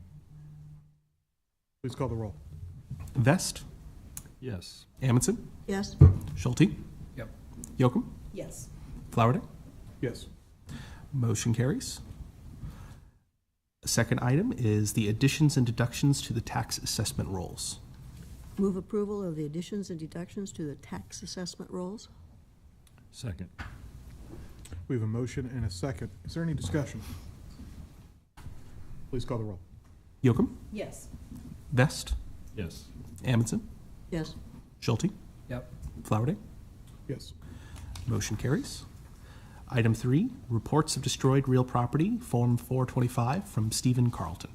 Please call the roll. Vest, Yes. Amundson, Yes. Schulte, Yep. Yocum, Yes. Flowerday. Yes. Motion carries. The second item is the additions and deductions to the tax assessment rolls. Move approval of the additions and deductions to the tax assessment rolls. Second. We have a motion and a second. Is there any discussion? Please call the roll. Yocum, Yes. Vest, Yes. Amundson, Yes. Schulte, Yep. Flowerday. Yes. Motion carries. Item 3, reports of destroyed real property, Form 425 from Stephen Carlton.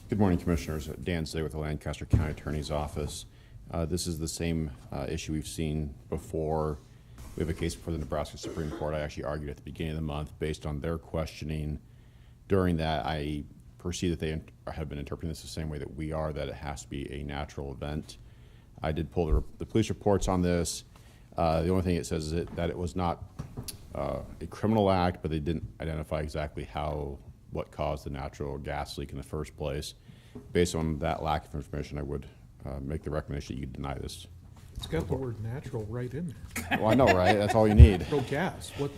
Good morning, Commissioners. Dan Zay with the Lancaster County Attorney's Office. This is the same issue we've seen before. We have a case before the Nebraska Supreme Court. I actually argued at the beginning of the month based on their questioning. During that, I perceive that they have been interpreting this the same way that we are, that it has to be a natural event. I did pull the police reports on this. The only thing it says is that it was not a criminal act, but they didn't identify exactly what caused the natural gas leak in the first place. Based on that lack of information, I would make the recommendation that you deny this. It's got the word natural right in there. Well, I know, right? That's all you need. No gas. What?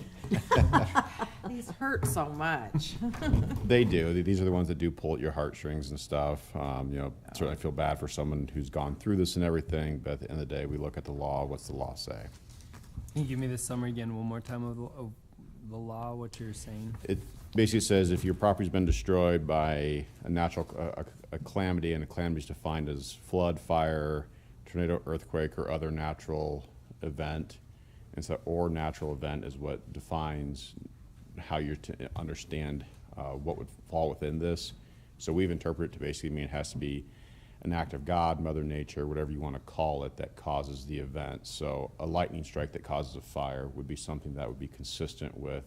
These hurt so much. They do. These are the ones that do pull at your heartstrings and stuff. Certainly I feel bad for someone who's gone through this and everything, but at the end of the day, we look at the law. What's the law say? Can you give me the summary again one more time of the law, what you're saying? It basically says if your property's been destroyed by a natural a calamity, and a calamity is defined as flood, fire, tornado, earthquake, or other natural event, and so or natural event is what defines how you're to understand what would fall within this. So we've interpreted it to basically mean it has to be an act of God, Mother Nature, whatever you want to call it, that causes the event. So a lightning strike that causes a fire would be something that would be consistent with,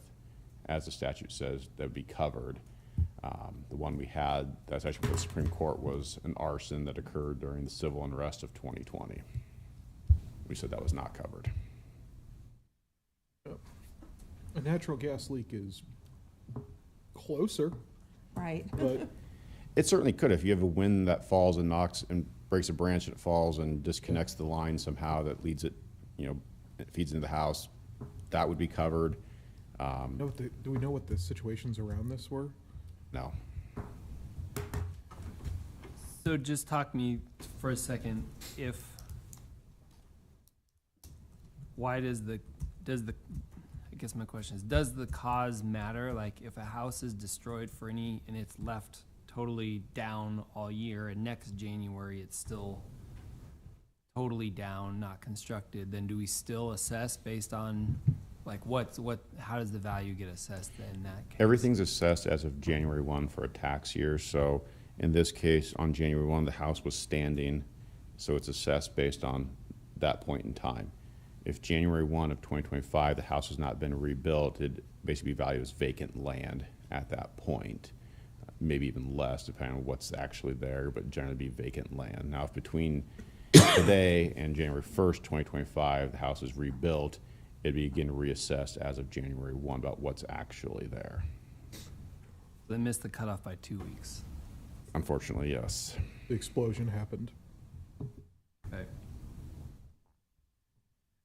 as the statute says, that would be covered. The one we had, that's actually for the Supreme Court, was an arson that occurred during the civil unrest of 2020. We said that was not covered. A natural gas leak is closer. Right. But it certainly could. If you have a wind that falls and knocks and breaks a branch and it falls and disconnects the line somehow that leads it, it feeds into the house, that would be covered. do we know what the situations around this were? No. So just talk me for a second. I guess my question is, does the cause matter? Like if a house is destroyed and it's left totally down all year, and next January it's still totally down, not constructed, then do we still assess based on like how does the value get assessed in that case? Everything's assessed as of January 1 for a tax year. So in this case, on January 1, the house was standing, so it's assessed based on that point in time. If January 1 of 2025, the house has not been rebuilt, it'd basically be valued as vacant land at that point. Maybe even less, depending on what's actually there, but generally be vacant land. Now, if between today and January 1st, 2025, the house is rebuilt, it'd be again reassessed as of January 1 about what's actually there. They missed the cutoff by 2 weeks. Unfortunately, yes. The explosion happened. Okay.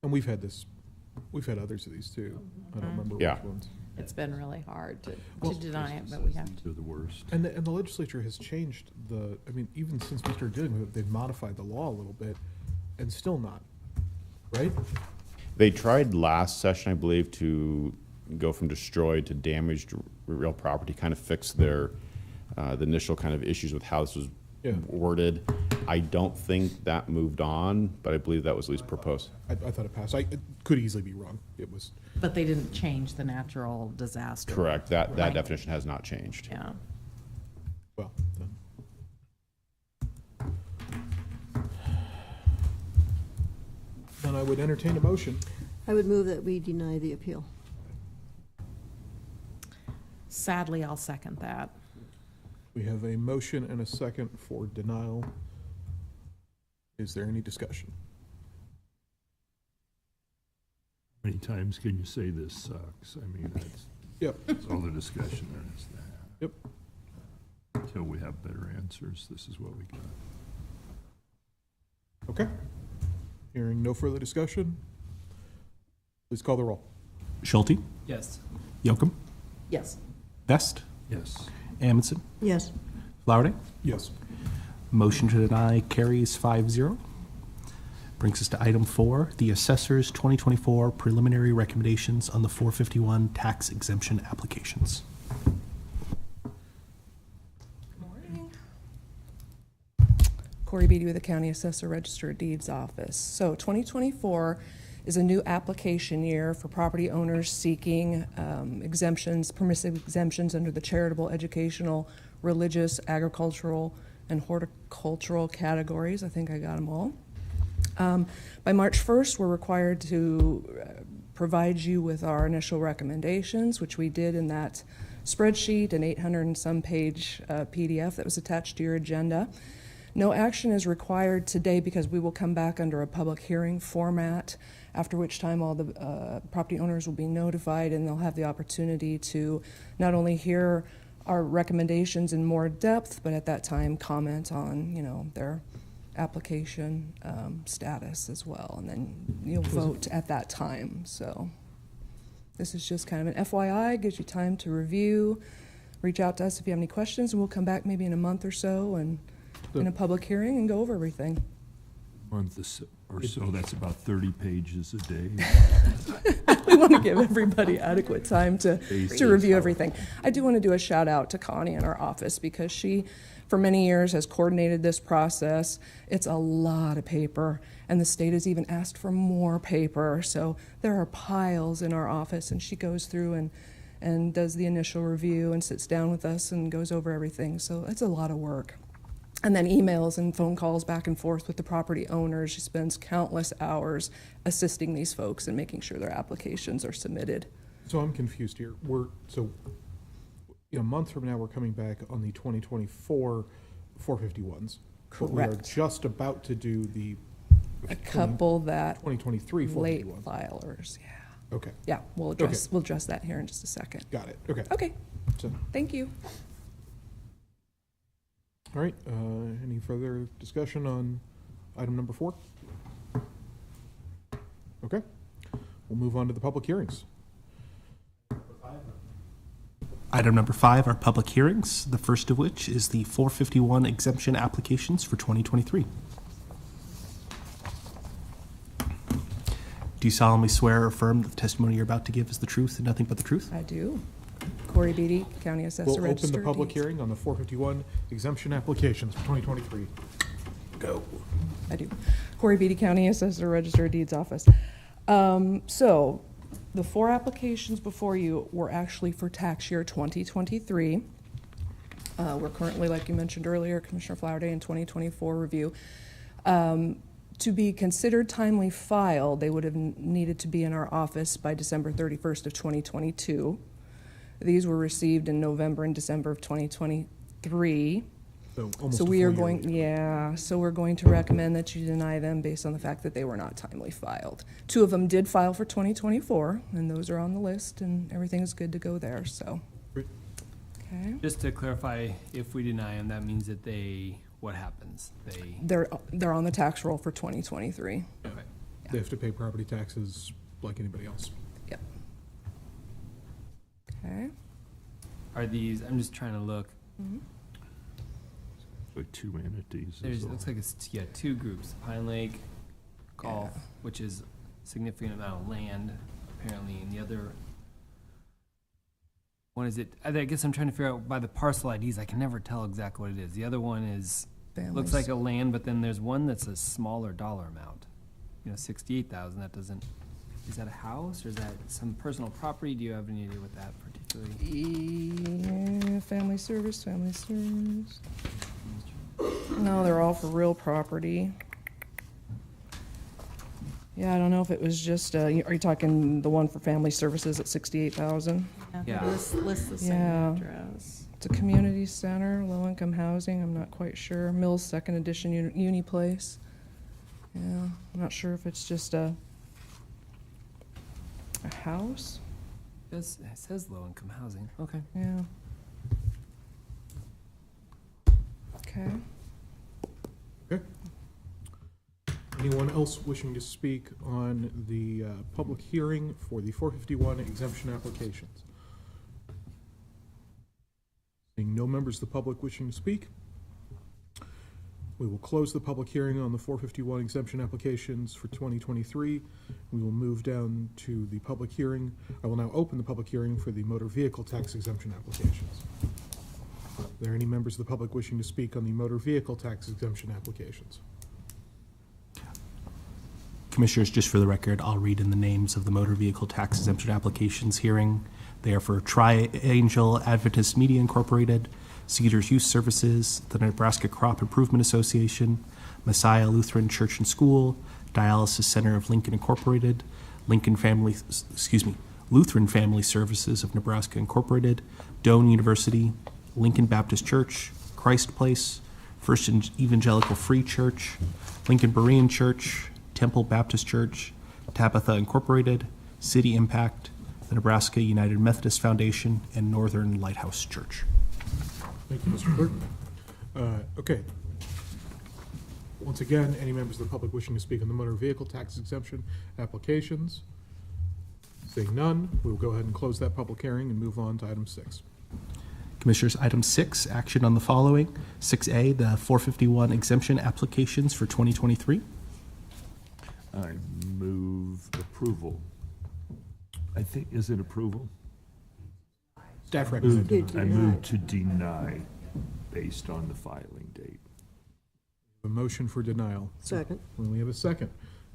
And we've had others of these too. I don't remember Yeah. which ones. It's been really hard to Well, deny it, but we have to. They're the worst. And the legislature has changed even since we started dealing with it, they've modified the law a little bit and still not, right? They tried last session, I believe, to go from destroyed to damaged real property, kind of fix their, the initial kind of issues with how this was worded. I don't think that moved on, but I believe that was at least proposed. I thought it passed. It could easily be wrong. It was. But they didn't change the natural disaster. Correct. That Right. definition has not changed. Yeah. Well, then I would entertain a motion. I would move that we deny the appeal. Sadly, I'll second that. We have a motion and a second for denial. Is there any discussion? How many times can you say this sucks? I mean, that's all the discussion there is to have. Yep. Until we have better answers, this is what we got. Okay. Hearing no further discussion, please call the roll. Schulte? Yes. Yocum? Yes. Vest? Yes. Amundson? Yes. Flowerday? Yes. Motion to deny carries 5-0. Brings us to item 4, the assessor's 2024 preliminary recommendations on the 451 tax exemption applications. Corey Beatty with the County Assessor Register of Deeds Office. So 2024 is a new application year for property owners seeking exemptions, permissive exemptions under the charitable, educational, religious, agricultural, and horticultural categories. I think I got them all. By March 1st, we're required to provide you with our initial recommendations, which we did in that spreadsheet, an 800 and some page PDF that was attached to your agenda. No action is required today because we will come back under a public hearing format, after which time all the property owners will be notified and they'll have the opportunity to not only hear our recommendations in more depth, but at that time comment on, their application status as well, and then you'll vote at that time. So this is just kind of an FYI, gives you time to review, reach out to us if you have any questions, and we'll come back maybe in a month or so and in a public hearing and go over everything. Month or so, that's about 30 pages a day. We want to give everybody adequate time to review everything. I do want to do a shout out to Connie in our office because she, for many years, has coordinated this process. It's a lot of paper, and the state has even asked for more paper. So there are piles in our office, and she goes through and does the initial review and sits down with us and goes over everything. So it's a lot of work. And then emails and phone calls back and forth with the property owners. She spends countless hours assisting these folks and making sure their applications are submitted. So I'm confused here. In a month from now, we're coming back on the 2024 451s. But we are Correct. just about to do the A couple that 2023 late 451s. filers, yeah. Okay. Yeah, we'll address that here in just a second. Got it. Okay. Okay, So, thank you. all right. Any further discussion on item number 4? Okay. We'll move on to the public hearings. Item number 5 are public hearings, the first of which is the 451 exemption applications for 2023. Do you solemnly swear or affirm that the testimony you're about to give is the truth and nothing but the truth? I do. Corey Beatty, County Assessor We'll open Register the of public Deeds. hearing on the 451 exemption applications for 2023. Go. I do. Corey Beatty, County Assessor Register of Deeds Office. So the 4 applications before you were actually for tax year 2023. We're currently, like you mentioned earlier, Commissioner Flowerday, in 2024 review. To be considered timely filed, they would have needed to be in our office by December 31st of 2022. These were received in November and December of 2023. So almost So a we are full year going, later. yeah, so we're going to recommend that you deny them based on the fact that they were not timely filed. 2 of them did file for 2024, and those are on the list, and everything is good to go there, so. Great. Okay. Just to clarify, if we deny them, that means that what happens? They're on the tax roll for 2023. Okay. They have to pay property taxes like anybody else. Yep. Okay. Are these, I'm just trying to look, Like 2 entities. it looks like it's, 2 groups, Pine Lake Golf, which is significant amount of land, apparently, and the other one is it, I guess I'm trying to figure out by the parcel IDs, I can never tell exactly what it is. The other one is, looks like a land, but then there's one that's a smaller dollar amount. You know, 68,000, that doesn't, is that a house or is that some personal property? Do you have any idea what that particularly? Yeah, family service. No, they're all for real property. Yeah, I don't know if it was just, are you talking the one for family services at 68,000? Yeah. List the same Yeah. address. It's a community center, low-income housing, I'm not quite sure. Mills Second Edition Uni Place. Yeah, I'm not sure if it's just a house. It says low-income housing. Okay. Yeah. Okay. Okay. Anyone else wishing to speak on the public hearing for the 451 exemption applications? Seeing no members of the public wishing to speak, we will close the public hearing on the 451 exemption applications for 2023. We will move down to the public hearing. I will now open the public hearing for the motor vehicle tax exemption applications. Are there any members of the public wishing to speak on the motor vehicle tax exemption applications? Commissioners, just for the record, I'll read in the names of the motor vehicle tax exemption applications hearing. They are for Triangel Adventist Media Incorporated, Cedars Youth Services, the Nebraska Crop Improvement Association, Messiah Lutheran Church and School, Dialysis Center of Lincoln Incorporated, Lutheran Family Services of Nebraska Incorporated, Doane University, Lincoln Baptist Church, Christ Place, First Evangelical Free Church, Lincoln Berean Church, Temple Baptist Church, Tabitha Incorporated, City Impact, the Nebraska United Methodist Foundation, and Northern Lighthouse Church. Thank you, Mr. Clerk. Okay. Once again, any members of the public wishing to speak on the motor vehicle tax exemption applications? Seeing none, we will go ahead and close that public hearing and move on to item 6. Commissioners, item 6, action on the following. 6A, the 451 exemption applications for 2023. I move approval. I think, is it approval? Staff recommended. I move to deny based on the filing date. A motion for denial. Second. We have a second.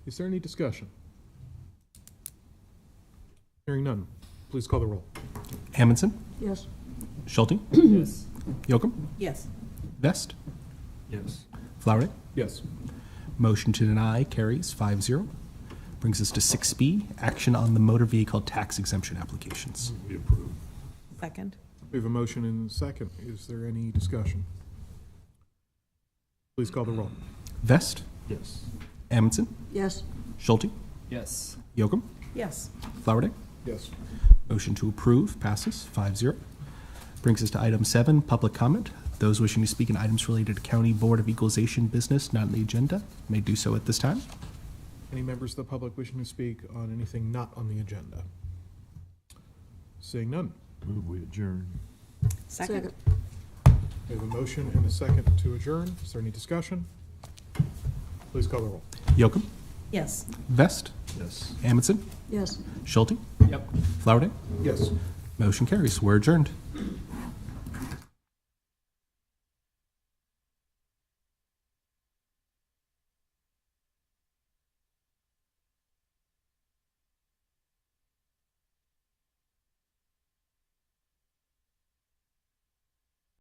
Is there any discussion? Hearing none. Please call the roll. Amundson, Yes. Schulte, Yes. Yocum, Yes. Vest, Yes. Flowerday. Yes. Motion to deny carries 5-0. Brings us to 6B, action on the motor vehicle tax exemption applications. We approve. Second. We have a motion and a second. Is there any discussion? Please call the roll. Vest, Yes. Amundson, Yes. Schulte, Yes. Yocum, Yes. Flowerday. Yes. Motion to approve passes 5-0. Brings us to item 7, public comment. Those wishing to speak on items related to County Board of Equalization business not on the agenda may do so at this time. Any members of the public wishing to speak on anything not on the agenda? Seeing none. Move we adjourn. Second. We have a motion and a second to adjourn. Is there any discussion? Please call the roll. Yocum, Yes. Vest, Yes. Amundson, Yes. Schulte, Yep. Flowerday. Yes. Motion carries. We're adjourned.